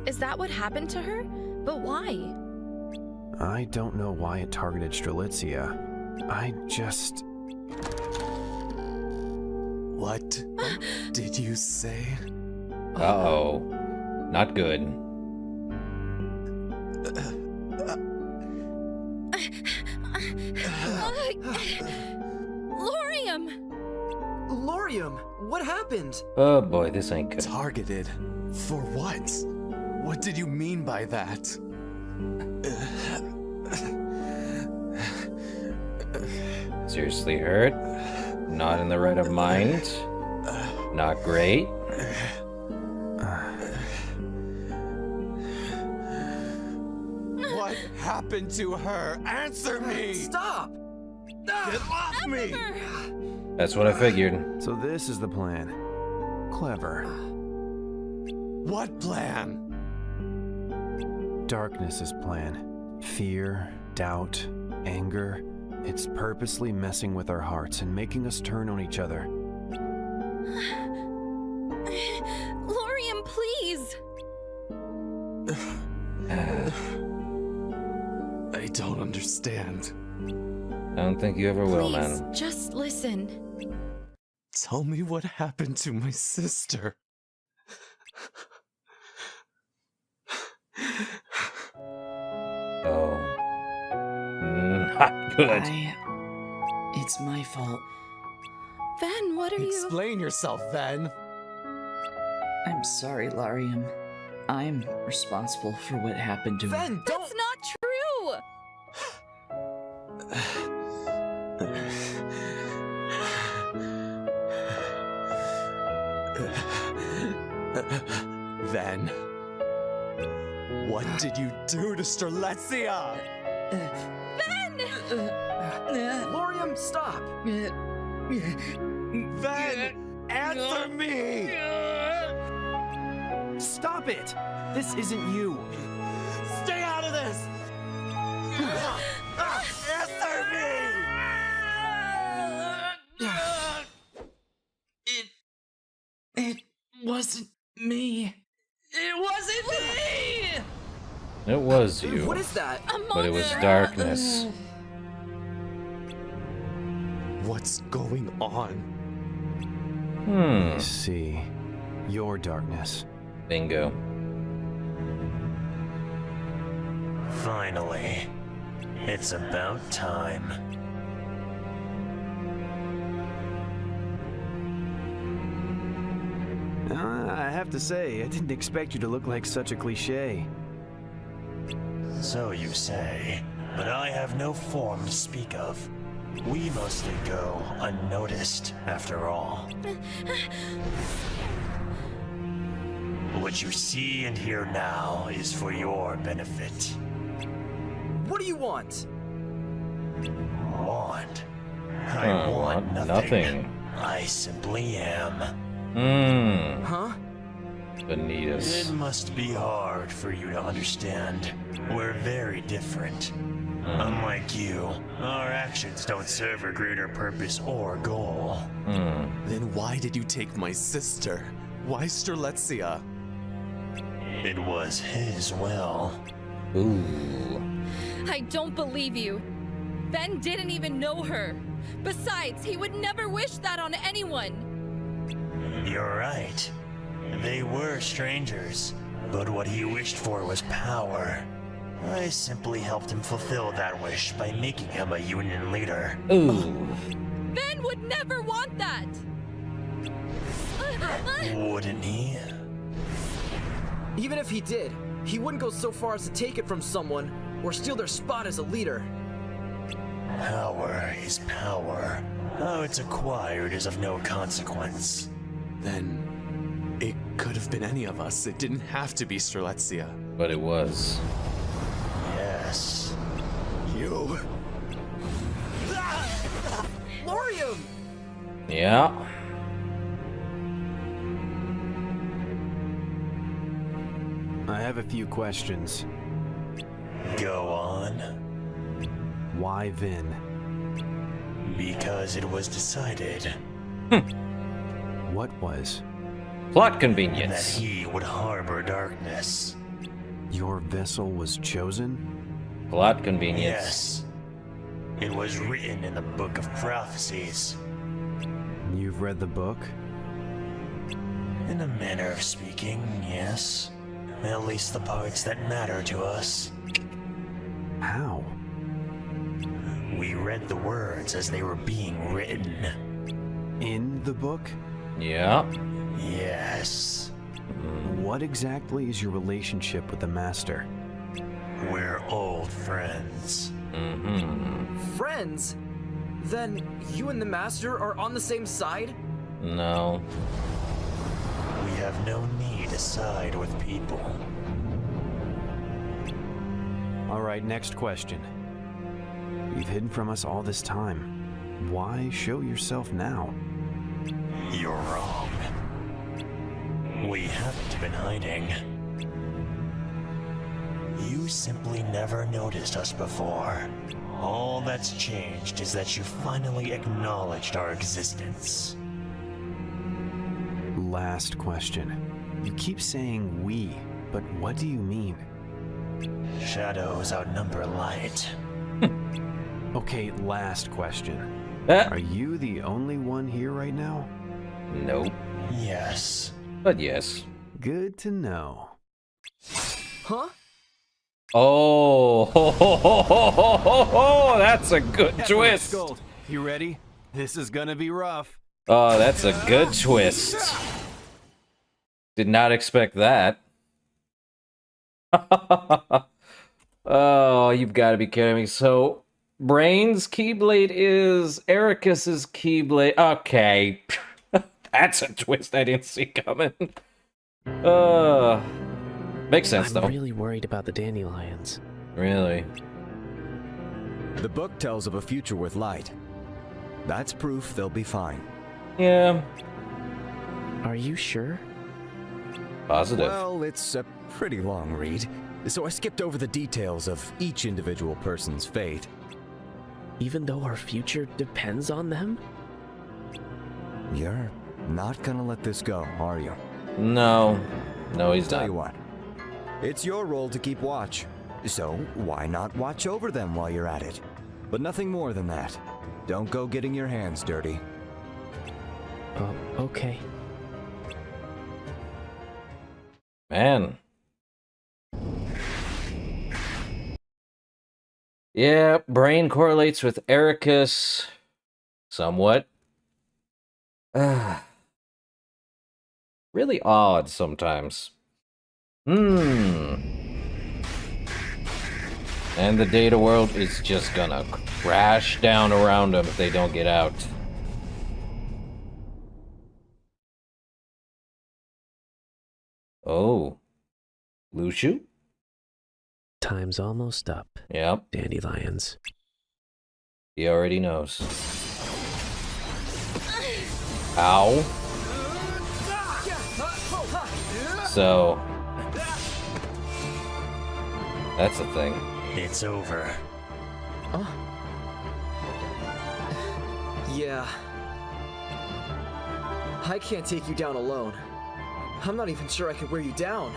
Is that what happened to her? But why? I don't know why it targeted Strelitzia. I just... What did you say? Uh-oh. Not good. Lauriam! Lauriam, what happened? Oh boy, this ain't good. Targeted? For what? What did you mean by that? Seriously hurt? Not in the right of mind? Not great? What happened to her? Answer me! Stop! Get off me! That's what I figured. So this is the plan. Clever. What plan? Darkness's plan. Fear, doubt, anger. It's purposely messing with our hearts and making us turn on each other. Lauriam, please! I don't understand. I don't think you ever will, Please, man. just listen. Tell me what happened to my sister. Oh. Not good. It's my fault. Ven, what are you... Explain yourself, Ven. I'm sorry, Lauriam. I'm responsible for what happened to me. Ven, don't... That's not true! Ven, what did you do to Strelitzia? Ven! Lauriam, stop! Ven, answer me! Stop it! This isn't you! Stay out of this! Answer me! It wasn't me. It wasn't me! It was you. What is that? But it was darkness. What's going on? I see. Your darkness. Bingo. Finally. It's about time. I have to say, I didn't expect you to look like such a cliché. So you say. but I have no form to speak of. We mostly go unnoticed, after all. What you see and hear now is for your benefit. What do you want? Want? I want nothing. I simply am. Huh? Vanitas. It must be hard for you to understand. We're very different. Unlike you, our actions don't serve a greater purpose or goal. Then why did you take my sister? Why Strelitzia? It was his will. Ooh. I don't believe you. Ben didn't even know her. Besides, he would never wish that on anyone. You're right. They were strangers, but what he wished for was power. I simply helped him fulfill that wish by making him a union leader. Ooh. Ben would never want that! Wouldn't he? Even if he did, he wouldn't go so far as to take it from someone or steal their spot as a leader. Power is power. How it's acquired is of no consequence. Then it could have been any of us. It didn't have to be Strelitzia. But it was. Yes. You. Lauriam! Yeah. I have a few questions. Go on. Why Vin? Because it was decided. What was? Plot convenience. That he would harbor darkness. Your vessel was chosen? Plot convenience. Yes. It was written in the Book of Prophecies. You've read the book? In a manner of speaking, yes. At least the parts that matter to us. How? We read the words as they were being written. In the book? Yeah. Yes. What exactly is your relationship with the Master? We're old friends. Friends? Then you and the Master are on the same side? No. We have no need to side with people. Alright, next question. You've hidden from us all this time. Why show yourself now? You're wrong. We haven't been hiding. You simply never noticed us before. All that's changed is that you finally acknowledged our existence. Last question. You keep saying we, but what do you mean? Shadows outnumber light. Okay, last question. Are you the only one here right now? Nope. Yes. But yes. Good to know. Huh? Oh, that's a good twist. Skuld, you ready? This is gonna be rough. Oh, that's a good twist. Did not expect that. Oh, you've got to be kidding me. So, Brain's Keyblade is Ericus's Keyblade. Okay. That's a twist I didn't see coming. Makes sense, though. I'm really worried about the dandelions. Really? The book tells of a future with light. That's proof they'll be fine. Yeah. Are you sure? Positive. Well, it's a pretty long read, so I skipped over the details of each individual person's fate. Even though our future depends on them? You're not gonna let this go, are you? No. No, he's Tell not. you what, it's your role to keep watch, so why not watch over them while you're at it? But nothing more than that. Don't go getting your hands dirty. Oh, okay. Man. Yeah, Brain correlates with Ericus somewhat. Really odd sometimes. And the data world is just gonna crash down around them if they don't get out. Oh. Lushu? Time's almost up. Yep. Dandelions. He already knows. Ow. So... that's a thing. It's over. Oh. Yeah. I can't take you down alone. I'm not even sure I could wear you down.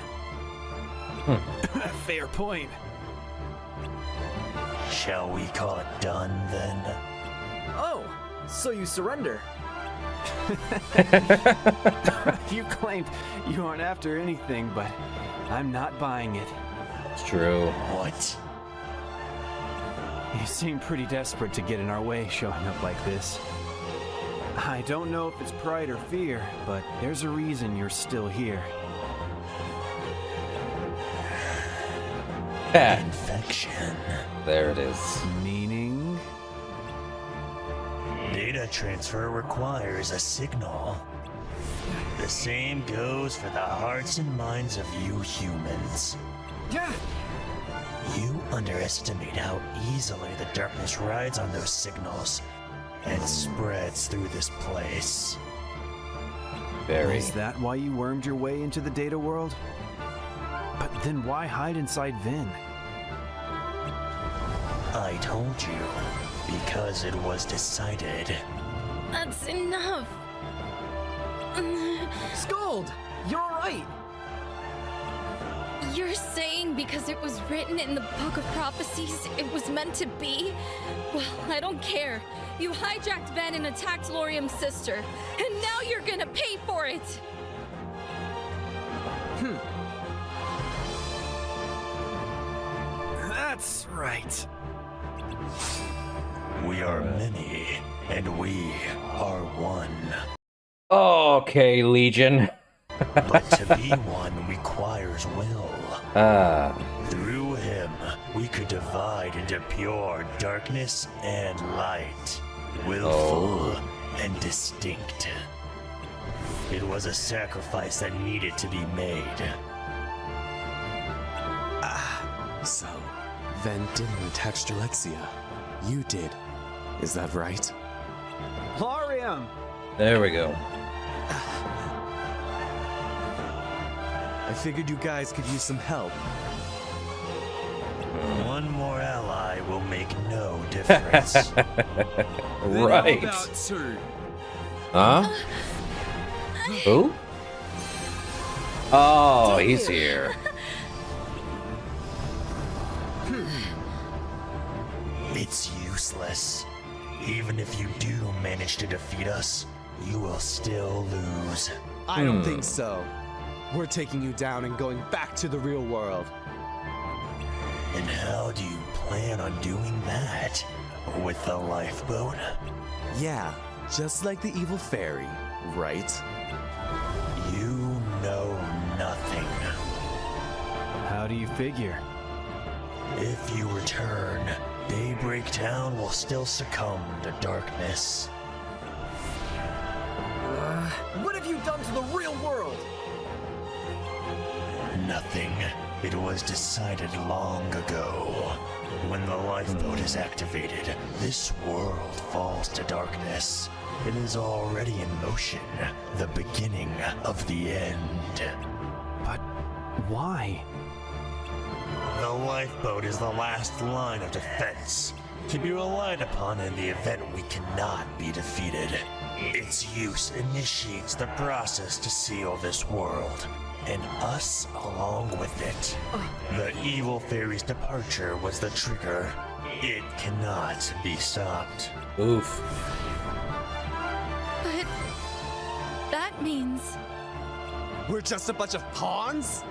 Fair point. Shall we call it done, then? Oh, so you surrender. You claimed you aren't after anything, but I'm not buying it. It's true. What? You seem pretty desperate to get in our way showing up like this. I don't know if it's pride or fear, but there's a reason you're still here. Infection. There it is. Meaning? Data transfer requires a signal. The same goes for the hearts and minds of you humans. Yeah. You underestimate how easily the darkness rides on those signals and spreads through this place. Very. Is that why you wormed your way into the data world? But then why hide inside Vin? I told you, because it was decided. That's enough. Skuld, you're alright. You're saying because it was written in the Book of Prophecies, it was meant to be? Well, I don't care. You hijacked Ven and attacked Lauriam's sister, and now you're gonna pay for it! That's right. We are many, and we are one. Okay, Legion. But to be one requires will. Through him, we could divide into pure darkness and light. Willful and distinct. It was a sacrifice that needed to be made. So, Ven didn't attack Strelitzia. You did. Is that right? Lauriam! There we go. I figured you guys could use some help. One more ally will make no difference. Right. Huh? Who? Oh, he's here. It's useless. Even if you do manage to defeat us, you will still lose. I don't think so. We're taking you down and going back to the real world. And how do you plan on doing that? With the lifeboat? Yeah, just like the evil fairy, right? You know nothing. How do you figure? If you return, Daybreak Town will still succumb to darkness. What have you done to the real world? Nothing. It was decided long ago. When the lifeboat is activated, this world falls to darkness. It is already in motion, the beginning of the end. But why? The lifeboat is the last line of defense, to be relied upon in the event we cannot be defeated. Its use initiates the process to seal this world, and us along with it. The evil fairy's departure was the trigger. It cannot be stopped. Oof. But that means we're just a bunch of pawns?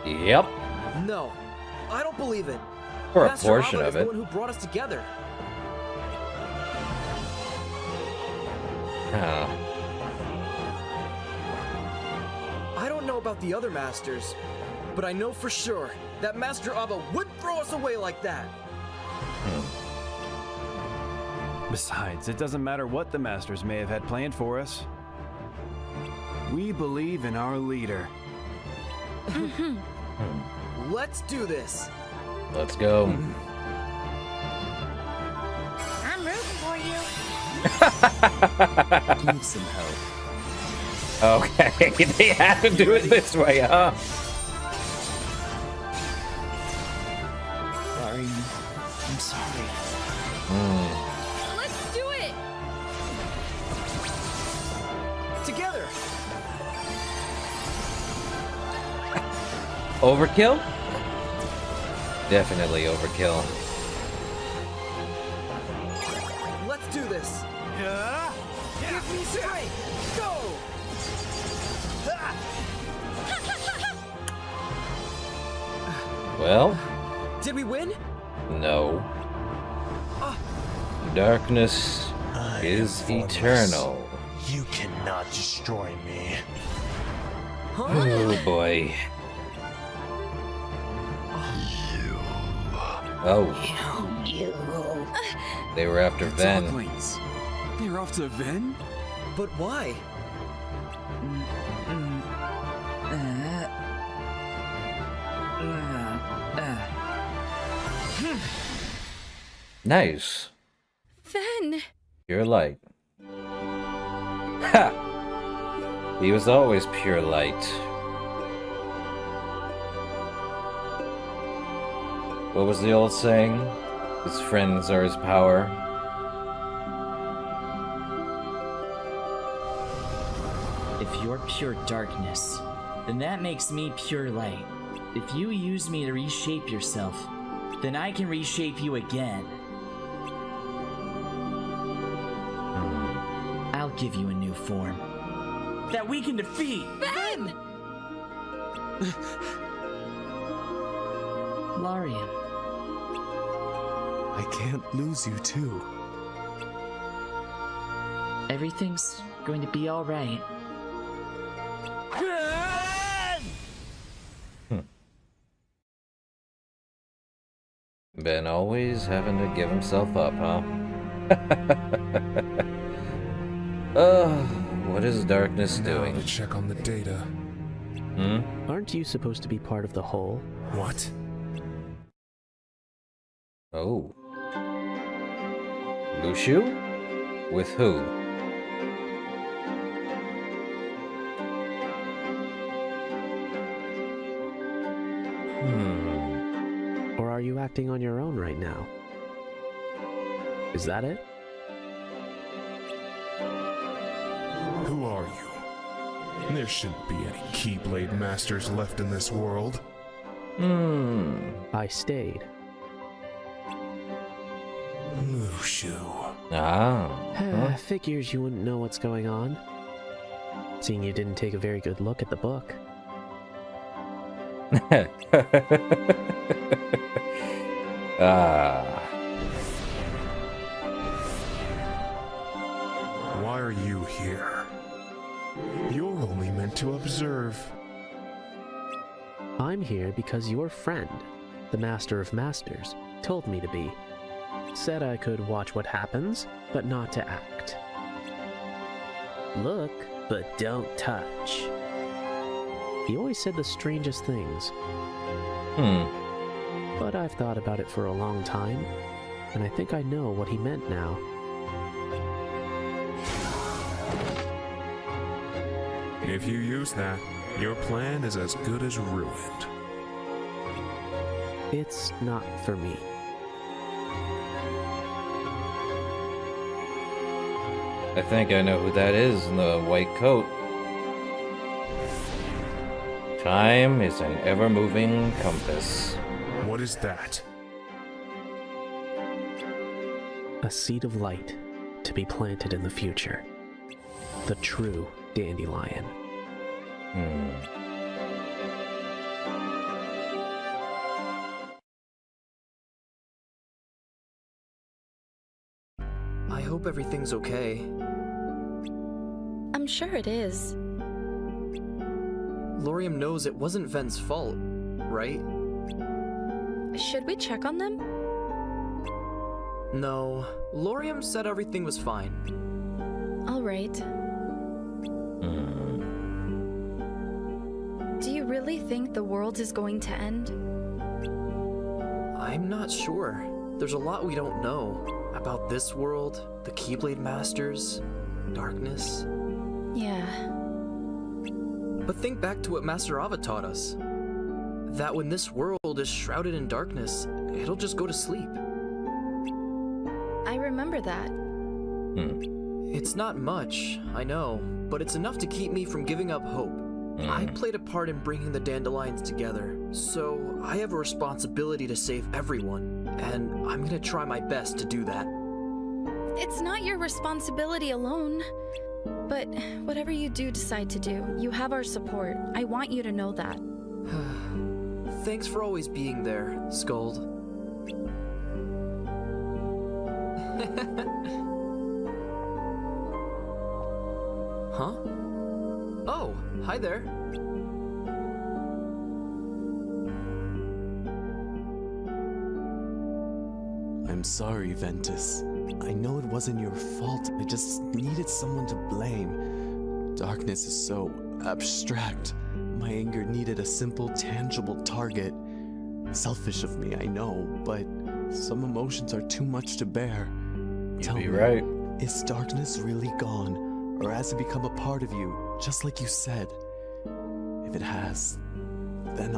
Yep. No, I don't believe it. Or a Master portion Abba of is it. the one who brought us together. Huh. I don't know about the other masters, but I know for sure that Master Abba would throw us away like that. Besides, it doesn't matter what the Masters may have had planned for us. We believe in our leader. Let's do this. Let's go. I'm rooting for you. Need some help. Okay, they have to do it this way, huh? Sorry. I'm sorry. Let's do it! Together. Overkill? Definitely overkill. Let's do this. Give me strength. Go. Well, Did we win? no. Darkness is eternal. You cannot destroy me. Oh boy. Oh. They were after Ven. Ducklings. They're off to Ven? But why? Nice. Ven! Pure light. Ha! He was always pure light. What was the old saying? His friends are his power. If you're pure darkness, then that makes me pure light. If you use me to reshape yourself, then I can reshape you again. I'll give you a new form that we can defeat. Ven! Lauriam. I can't lose you too. Everything's going to be all right. Ben always having to give himself up, huh? What is darkness doing? To check on the data. Aren't you supposed to be part of the whole? What? Oh. Lucio? With who? Or are you acting on your own right now? Is that it? Who are you? There shouldn't be any Keyblade Masters left in this world. I stayed. Lucio. Ah. Figures you wouldn't know what's going on. Seeing you didn't take a very good look at the book. Why are you here? You're only meant to observe. I'm here because your friend, the Master of Masters, told me to be. Said I could watch what happens, but not to act. Look, but don't touch. He always said the strangest things. But I've thought about it for a long time, and I think I know what he meant now. If you use that, your plan is as good as ruined. It's not for me. I think I know who that is in the white coat. Time is an ever-moving compass. What is that? A seed of light to be planted in the future. The true dandelion. I hope everything's okay. I'm sure it is. Lauriam knows it wasn't Ven's fault, right? Should we check on them? No, Lauriam said everything was fine. All right. Do you really think the world is going to end? I'm not sure. There's a lot we don't know about this world, the Keyblade Masters, darkness. Yeah. But think back to what Master Ava taught us. That when this world is shrouded in darkness, it'll just go to sleep. I remember that. It's not much, I know, but it's enough to keep me from giving up hope. I played a part in bringing the Dandelions together, so I have a responsibility to save everyone, and I'm gonna try my best to do that. It's not your responsibility alone. But whatever you do decide to do, you have our support. I want you to know that. Thanks for always being there, Skuld. Huh? Oh, hi there. I'm sorry, Ventus. I know it wasn't your fault. I just needed someone to blame. Darkness is so abstract. My anger needed a simple, tangible target. Selfish of me, I know, but some emotions are too much to bear. Tell me, right. Is darkness really gone, or has it become a part of you, just like you said? If it has, then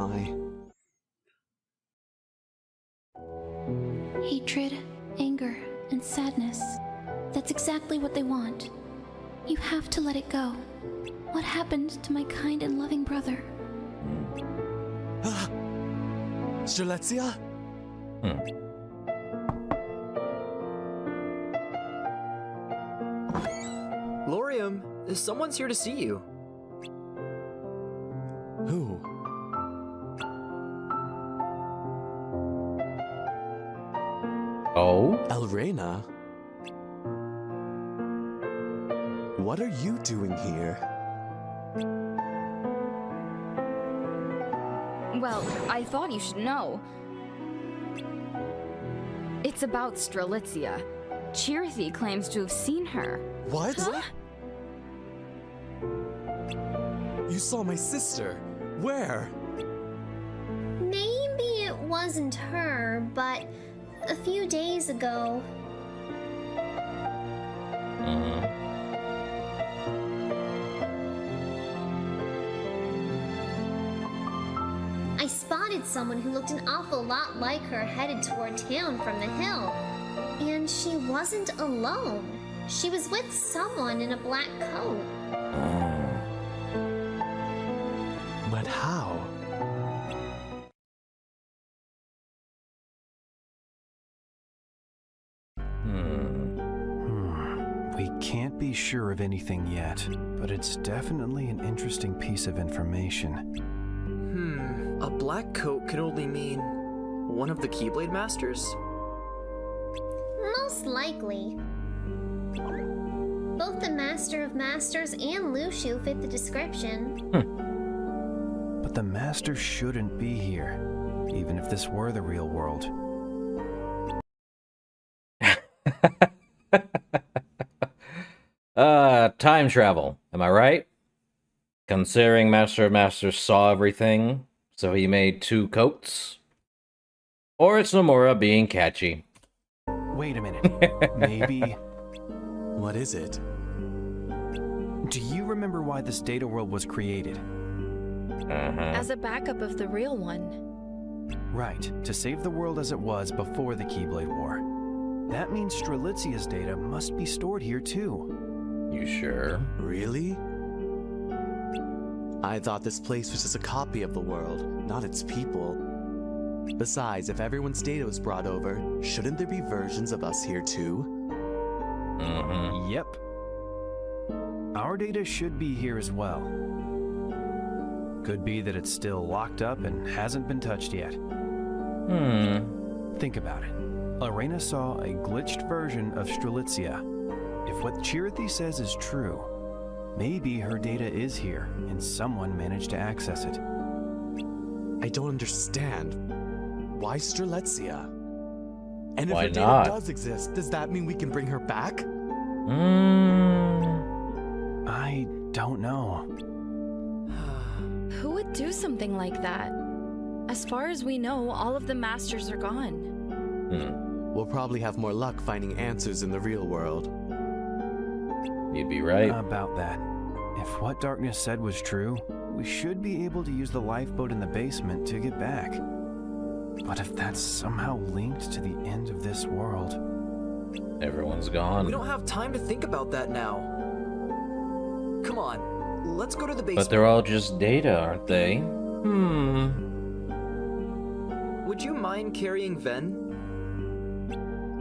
Hatred, anger, and sadness. That's exactly what they want. You have to let it go. What happened to my kind and loving brother? Strelitzia? Lauriam, someone's here to see you. Who? Oh? Elrena? What are you doing here? Well, I thought you should know. It's about Strelitzia. Chirithy claims to have seen her. What? Huh? You saw my sister. Where? Maybe it wasn't her, but a few days ago. I spotted someone who looked an awful lot like her headed toward town from the hill. And she wasn't alone. She was with someone in a black coat. But how? We can't be sure of anything yet, but it's definitely an interesting piece of information. A black coat could only mean one of the Keyblade Masters? Most likely. Both the Master of Masters and Lushu fit the description. But the Master shouldn't be here, even if this were the real world. Time travel. Am I right? Considering Master of Masters saw everything, so he made two coats? Or it's Nomura being catchy. Wait a minute. Maybe... What is it? Do you remember why this data world was created? As a backup of the real one. Right, to save the world as it was before the Keyblade War. That means Strelitzia's data must be stored here too. You sure? Really? I thought this place was just a copy of the world, not its people. Besides, if everyone's data was brought over, shouldn't there be versions of us here too? Yep. Our data should be here as well. Could be that it's still locked up and hasn't been touched yet. Think about it. Elrena saw a glitched version of Strelitzia. If what Chirithy says is true, maybe her data is here and someone managed to access it. I don't understand. Why Strelitzia? And if Why her data not? does exist, does that mean we can bring her back? I don't know. Who would do something like that? As far as we know, all of the masters are gone. We'll probably have more luck finding answers in the real world. You'd be right. About that. If what Darkness said was true, we should be able to use the lifeboat in the basement to get back. But if that's somehow linked to the end of this world... Everyone's gone. We don't have time to think about that now. Come on, let's go to the basement. But they're all just data, aren't they? Would you mind carrying Ven?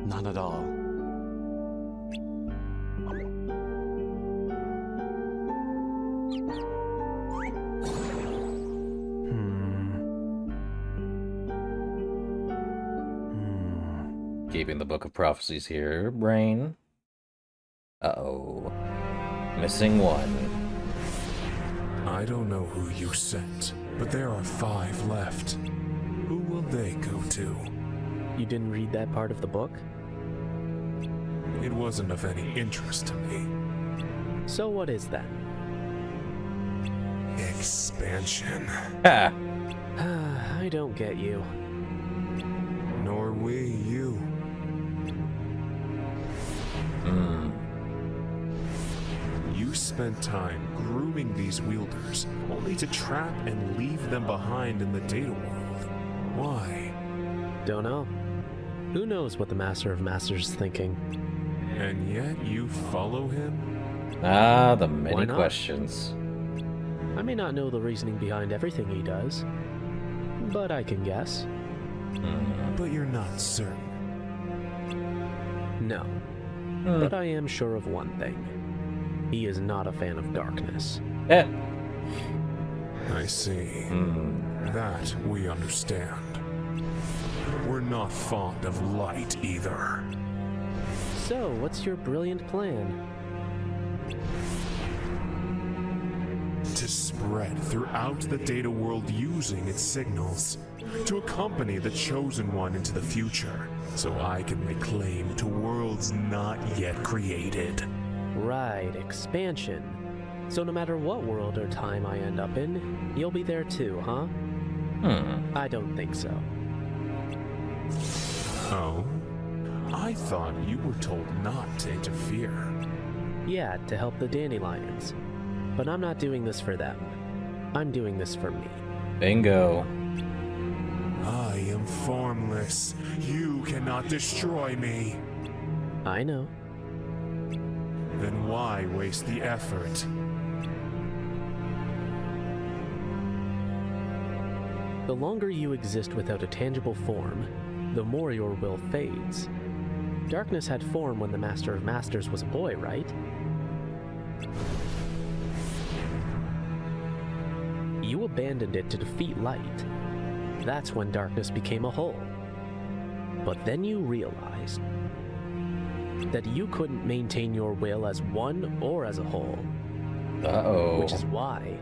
Not at all. Keeping the Book of Prophecies here, brain. Uh-oh. Missing one. I don't know who you sent, but there are 5 left. Who will they go to? You didn't read that part of the book? It wasn't of any interest to me. So what is that? Expansion. Ha! I don't get you. Nor we you. You spent time grooming these wielders, only to trap and leave them behind in the data world. Why? Don't know. Who knows what the Master of Masters is thinking? And yet you follow him? Ah, the many Why not? questions. I may not know the reasoning behind everything he does, but I can guess. But you're not certain. No. But I am sure of one thing. He is not a fan of darkness. I see. That we understand. We're not fond of light either. So, what's your brilliant plan? To spread throughout the data world using its signals. To accompany the Chosen One into the future, so I can lay claim to worlds not yet created. Right, expansion. So no matter what world or time I end up in, you'll be there too, huh? I don't think so. Oh? I thought you were told not to interfere. Yeah, to help the dandelions. But I'm not doing this for them. I'm doing this for me. Bingo. I am formless. You cannot destroy me. I know. Then why waste the effort? The longer you exist without a tangible form, the more your will fades. Darkness had form when the Master of Masters was a boy, right? You abandoned it to defeat light. That's when darkness became a whole. But then you realized that you couldn't maintain your will as one or as a whole. Uh-oh. Which is why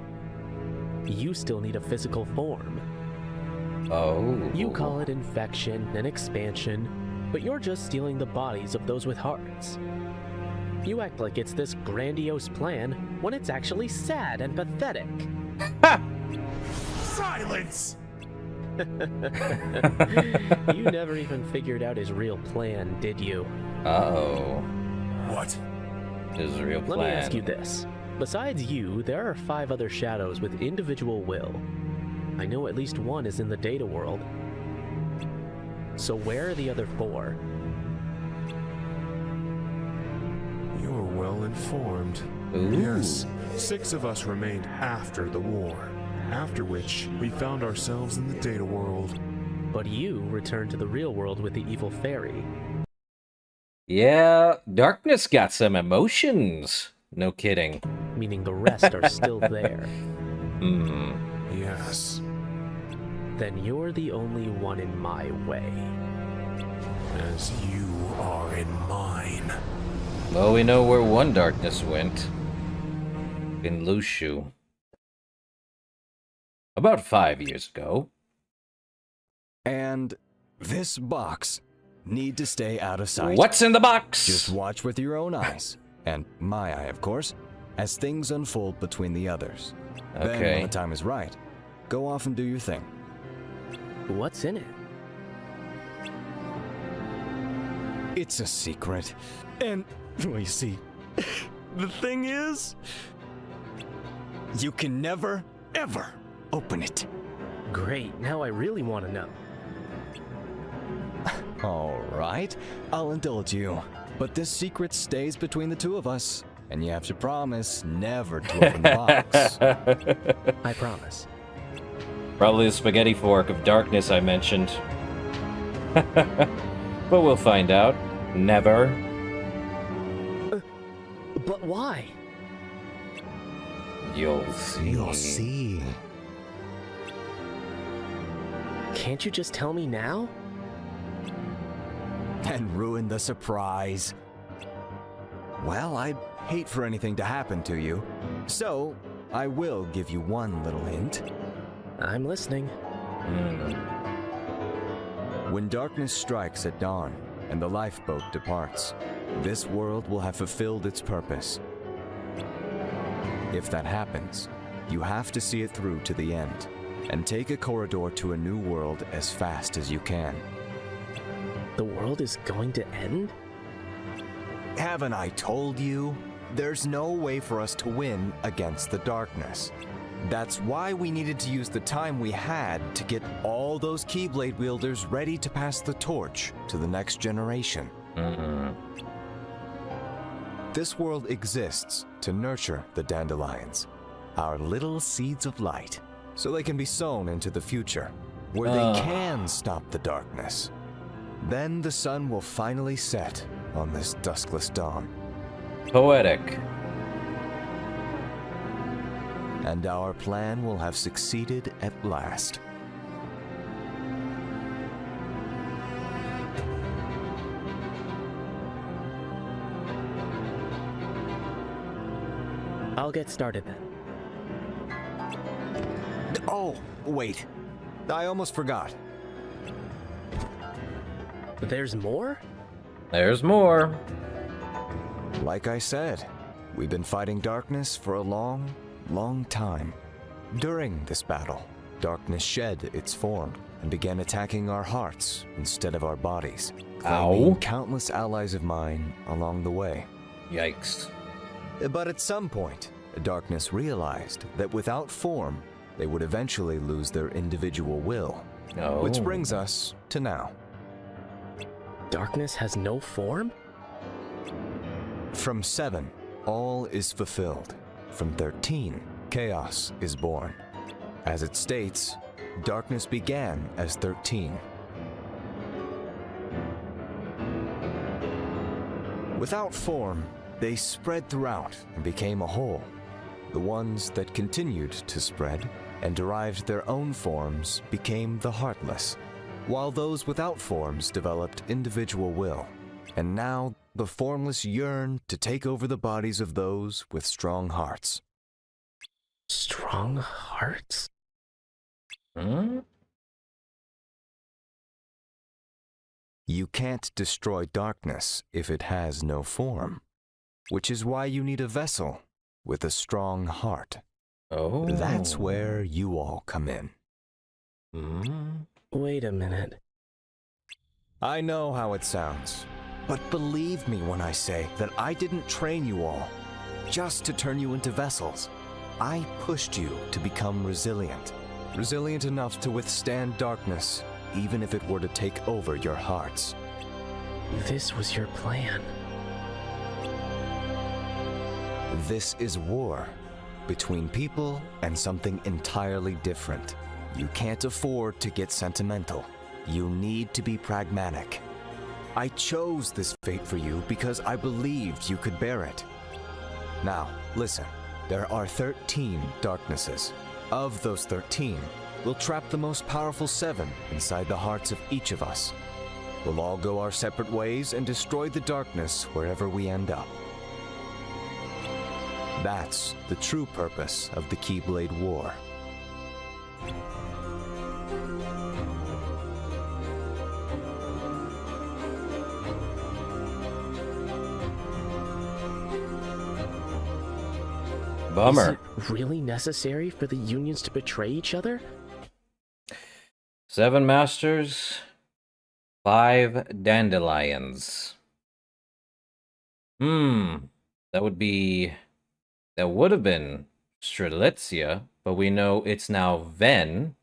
you still need a physical form. Oh. You call it infection and expansion, but you're just stealing the bodies of those with hearts. You act like it's this grandiose plan when it's actually sad and pathetic. Ha! Silence! You never even figured out his real plan, did you? Uh-oh. What? His real plan. Let me ask you this. Besides you, there are 5 other shadows with individual will. I know at least one is in the data world. So where are the other 4? You're well informed. Ooh. Yes, 6 of us remained after the war. After which, we found ourselves in the data world. But you returned to the real world with the evil fairy. Yeah, Darkness got some emotions. No kidding. Meaning the rest are still there. Yes. Then you're the only one in my way. As you are in mine. Well, we know where one Darkness went. In Lushu. About 5 years ago. And this box. need to stay out of sight. What's in the box? Just watch with your own eyes, and my eye, of course, as things unfold between the others. Then, when Okay. the time is right, go off and do your thing. What's in it? It's a secret. And, well, you see, the thing is, you can never, ever open it. Great, now I really want to know. All right, I'll indulge you. But this secret stays between the two of us, and you have to promise never to open the box. I promise. Probably the spaghetti fork of darkness I mentioned. But we'll find out. Never. But why? You'll see. You'll see. Can't you just tell me now? And ruin the surprise. Well, I'd hate for anything to happen to you, so I will give you one little hint. I'm listening. When darkness strikes at dawn and the lifeboat departs, this world will have fulfilled its purpose. If that happens, you have to see it through to the end and take a corridor to a new world as fast as you can. The world is going to end? Haven't I told you? There's no way for us to win against the darkness. That's why we needed to use the time we had to get all those Keyblade wielders ready to pass the torch to the next generation. This world exists to nurture the dandelions, our little seeds of light, so they can be sown into the future, where they can stop the darkness. Then the sun will finally set on this duskless dawn. Poetic. And our plan will have succeeded at last. I'll get started then. Oh, wait. I almost forgot. There's more? There's more. Like I said, we've been fighting darkness for a long, long time. During this battle, darkness shed its form and began attacking our hearts instead of our bodies, claiming countless allies of mine along the way. Yikes. But at some point, darkness realized that without form, they would eventually lose their individual will. Which brings us to now. Darkness has no form? From 7, all is fulfilled. From 13, chaos is born. As it states, darkness began as 13. Without form, they spread throughout and became a whole. The ones that continued to spread and derived their own forms became the heartless, while those without forms developed individual will. And now the formless yearn to take over the bodies of those with strong hearts. Strong hearts? You can't destroy darkness if it has no form, which is why you need a vessel with a strong heart. That's where you all come in. Wait a minute. I know how it sounds, but believe me when I say that I didn't train you all just to turn you into vessels. I pushed you to become resilient. Resilient enough to withstand darkness, even if it were to take over your hearts. This was your plan. This is war between people and something entirely different. You can't afford to get sentimental. You need to be pragmatic. I chose this fate for you because I believed you could bear it. Now, listen. There are 13 darknesses. Of those 13, we'll trap the most powerful 7 inside the hearts of each of us. We'll all go our separate ways and destroy the darkness wherever we end up. That's the true purpose of the Keyblade War. Bummer. Is it really necessary for the unions to betray each other? 7 masters, 5 dandelions. That would have been Strelitzia, but we know it's now Ven,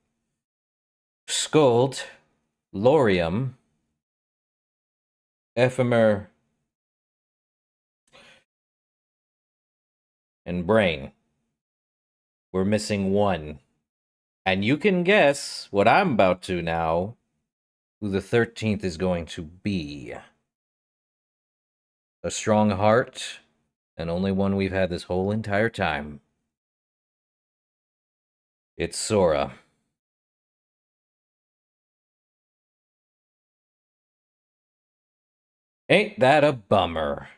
Skuld, Lauriam, Ephemer, and Brain. We're missing 1. And you can guess what I'm about to now, who the 13th is going to be. A strong heart, and only one we've had this whole entire time. It's Sora. Ain't that a bummer?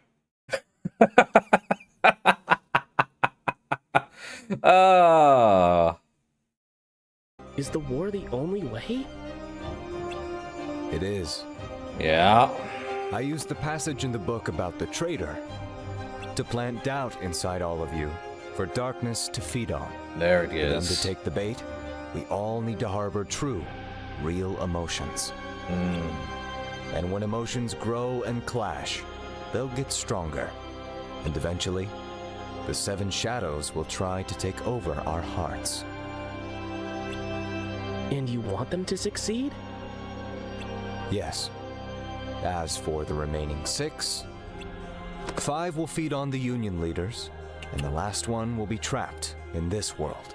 Is the war the only way? It is. Yeah. I used the passage in the book about the traitor to plant doubt inside all of you, for darkness to feed on. There it For them is. to take the bait, we all need to harbor true, real emotions. And when emotions grow and clash, they'll get stronger. And eventually, the 7 shadows will try to take over our hearts. And you want them to succeed? Yes. As for the remaining 6, 5 will feed on the Union leaders, and the last one will be trapped in this world.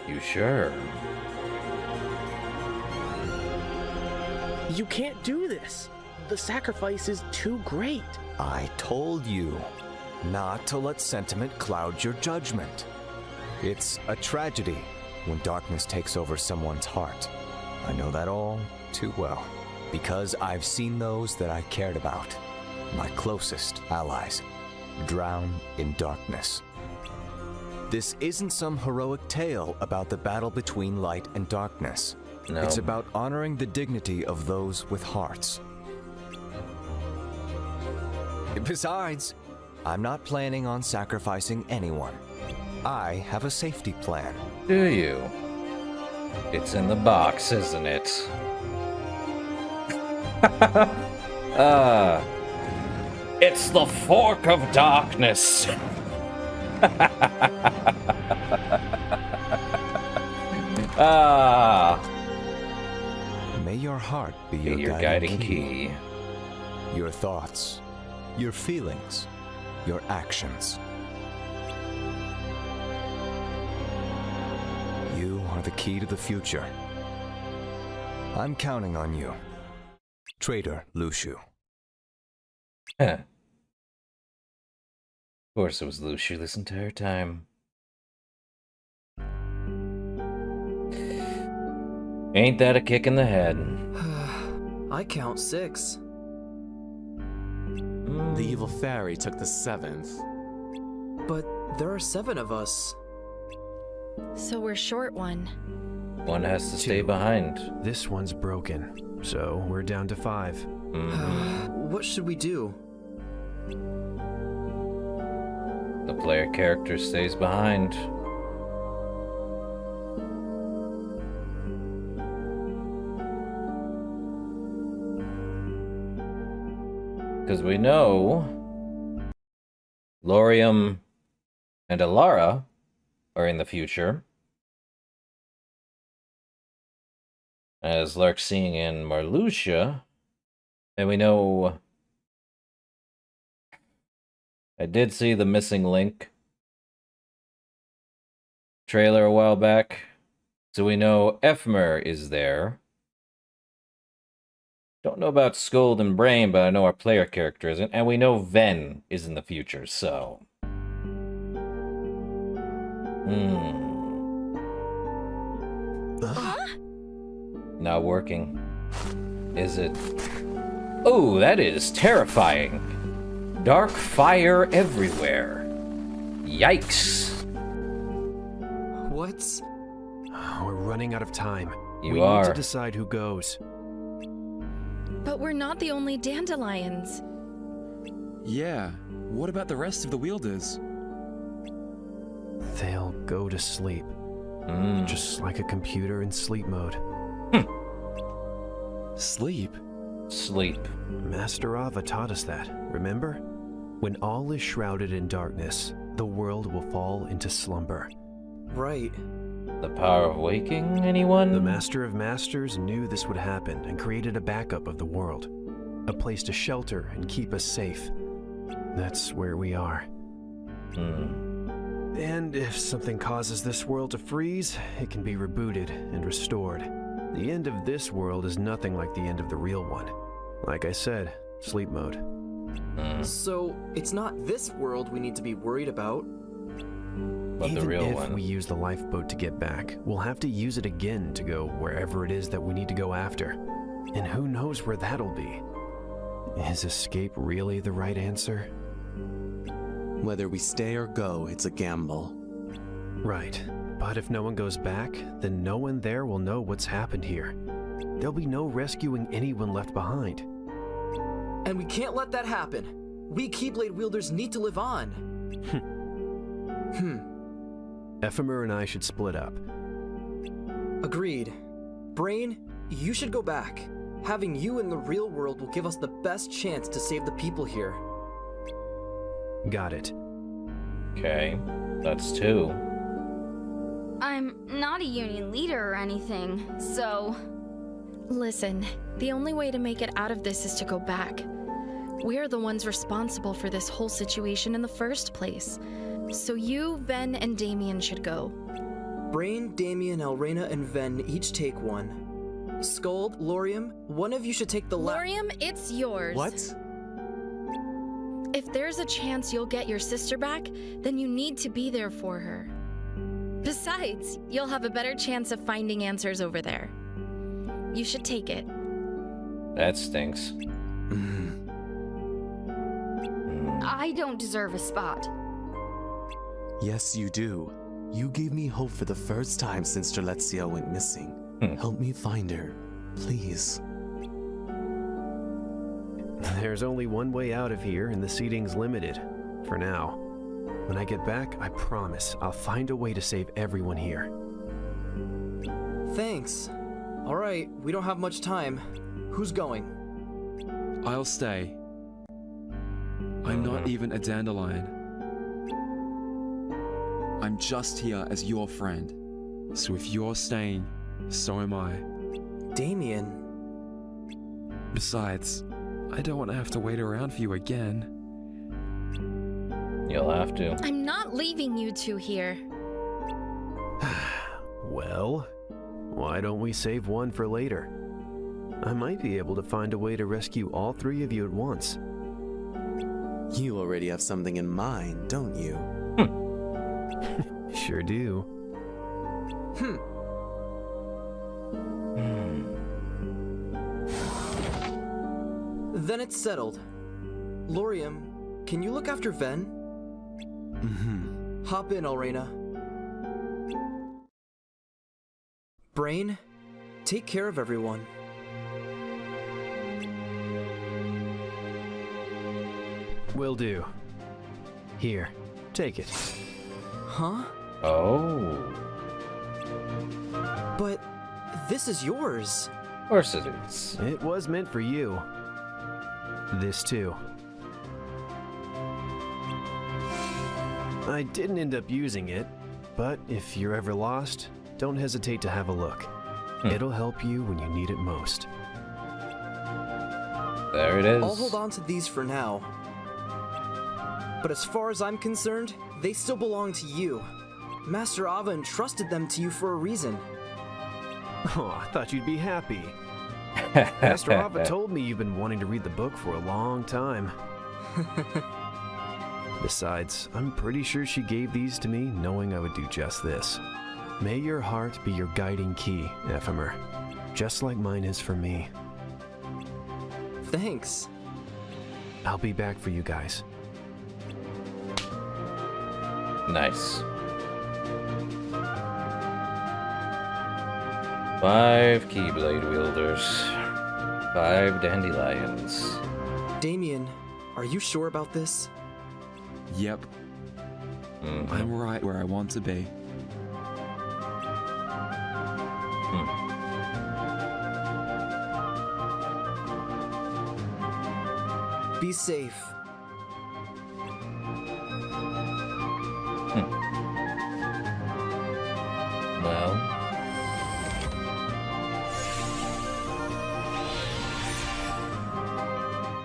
You sure? You can't do this. The sacrifice is too great. I told you not to let sentiment cloud your judgment. It's a tragedy when darkness takes over someone's heart. I know that all too well, because I've seen those that I cared about, my closest allies, drown in darkness. This isn't some heroic tale about the battle between light and darkness. No. It's about honoring the dignity of those with hearts. Besides, I'm not planning on sacrificing anyone. I have a safety plan. Do you? It's in the box, isn't it? It's the fork of darkness. May your heart be your guiding key. Your thoughts, your feelings, your actions. You are the key to the future. I'm counting on you. Traitor Luciu. Of course it was Luciu this entire time. Ain't that a kick in the head? I count 6. The evil fairy took the 7th. But there are 7 of us. So we're short one. One has to stay behind. This one's broken, so we're down to 5. What should we do? The player character stays behind. Because we know Lauriam and Alara are in the future, as Larxene and Marluxia, and we know I did see the Missing Link trailer a while back, so we know Ephemer is there. Don't know about Skuld and Brain, but I know our player character isn't, and we know Ven is in the future, so... Not working. Is it? Oh, that is terrifying. Dark fire everywhere. Yikes. What? We're running out of time. You we are. need to decide who goes. But we're not the only dandelions. Yeah, what about the rest of the wielders? They'll go to sleep. Just like a computer in sleep mode. Sleep? Sleep. Master Ava taught us that, remember? When all is shrouded in darkness, the world will fall into slumber. Right. The power of waking, anyone? The Master of Masters knew this would happen and created a backup of the world. A place to shelter and keep us safe. That's where we are. And if something causes this world to freeze, it can be rebooted and restored. The end of this world is nothing like the end of the real one. Like I said, sleep mode. So, it's not this world we need to be worried about. But Even the real if one. we use the lifeboat to get back, we'll have to use it again to go wherever it is that we need to go after. And who knows where that'll be? Is escape really the right answer? Whether we stay or go, it's a gamble. Right. But if no one goes back, then no one there will know what's happened here. There'll be no rescuing anyone left behind. And we can't let that happen. We Keyblade wielders need to live on. Ephemer and I should split up. Agreed. Brain, you should go back. Having you in the real world will give us the best chance to save the people here. Got it. Okay, that's 2. I'm not a union leader or anything, so... Listen, the only way to make it out of this is to go back. We're the ones responsible for this whole situation in the first place. So you, Ven, and Damien should go. Brain, Damien, Elrena, and Ven each take one. Skuld, Lauriam, one of you should take the Lauriam, it's yours. What? If there's a chance you'll get your sister back, then you need to be there for her. Besides, you'll have a better chance of finding answers over there. You should take it. That stinks. I don't deserve a spot. Yes, you do. You gave me hope for the first time since Strelitzia went missing. Help me find her, please. There's only one way out of here, and the seating's limited. For now. When I get back, I promise I'll find a way to save everyone here. Thanks. Alright, we don't have much time. Who's going? I'll stay. I'm not even a dandelion. I'm just here as your friend. So if you're staying, so am I. Damien. Besides, I don't want to have to wait around for you again. You'll have to. I'm not leaving you two here. Well, why don't we save one for later? I might be able to find a way to rescue all 3 of you at once. You already have something in mind, don't you? Sure do. Then it's settled. Lauriam, can you look after Ven? Hop in, Elrena. Brain, take care of everyone. Will do. Here, take it. Huh? Oh. But this is yours. Of course it is. It was meant for you. This too. I didn't end up using it, but if you're ever lost, don't hesitate to have a look. It'll help you when you need it most. There it is. I'll hold on to these for now. But as far as I'm concerned, they still belong to you. Master Ava entrusted them to you for a reason. Oh, I thought you'd be happy. Master Ava told me you've been wanting to read the book for a long time. Besides, I'm pretty sure she gave these to me knowing I would do just this. May your heart be your guiding key, Ephemer. Just like mine is for me. Thanks. I'll be back for you guys. Nice. 5 Keyblade wielders. 5 dandelions. Damien, are you sure about this? Yep. I'm right where I want to be. Be safe. Well.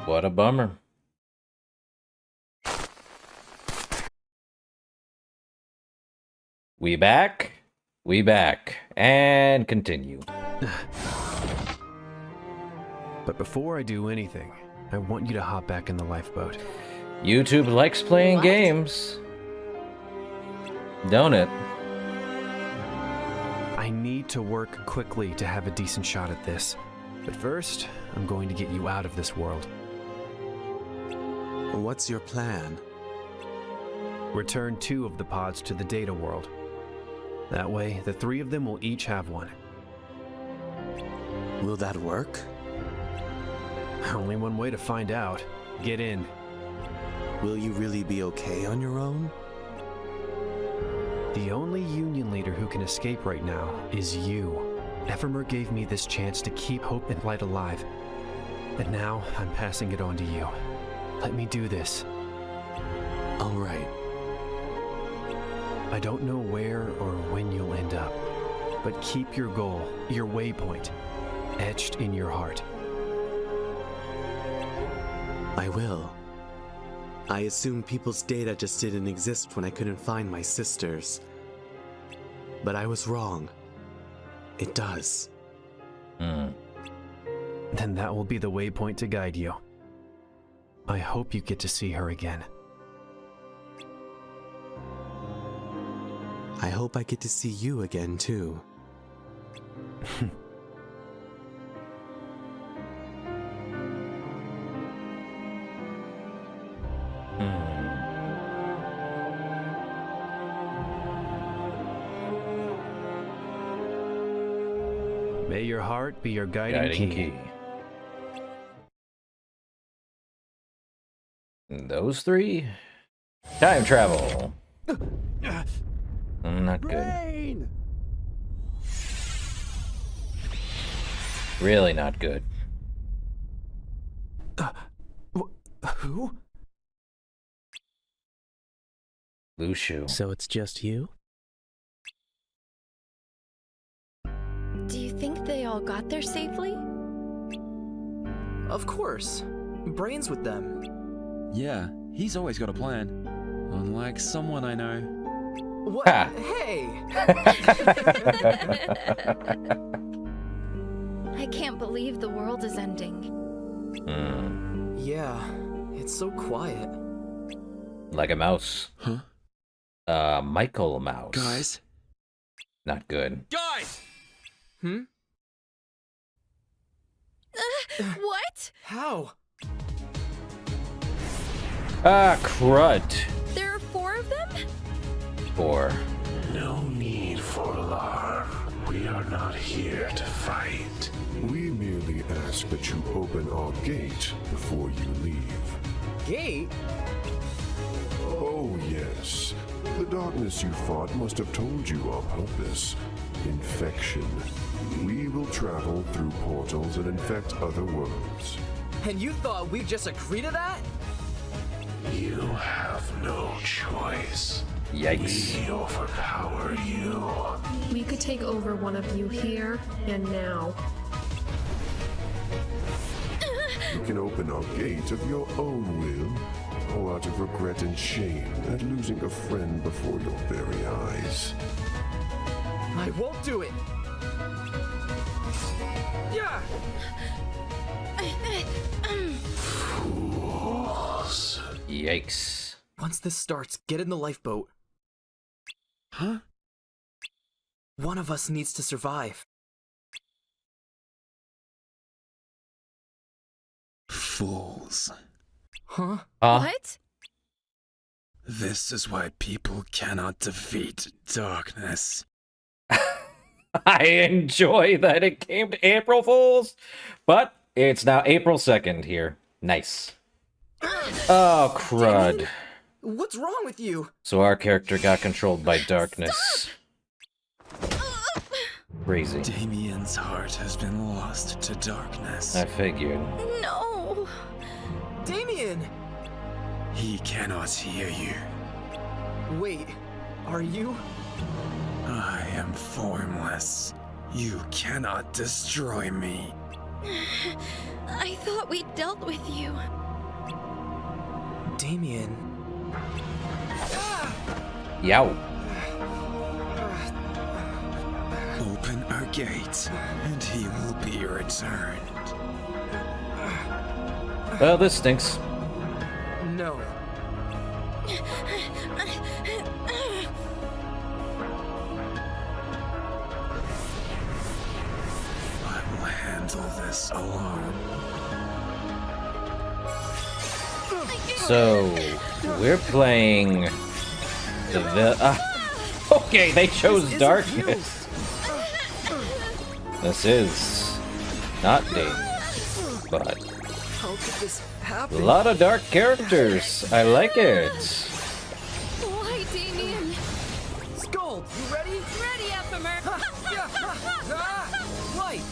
What a bummer. We back? We back. And continue. But before I do anything, I want you to hop back in the lifeboat. YouTube likes playing games. Don't it? I need to work quickly to have a decent shot at this. But first, I'm going to get you out of this world. What's your plan? Return 2 of the pods to the data world. That way, the 3 of them will each have one. Will that work? Only one way to find out. Get in. Will you really be okay on your own? The only Union leader who can escape right now is you. Ephemer gave me this chance to keep hope and light alive. And now, I'm passing it on to you. Let me do this. All right. I don't know where or when you'll end up, but keep your goal, your waypoint, etched in your heart. I will. I assumed people's data just didn't exist when I couldn't find my sisters. But I was wrong. It does. Then that will be the waypoint to guide you. I hope you get to see her again. I hope I get to see you again, too. May your heart be your guiding key. Those 3? Time travel. Not good. Really not good. Who? Lushu. So it's just you? Do you think they all got there safely? Of course. Brain's with them. Yeah, he's always got a plan. Unlike someone I know. What? Ha. Hey! I can't believe the world is ending. Yeah, it's so quiet. Like a mouse. Huh? Michael Mouse. Guys? Not good. Guys! What? How? Ah, crud. There are 4 of them? 4. No need for alarm. We are not here to fight. We merely ask that you open our gate before you leave. Gate? Oh, yes. The darkness you fought must have told you on purpose. Infection. We will travel through portals and infect other worlds. And you thought we'd just agree to that? You have no choice. Yikes. We overpower you. We could take over one of you here and now. You can open our gate of your own will, or out of regret and shame at losing a friend before your very eyes. I won't do it! Yeah! Fools. Yikes. Once this starts, get in the lifeboat. Huh? One of us needs to survive. Fools. Huh? What? This is why people cannot defeat darkness. I enjoy that it came to April Fools, but it's now April 2nd here. Nice. Oh, crud. What's wrong with you? So our character got controlled by darkness. Crazy. Damien's heart has been lost to darkness. I figured. No! Damien! He cannot hear you. Wait, are you? I am formless. You cannot destroy me. I thought we dealt with you. Damien. Yow. Open our gate, and he will be returned. Well, this stinks. No. I will handle this alone. So, we're playing the okay, they chose darkness. This is not dangerous, but How could this a happen? lot of dark characters. I like it. Why, Damien? Skuld, you ready? Ready, Ephemer! Light!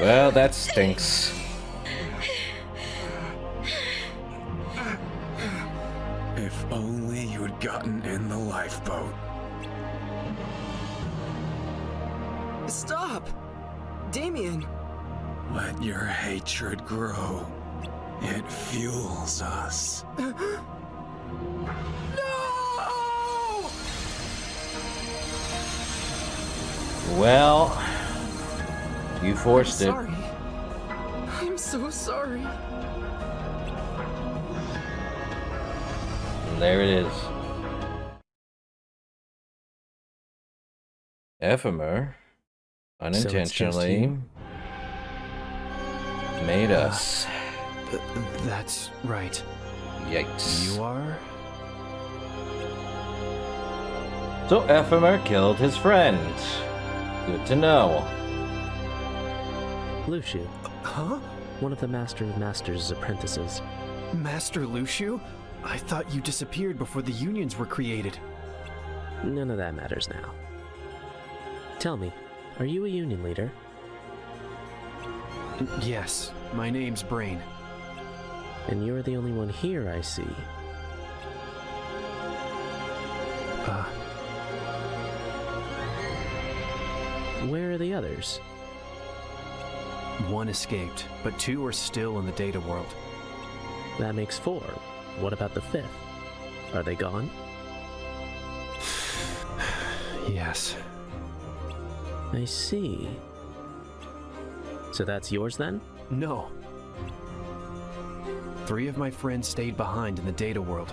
Well, that stinks. If only you had gotten in the lifeboat. Stop! Damien! Let your hatred grow. It fuels us. Well, you forced it. Sorry. I'm so sorry. And there it is. Ephemer unintentionally made us. That's right. Yikes. You are? So Ephemer killed his friend. Good to know. Luciu. Huh? One of the Master of Masters' apprentices. Master Luciu? I thought you disappeared before the unions were created. None of that matters now. Tell me, are you a union leader? Yes, my name's Brain. And you're the only one here, I see. Where are the others? One escaped, but 2 are still in the data world. That makes 4. What about the 5th? Are they gone? Yes. I see. So that's yours then? No. 3 of my friends stayed behind in the data world.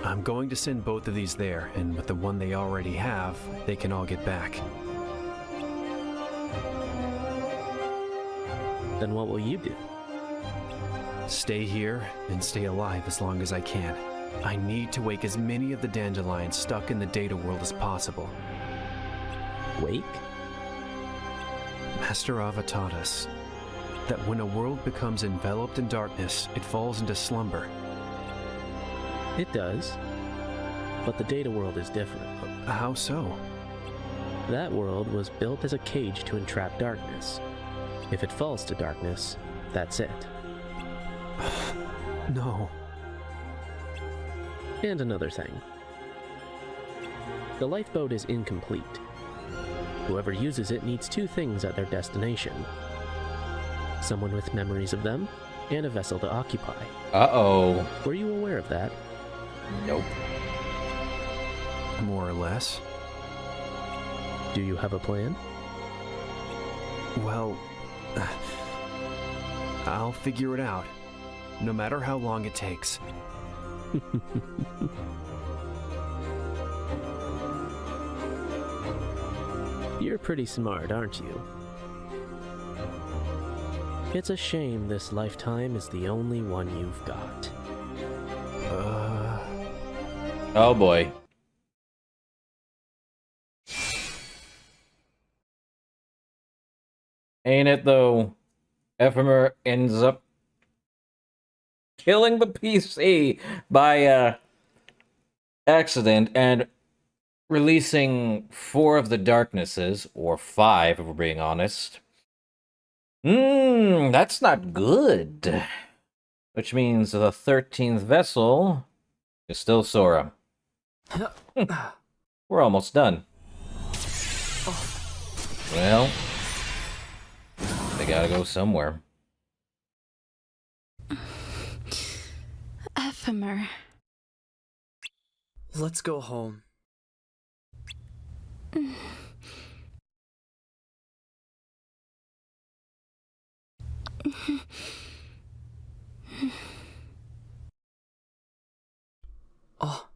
I'm going to send both of these there, and with the one they already have, they can all get back. Then what will you do? Stay here and stay alive as long as I can. I need to wake as many of the dandelions stuck in the data world as possible. Wake? Master Ava taught us that when a world becomes enveloped in darkness, it falls into slumber. It does. But the data world is different. How so? That world was built as a cage to entrap darkness. If it falls to darkness, that's it. No. And another thing. The lifeboat is incomplete. Whoever uses it needs 2 things at their destination. Someone with memories of them, and a vessel to occupy. Uh-oh. Were you aware of that? Nope. More or less. Do you have a plan? Well, I'll figure it out, no matter how long it takes. You're pretty smart, aren't you? It's a shame this lifetime is the only one you've got. Oh boy. Ain't it though? Ephemer ends up killing the PC by accident and releasing 4 of the darknesses, or 5 if we're being honest. That's not good. Which means the 13th vessel is still Sora. We're almost done. Well, they gotta go somewhere. Ephemer. Let's go home. Oh.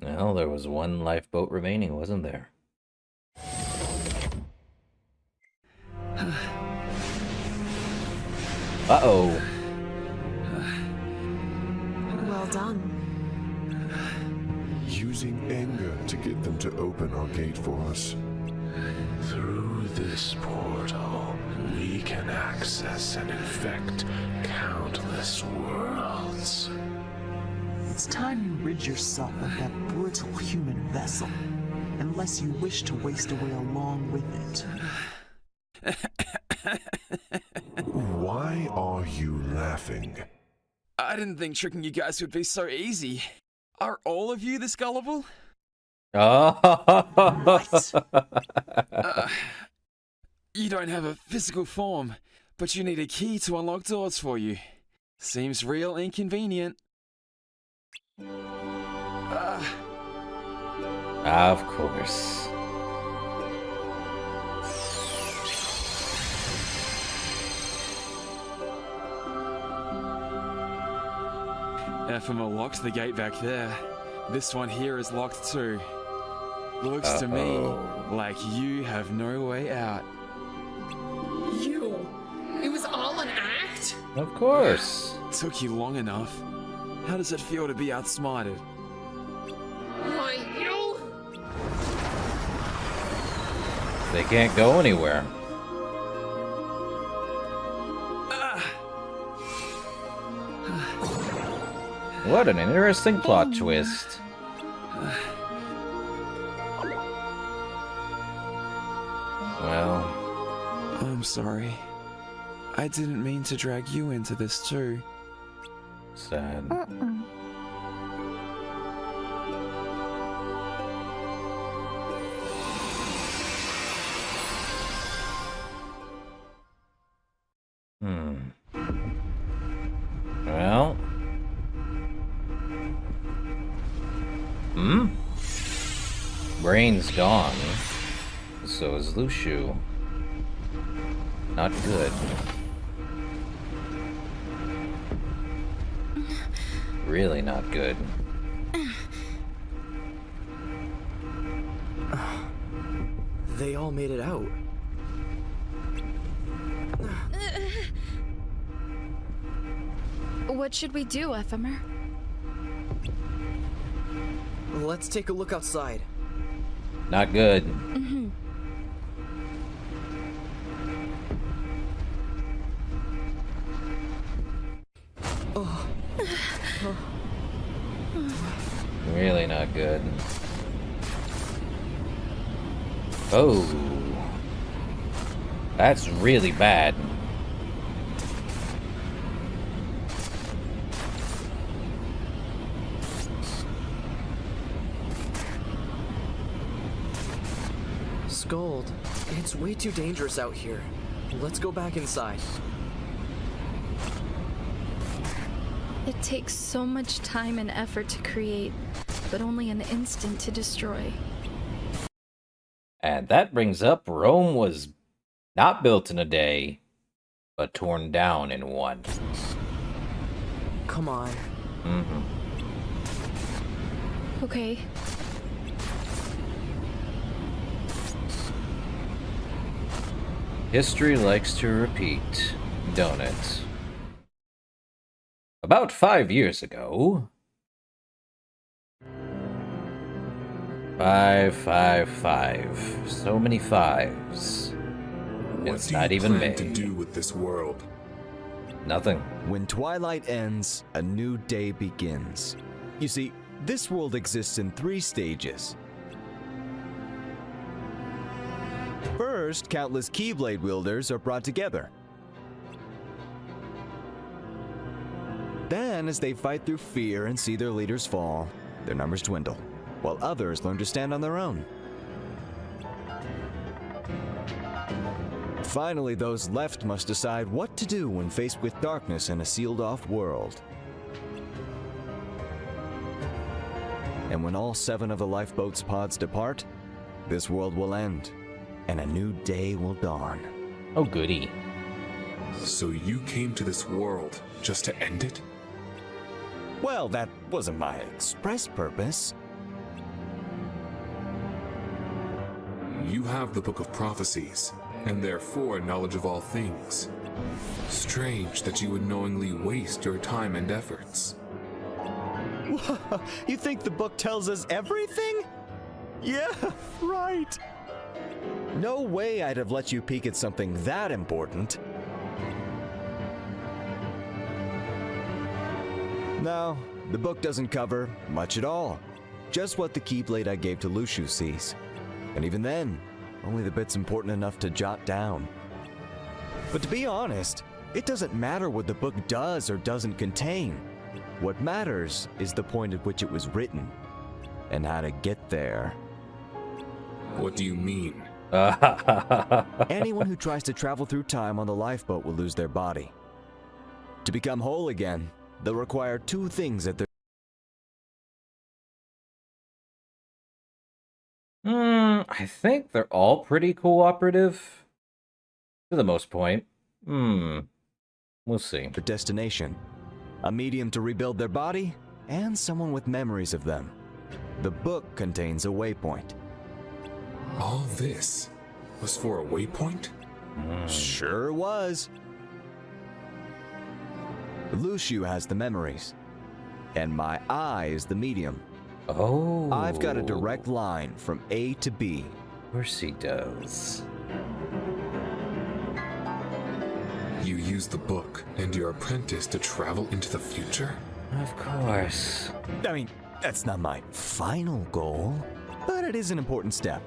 Well, there was one lifeboat remaining, wasn't there? Uh-oh. Well done. Using anger to get them to open our gate for us. Through this portal, we can access and infect countless worlds. It's time you rid yourself of that brittle human vessel, unless you wish to waste away along with it. Why are you laughing? I didn't think tricking you guys would be so easy. Are all of you this gullible? You don't have a physical form, but you need a key to unlock doors for you. Seems real inconvenient. Of course. Ephemer locked the gate back there. This one here is locked too. Looks to me like you have no way out. You! It was all an act? Of course. Took you long enough. How does it feel to be outsmarted? Why, you? They can't go anywhere. What an interesting plot twist. Well, I'm sorry. I didn't mean to drag you into this too. Sad. Well. Brain's gone. So is Lushu. Not good. Really not good. They all made it out. What should we do, Ephemer? Let's take a look outside. Not good. Really not good. Oh. That's really bad. Skuld, it's way too dangerous out here. Let's go back inside. It takes so much time and effort to create, but only an instant to destroy. And that brings up Rome was not built in a day, but torn down in one. Come on. Okay. History likes to repeat, don't it? About 5 years ago, 5, 5, 5. So many fives. It's not even May. What do you plan to do with this world? Nothing. When twilight ends, a new day begins. You see, this world exists in 3 stages. First, countless Keyblade wielders are brought together. Then, as they fight through fear and see their leaders fall, their numbers dwindle, while others learn to stand on their own. Finally, those left must decide what to do when faced with darkness in a sealed-off world. And when all 7 of the lifeboat's pods depart, this world will end, and a new day will dawn. Oh, goody. So you came to this world just to end it? Well, that wasn't my express purpose. You have the Book of Prophecies, and therefore knowledge of all things. Strange that you would knowingly waste your time and efforts. You think the book tells us everything? Yeah, right. No way I'd have let you peek at something that important. No, the book doesn't cover much at all. Just what the Keyblade I gave to Luciu sees. And even then, only the bits important enough to jot down. But to be honest, it doesn't matter what the book does or doesn't contain. What matters is the point at which it was written, and how to get there. What do you mean? Anyone who tries to travel through time on the lifeboat will lose their body. To become whole again, they'll require 2 things at their... I think they're all pretty cooperative. To the most point. We'll see. The destination. A medium to rebuild their body, and someone with memories of them. The book contains a waypoint. All this was for a waypoint? Sure was. Luciu has the memories, and my eye is the medium. Oh. I've got a direct line from A to B. Of course he does. You used the book and your apprentice to travel into the future? Of course. I mean, that's not my final goal, but it is an important step.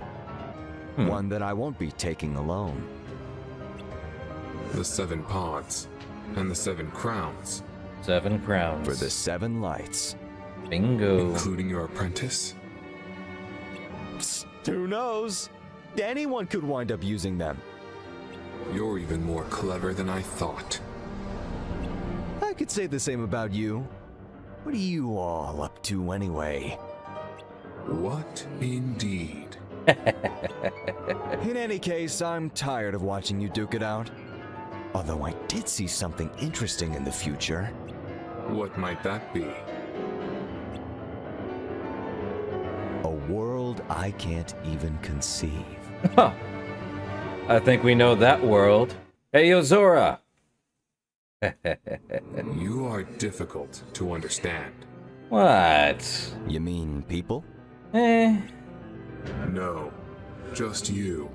One that I won't be taking alone. The 7 pods and the 7 crowns. 7 crowns. For the 7 lights. Bingo. Including your apprentice? Psst, who knows? Anyone could wind up using them. You're even more clever than I thought. I could say the same about you. What are you all up to anyway? What indeed? In any case, I'm tired of watching you duke it out. Although I did see something interesting in the future. What might that be? A world I can't even conceive. Huh. I think we know that world. Hey, Yozora! You are difficult to understand. What? You mean people? No, just you.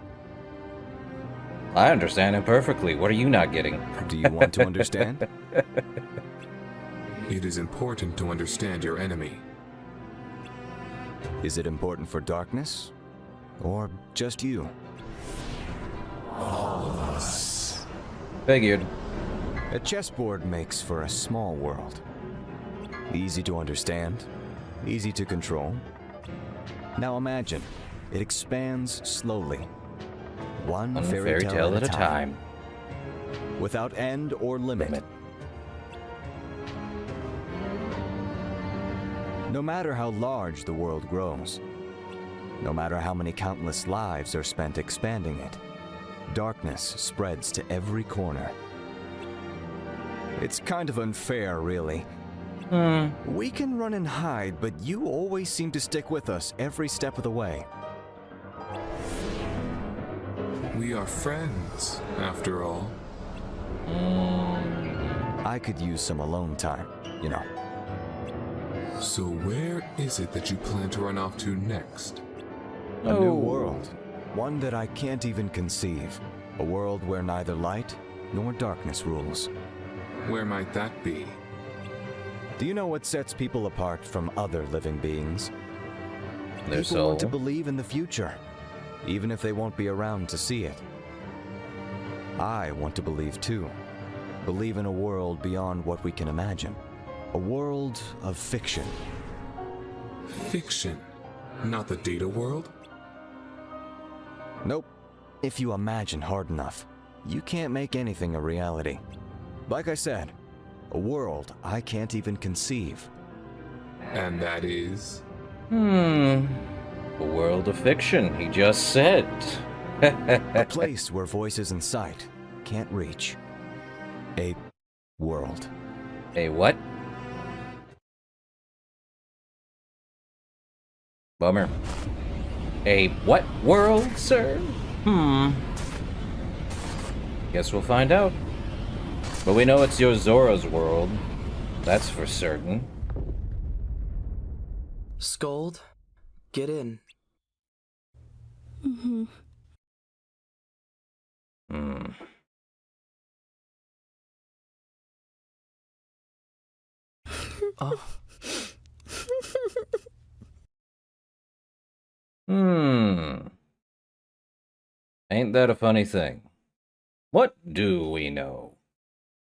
I understand him perfectly. What are you not getting? Do you want to understand? It is important to understand your enemy. Is it important for darkness? Or just you? All of us. Figured. A chessboard makes for a small world. Easy to understand, easy to control. Now imagine, it expands slowly. One fairy tale at a time. Without end or limit. No matter how large the world grows, no matter how many countless lives are spent expanding it, darkness spreads to every corner. It's kind of unfair, really. We can run and hide, but you always seem to stick with us every step of the way. We are friends, after all. I could use some alone time, you know. So where is it that you plan to run off to next? A new world. One that I can't even conceive. A world where neither light nor darkness rules. Where might that be? Do you know what sets people apart from other living beings? Their People want to soul. believe in the future, even if they won't be around to see it. I want to believe too. Believe in a world beyond what we can imagine. A world of fiction. Fiction? Not the data world? Nope. If you imagine hard enough, you can't make anything a reality. Like I said, a world I can't even conceive. And that is? A world of fiction, he just said. A place where voices and sight can't reach. A world. A what? Bummer. A what world, sir? Guess we'll find out. But we know it's Yozora's world. That's for certain. Skuld, get in. Mm-hmm. Oh. Ain't that a funny thing? What do we know?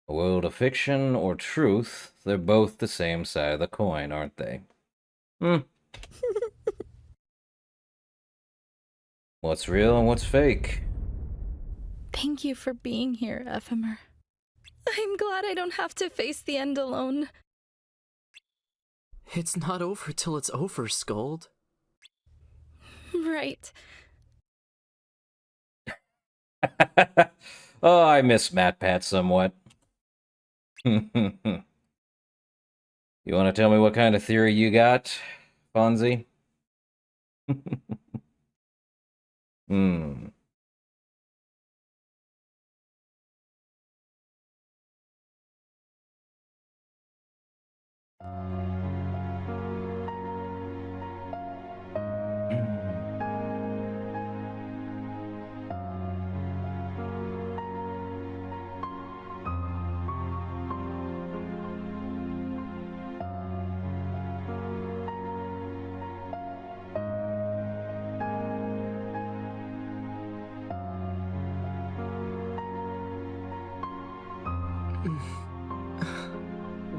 A world of fiction or truth, they're both the same side of the coin, aren't they? What's real and what's fake? Thank you for being here, Ephemer. I'm glad I don't have to face the end alone. It's not over till it's over, Skuld. Right. Oh, I miss MatPat somewhat. You want to tell me what kind of theory you got, Fonzie?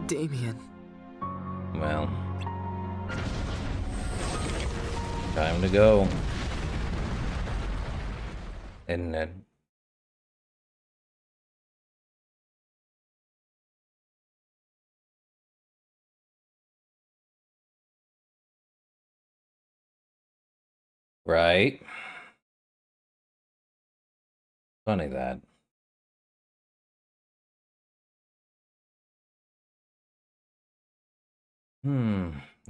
Damien. Well, time to go. Isn't it? Right? Funny that.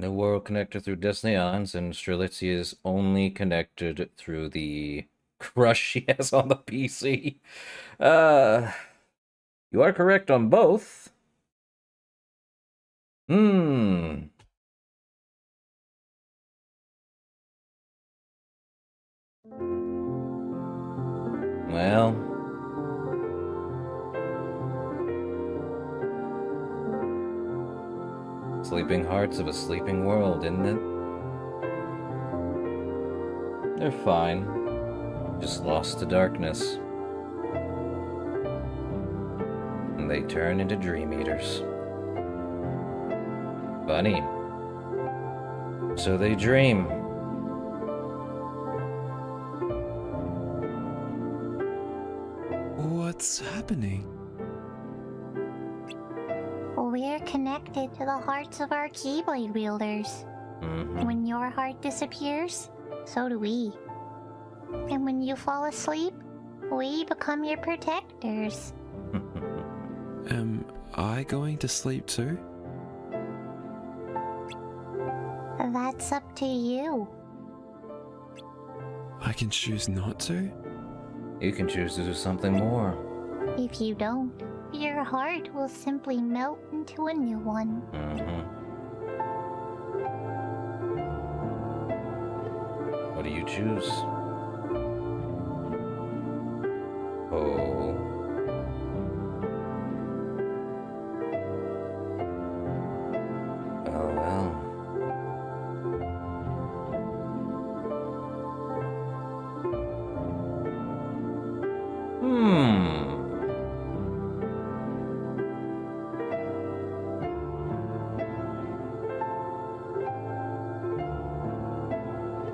The world connected through Destiny Islands, and Strelitzia is only connected through the crush she has on the PC. You are correct on both. Well, sleeping hearts of a sleeping world, isn't it? They're fine. Just lost to darkness. And they turn into dream eaters. Funny. So they dream. What's happening? We're connected to the hearts of our Keyblade wielders. When your heart disappears, so do we. And when you fall asleep, we become your protectors. Am I going to sleep too? That's up to you. I can choose not to? You can choose to do something more. If you don't, your heart will simply melt into a new one. What do do you choose? Oh. Oh well.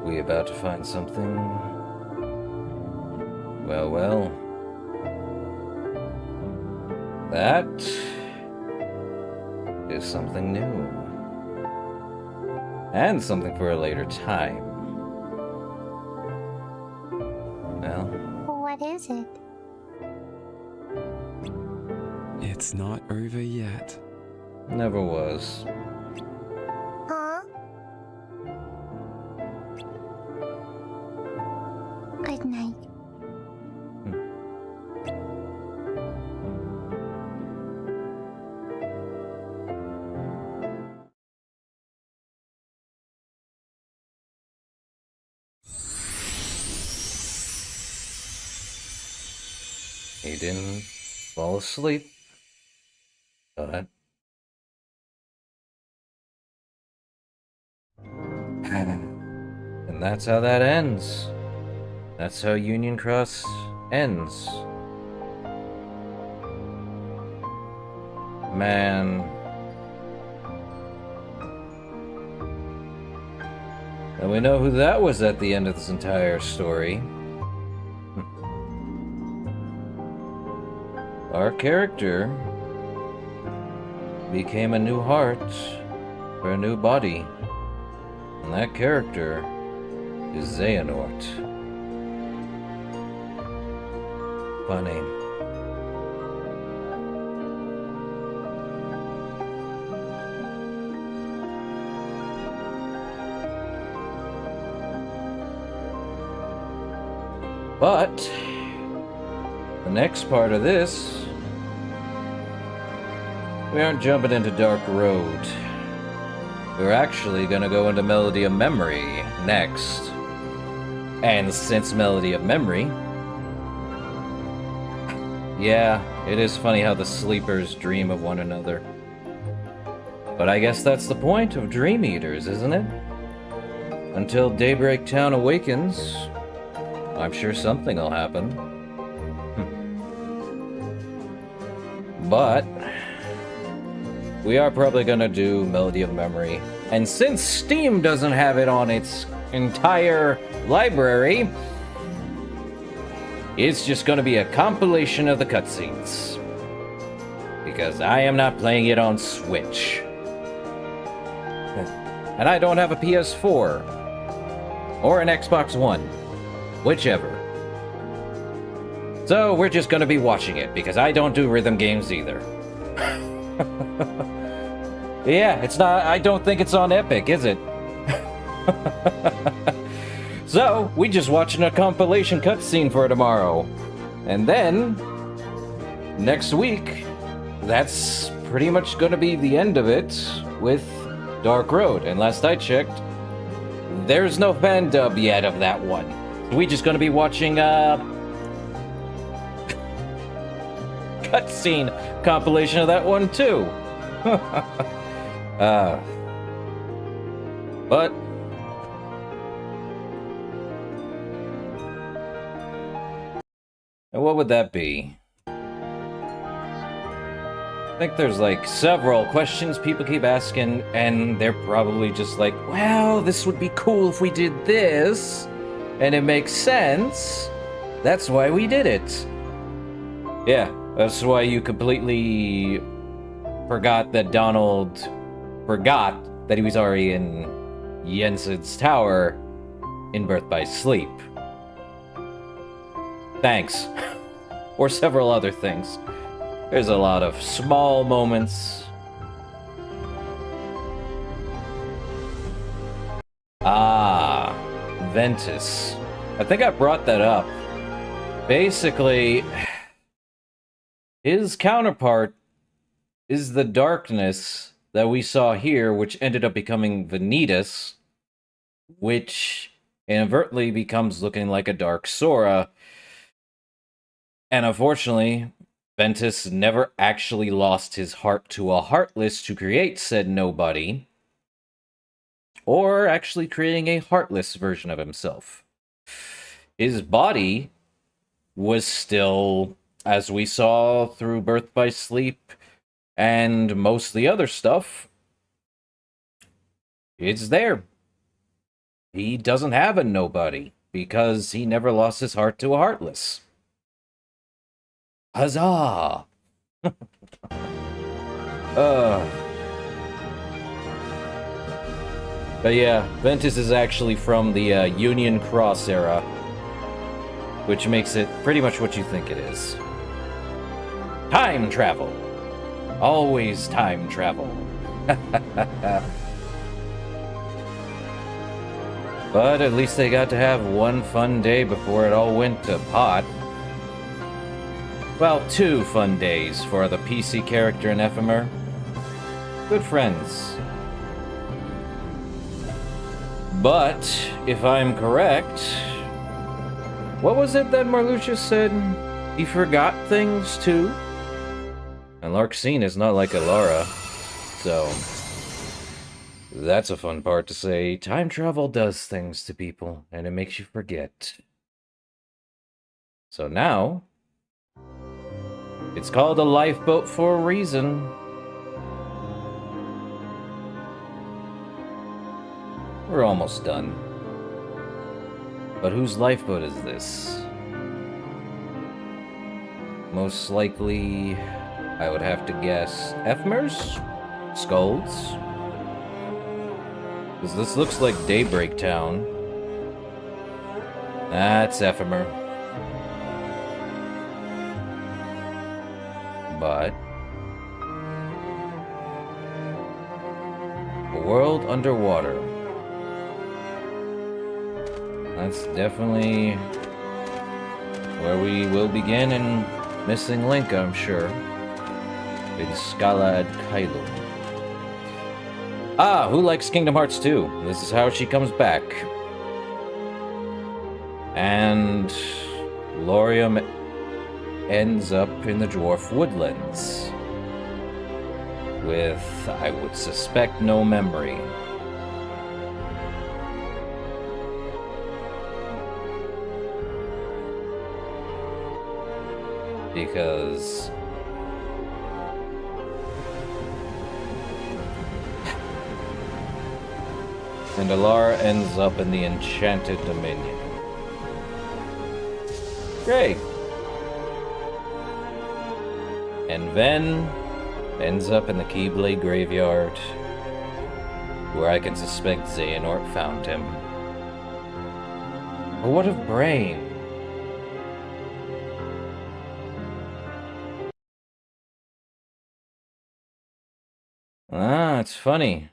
We about to find something? Well, well. That is something new. And something for a later time. Well. What is it? It's not over yet. Never was. Huh? Good night. He didn't fall asleep, but... And that's how that ends. That's how Union Cross ends. Man. And we know who that was at the end of this entire story. Our character became a new heart for a new body. And that character is Xehanort. Funny. But the next part of this, we aren't jumping into Dark Road. We're actually gonna go into Melody of Memory next. And since Melody of Memory... Yeah, it is funny how the sleepers dream of one another. But I guess that's the point of Dream Eaters, isn't it? Until Daybreak Town awakens, I'm sure something will happen. But we are probably gonna do Melody of Memory. And since Steam doesn't have it on its entire library, it's just gonna be a compilation of the cutscenes. Because I am not playing it on Switch. And I don't have a PS4. Or an Xbox One. Whichever. So we're just gonna be watching it, because I don't do rhythm games either. Yeah, it's not. I don't think it's on Epic, is it? So, we just watching a compilation cutscene for tomorrow. And then, next week, that's pretty much gonna be the end of it with Dark Road. And last I checked, there's no fandub yet of that one. We just gonna be watching cutscene compilation of that one too. But and what would that be? I think there's like several questions people keep asking, and they're probably just like, well, this would be cool if we did this, and it makes sense. That's why we did it. Yeah, that's why you completely forgot that Donald forgot that he was already in Jensen's tower in Birth by Sleep. Thanks. Or several other things. There's a lot of small moments. Ah, Ventus. I think I brought that up. Basically, his counterpart is the darkness that we saw here, which ended up becoming Vanitas, which inadvertently becomes looking like a dark Sora. And unfortunately, Ventus never actually lost his heart to a Heartless to create said nobody, or actually creating a Heartless version of himself. His body was still, as we saw through Birth by Sleep and most of the other stuff, it's there. He doesn't have a nobody because he never lost his heart to a Heartless. Huzzah! But yeah, Ventus is actually from the Union Cross era, which makes it pretty much what you think it is. Time travel! Always time travel. But at least they got to have one fun day before it all went to pot. Well, 2 fun days for the PC character in Ephemer. Good friends. But, if I'm correct, what was it that Marluxia said? He forgot things too? And Larxene is not like Alara, so that's a fun part to say. Time travel does things to people, and it makes you forget. So now, it's called a lifeboat for a reason. We're almost done. But whose lifeboat is this? Most likely, I would have to guess Ephemer's? Skuld's? Because this looks like Daybreak Town. That's Ephemer. But a world underwater. That's definitely where we will begin in Missing Link, I'm sure. With Skald Kylo. Ah, who likes Kingdom Hearts 2? This is how she comes back. And Lauriam ends up in the Dwarf Woodlands. With, I would suspect, no memory. Because and Alara ends up in the Enchanted Dominion. Great. And Ven ends up in the Keyblade Graveyard, where I can suspect Xehanort found him. But what of Brain? Ah, it's funny.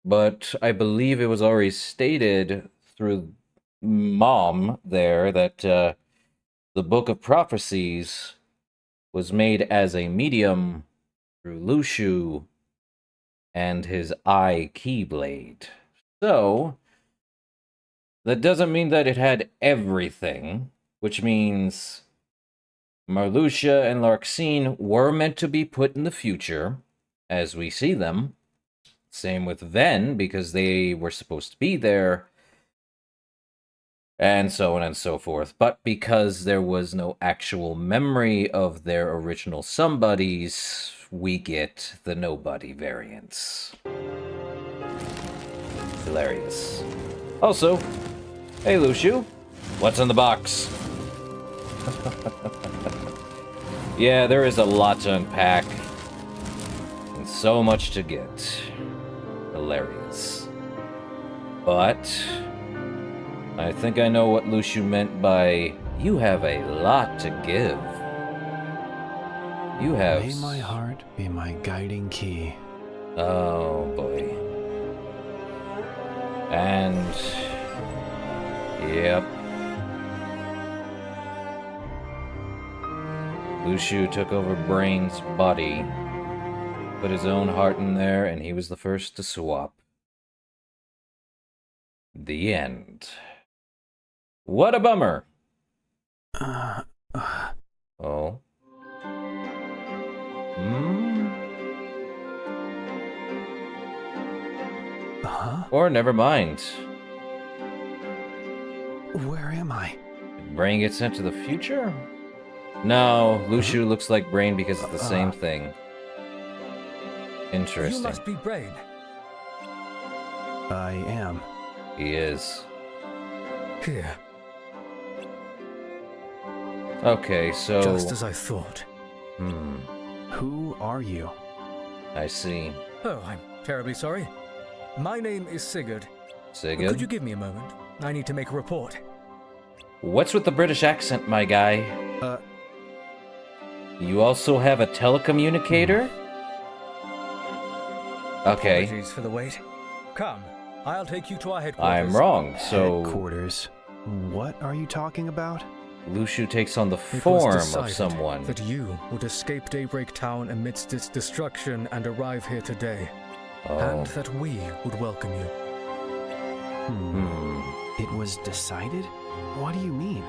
But I believe it was already stated through Mom there that the Book of Prophecies was made as a medium through Lushu and his Eye Keyblade. So, that doesn't mean that it had everything, which means Marluxia and Larxene were meant to be put in the future, as we see them. Same with Ven, because they were supposed to be there, and so on and so forth. But because there was no actual memory of their original somebodies, we get the nobody variants. Hilarious. Also, hey Lushu, what's in the box? Yeah, there is a lot to unpack, and so much to get. Hilarious. But I think I know what Lushu meant by you have a lot to give. You have... May my heart be my guiding key. Oh boy. And yep. Lushu took over Brain's body, put his own heart in there, and he was the first to swap. The end. What a bummer. Uh, Oh. Huh? Or never mind. Where am I? Brain gets sent to the future? No, Luciu looks like Brain because it's the same thing. Interesting. You must be Brain. I am. He is. Here. Okay, so... Just as I thought. Who are you? I see. Oh, I'm terribly sorry. My name is Sigurd. Sigurd? Could you give me a moment? I need to make a report. What's with the British accent, my guy? You also have a telecommunicator? Okay. Apologies for the wait. Come, I'll take you to our headquarters. I'm wrong, so... Headquarters? What are you talking about? Luciu takes on the It form was of decided someone. that you would escape Daybreak Town amidst its destruction and arrive here today. And that we would welcome you. It was decided? What do you mean?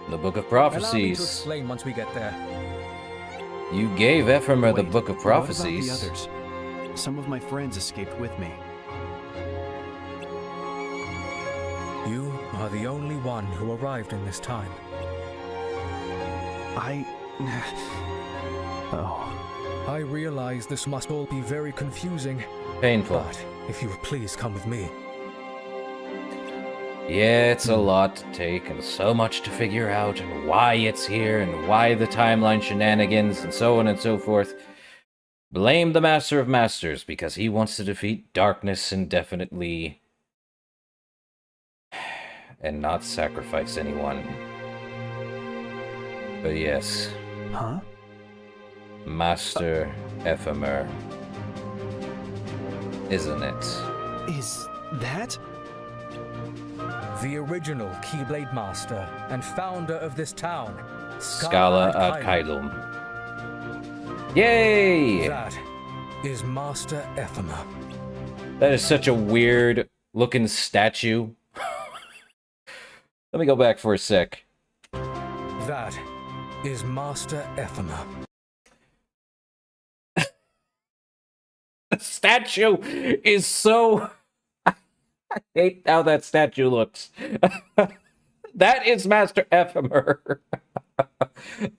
The Book of Allow me to Prophecies. explain once we get there. You gave Ephemer the Wait, Book of what about Prophecies. the others? Some of my friends escaped with me. You are the only one who arrived in this time. I realize this must all be very confusing. Painful. But if you would please come with me. Yeah, it's a lot to take and so much to figure out and why it's here and why the timeline shenanigans and so on and so forth. Blame the Master of Masters because he wants to defeat darkness indefinitely and not sacrifice anyone. But yes. Huh? Master Ephemer. Isn't it? Is that? The original Keyblade Master and founder of this town, Skala ad Kailum. Yay! That is Master Ephemer. That is such a weird looking statue. Let me go back for a sec. That is Master Ephemer. The statue is so... I hate how that statue looks. That is Master Ephemer.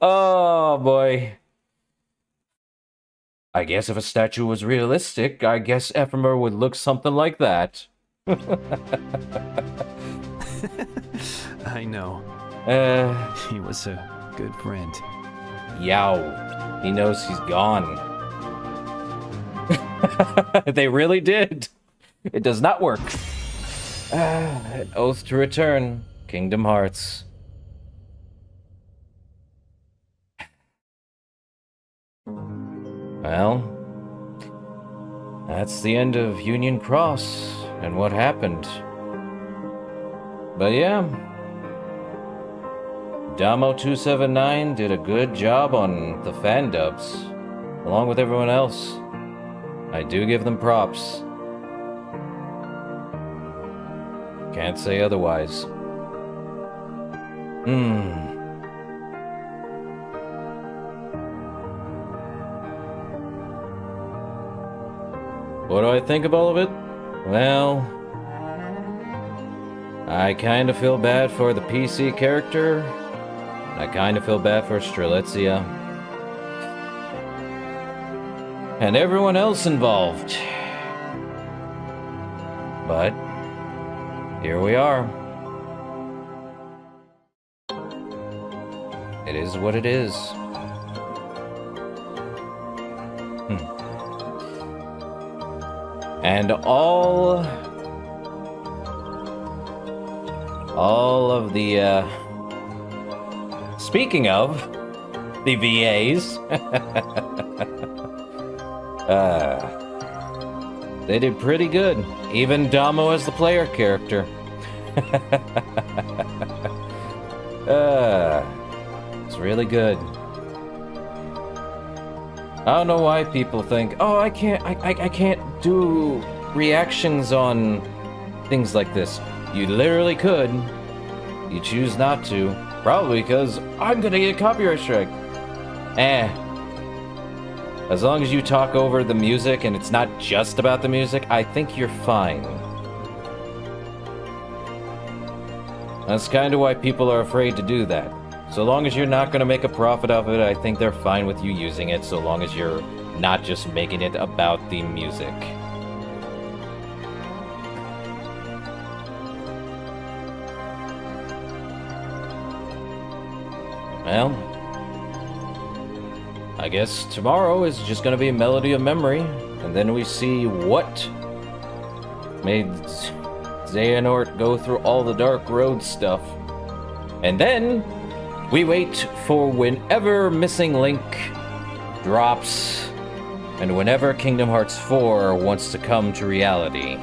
Oh, boy. I guess if a statue was realistic, I guess Ephemer would look something like that. I know. He was a good friend. Yow. He knows he's gone. They really did. It does not work. An oath to return. Kingdom Hearts. Well, that's the end of Union Cross and what happened. But yeah, damo279 did a good job on the fandubs, along with everyone else. I do give them props. Can't say otherwise. What do I think of all of it? Well, I kind of feel bad for the PC character. I kind of feel bad for Strelitzia. And everyone else involved. But here we are. It is what it is. And all of the, speaking of the VAs, they did pretty good. Even Damo as the player character. It's really good. I don't know why people think, oh, I can't do reactions on things like this. You literally could. You You choose not to. Probably because I'm gonna get a copyright strike. As long as you talk over the music and it's not just about the music, I think you're fine. That's kind of why people are afraid to do that. So long as you're not going to make a profit of it, I think they're fine with you using it, so long as you're not just making it about the music. Well, I guess tomorrow is just going to be a Melody of Memory, and then we see what made Xehanort go through all the Dark Road stuff. And then we wait for whenever Missing Link drops, and whenever Kingdom Hearts 4 wants to come to reality.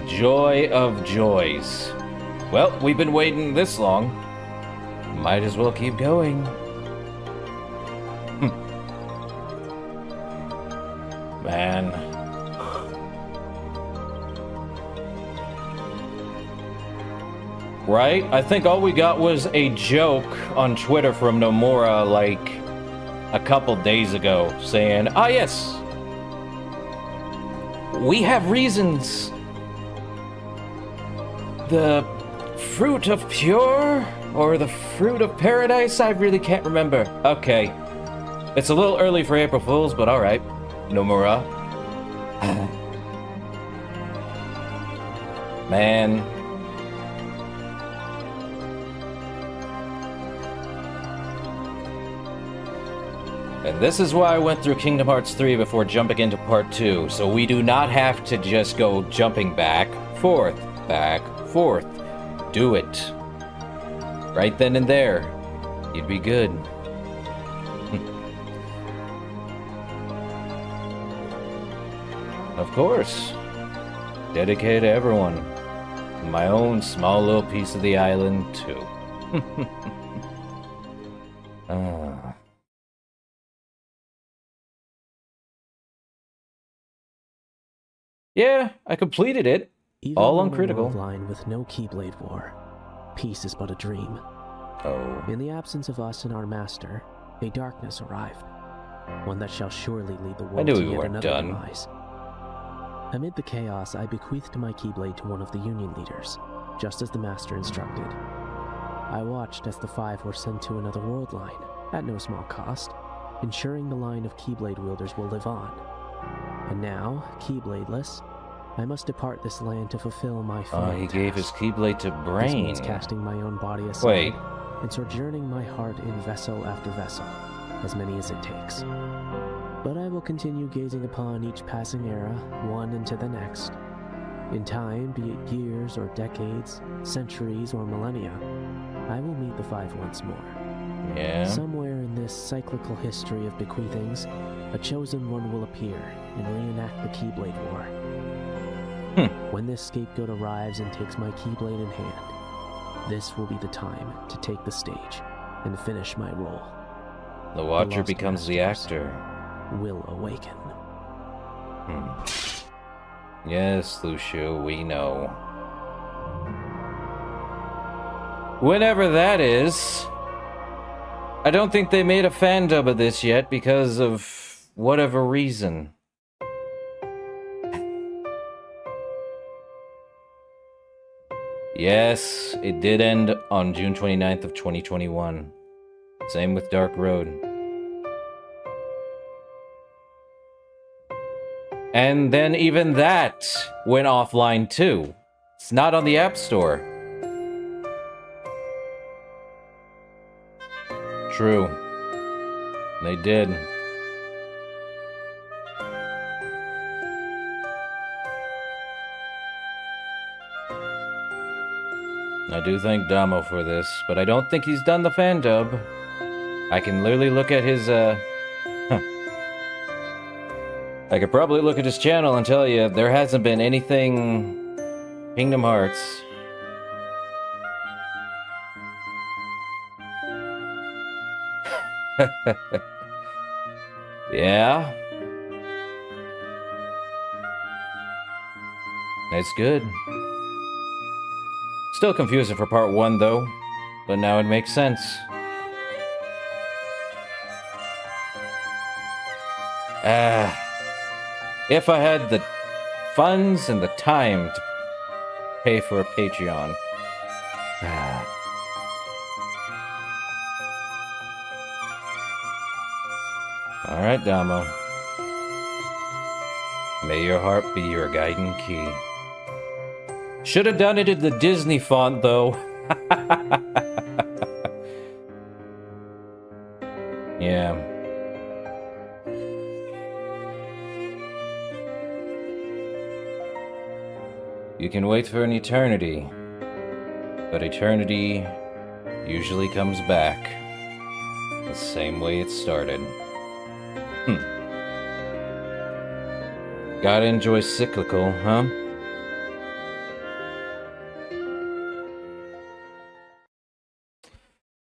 Joy of joys. Well, we've been waiting this long. Might as well keep going. Man. Right? I think all we got was a joke on Twitter from Nomura like a couple days ago saying, "Ah, yes, we have reasons. The fruit of pure or the fruit of paradise? I really can't remember." Okay. It's a little early for April Fools, but alright. Nomura. Man. And this is why I went through Kingdom Hearts 3 before jumping into Part 2, so we do not have to just go jumping back, forth. Do it. Right then and there. You'd be good. Of course. Dedicated to everyone. My own small little piece of the island, too. Yeah, I completed it. Even all on uncritical. A world line with no Keyblade War, peace is but a dream. Oh. In the absence of us and our master, a darkness arrived. One that shall surely lead the world I knew to we yet weren't another done. demise. Amid the chaos, I bequeathed my Keyblade to one of the Union leaders, just as the master instructed. I watched as the 5 were sent to another world line, at no small cost, ensuring the line of Keyblade wielders will live on. And now, Keybladeless, I must depart this land to fulfill my final He gave his Keyblade to This Brain. means casting my own body aside Wait. and sojourning my heart in vessel after vessel, as many as it takes. But I will continue gazing upon each passing era, one into the next. In time, be it years or decades, centuries or millennia, I will meet the 5 once more. Yeah. Somewhere in this cyclical history of bequeathings, a chosen one will appear and reenact the Keyblade War. When this scapegoat arrives and takes my Keyblade in hand, this will be the time to take the stage and finish my role. The Watcher lost becomes the actor. Will awaken. Yes, Lucio, we know. Whenever that is. I don't think they made a fandub of this yet because of whatever reason. Yes, it did end on June 29th of 2021. Same with Dark Road. And then even that went offline too. It's not on the App Store. True. They did. I do thank Damo for this, but I don't think he's done the fandub. I can literally look at his, I could probably look at his channel and tell you there hasn't been anything Kingdom Hearts. Yeah. That's good. Still confusing for part 1, though. But now it makes sense. If I had the funds and the time to pay for a Patreon. Alright, Damo. May your heart be your guiding key. Should have done it in the Disney font, though. Yeah. You can wait for an eternity, but eternity usually comes back the same way it started. Gotta enjoy cyclical, huh?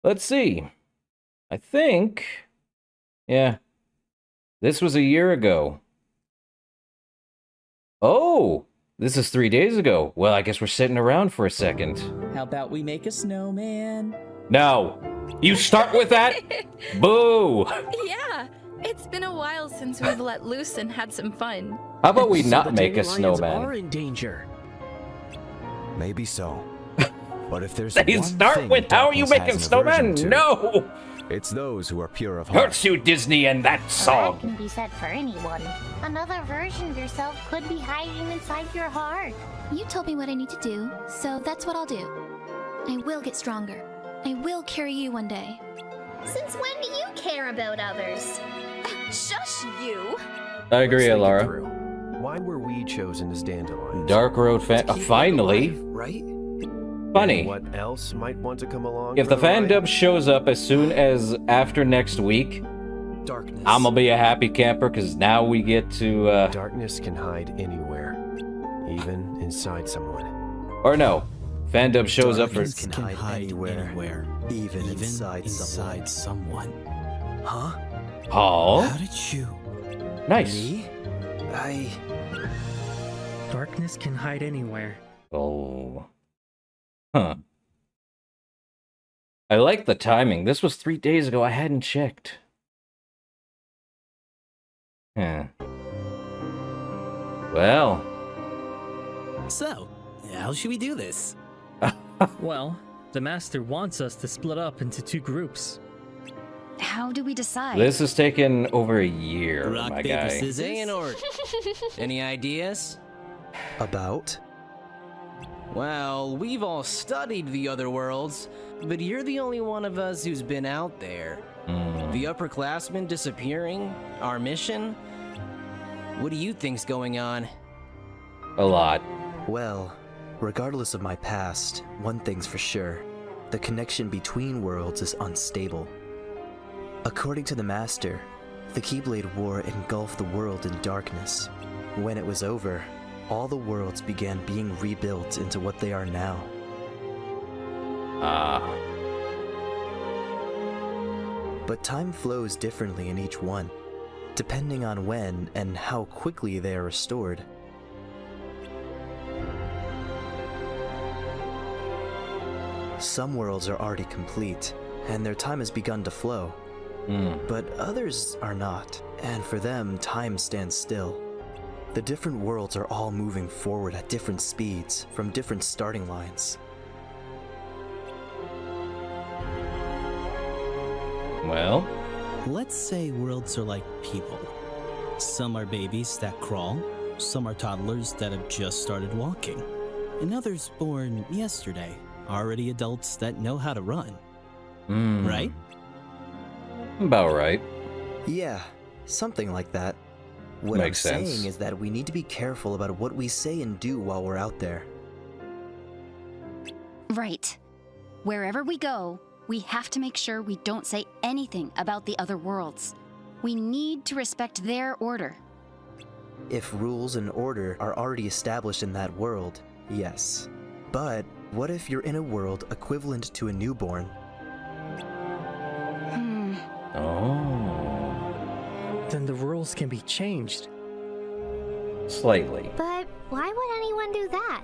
Let's see. I think... Yeah. This was a year ago. Oh! This is 3 days ago. Well, I guess we're sitting around for a second. How about we make a snowman? No! You start with that? Boo! Yeah, it's been a while since we've let loose and had some fun. How about we So not the make a dandelions snowman? are in danger. Maybe so. But if there's They one start thing with, how are you darkness making has an snowman? aversion to, No! it's those who are pure of heart. Hurts you, Disney, and that That song. can be said for anyone. Another version of yourself could be hiding inside your heart. You told me what I need to do, so that's what I'll do. I will get stronger. I will carry you one day. Since when do you care about others? Shush you! I agree, Let's think it Alara. through. Why were we chosen as dandelions? Dark Road fan. Finally! Right? Funny. And what else might want to come along? If for the ride? fandub shows up as soon as after next week, Darkness. I'm gonna be a happy camper because now we get to. Darkness can hide anywhere, even inside someone. Or no, fandub shows up for. Darkness can hide anywhere, even inside someone. Huh? Paul? How did you? Nice. Me? Darkness can hide anywhere. Oh. Huh. I like the timing. This was 3 days ago. I hadn't checked. Huh. Well. So, how should we do this? Well, the Master wants us to split up into 2 groups. How do we decide? This has taken over a year, Rock, my paper, guy. scissors, or any ideas? About? Well, we've all studied the other worlds, but you're the only one of us who's been out there. The upperclassmen disappearing, our mission. What do you think's going on? A lot. Well, regardless of my past, one thing's for sure. The connection between worlds is unstable. According to the Master, the Keyblade War engulfed the world in darkness. When it was over, all the worlds began being rebuilt into what they are now. But time flows differently in each one, depending on when and how quickly they are restored. Some worlds are already complete, and their time has begun to flow. But others are not, and for them, time stands still. The different worlds are all moving forward at different speeds, from different starting lines. Well? Let's say worlds are like people. Some are babies that crawl, some are toddlers that have just started walking, and others born yesterday, already adults that know how to run. Right? About right. Yeah, something like that. What Makes I'm sense. saying is that we need to be careful about what we say and do while we're out there. Right. Wherever we go, we have to make sure we don't say anything about the other worlds. We need to respect their order. If rules and order are already established in that world, yes. But what if you're in a world equivalent to a newborn? Oh. Then the rules can be changed. Slightly. But why would anyone do that?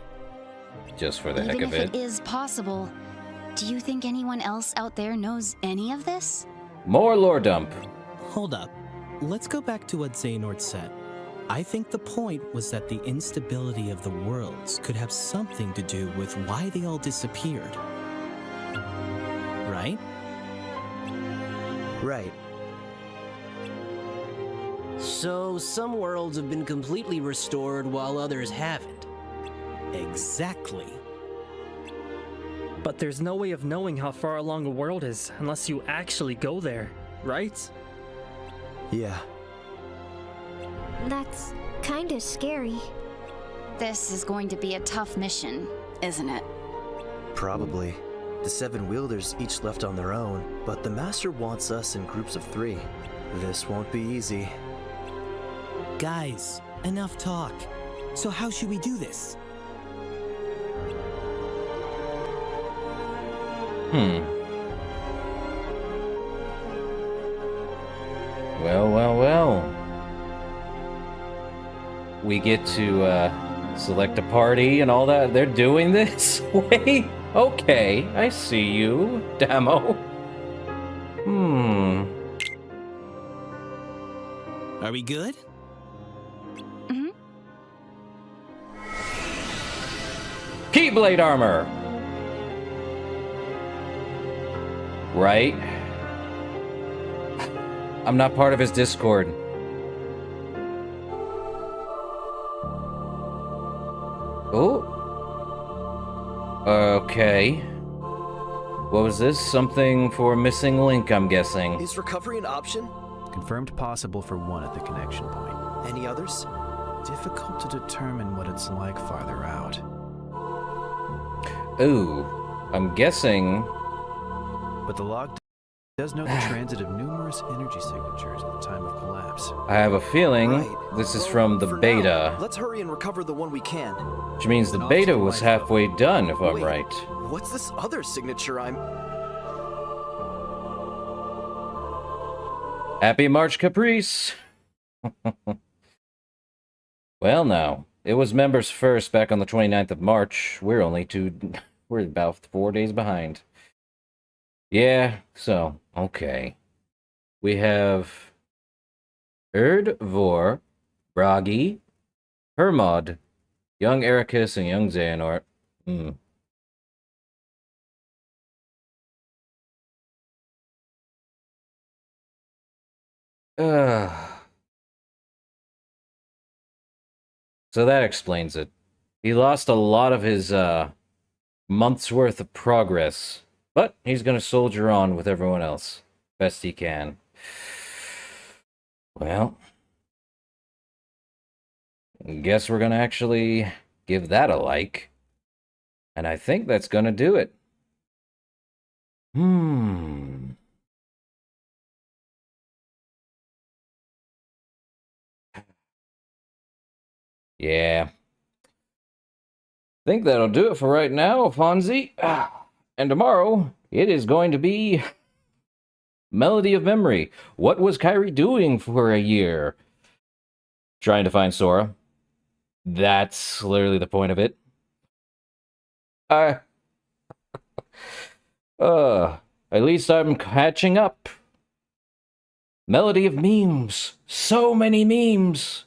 just for the heck Even of if it. it is possible, do you think anyone else out there knows any of this? More lore dump. Hold up. Let's go back to what Xehanort said. I think the point was that the instability of the worlds could have something to do with why they all disappeared. Right? Right. So, some worlds have been completely restored while others haven't. Exactly. But there's no way of knowing how far along a world is unless you actually go there, right? Yeah. That's kinda scary. This is going to be a tough mission, isn't it? Probably. The 7 wielders each left on their own, but the Master wants us in groups of 3. This won't be easy. Guys, enough talk. So how should we do this? Well. We get to select a party and all that. They're doing this? Wait. Okay, I see you, Damo. Are we good? Mm-hmm. Keyblade armor! Right? I'm not part of his Discord. Oh. Okay. What was this? Something for missing link, I'm guessing. Is recovery an option? Confirmed possible for one at the connection point. Any others? Difficult to determine what it's like farther out. Ooh. I'm guessing... But the log does note the transit of numerous energy signatures at the time of collapse. I have a feeling this is from the beta. Now, let's hurry and recover the one we can. Which means the beta was halfway done, if I'm right. What's this other signature I'm... Happy March Caprice! Well, now, it was members first back on the 29th of March. We're about 4 days behind. Yeah, so, okay. We have Vor, Bragi, Hermod, young Ericus, and young Xehanort. So that explains it. He lost a lot of his month's worth of progress, but he's gonna soldier on with everyone else best he can. Well, guess we're gonna actually give that a like, and I think that's gonna do it. Yeah. Think that'll do it for right now, Fonzie. And tomorrow, it is going to be Melody of Memory. What was Kyrie doing for a year? Trying to find Sora. That's literally the point of it. At least I'm catching up. Melody of memes. So many memes.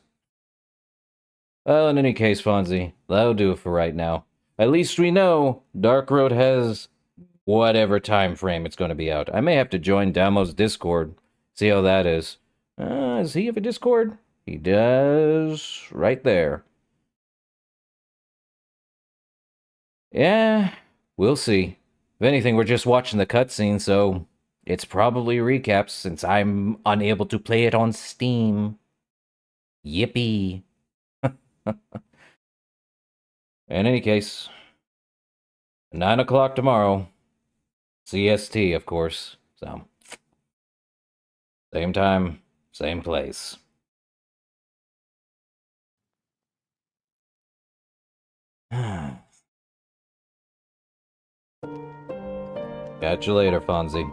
Well, in any case, Fonzie, that'll do it for right now. At least we know Dark Road has whatever time frame it's going to be out. I may have to join Damo's Discord, see how that is. Does he have a Discord? He does, right there. Yeah, we'll see. If anything, we're just watching the cutscene, so it's probably recaps since I'm unable to play it on Steam. Yippee. In any case, 9 o'clock tomorrow. CST, of course. So, same time, same place. Catch you later, Fonzie.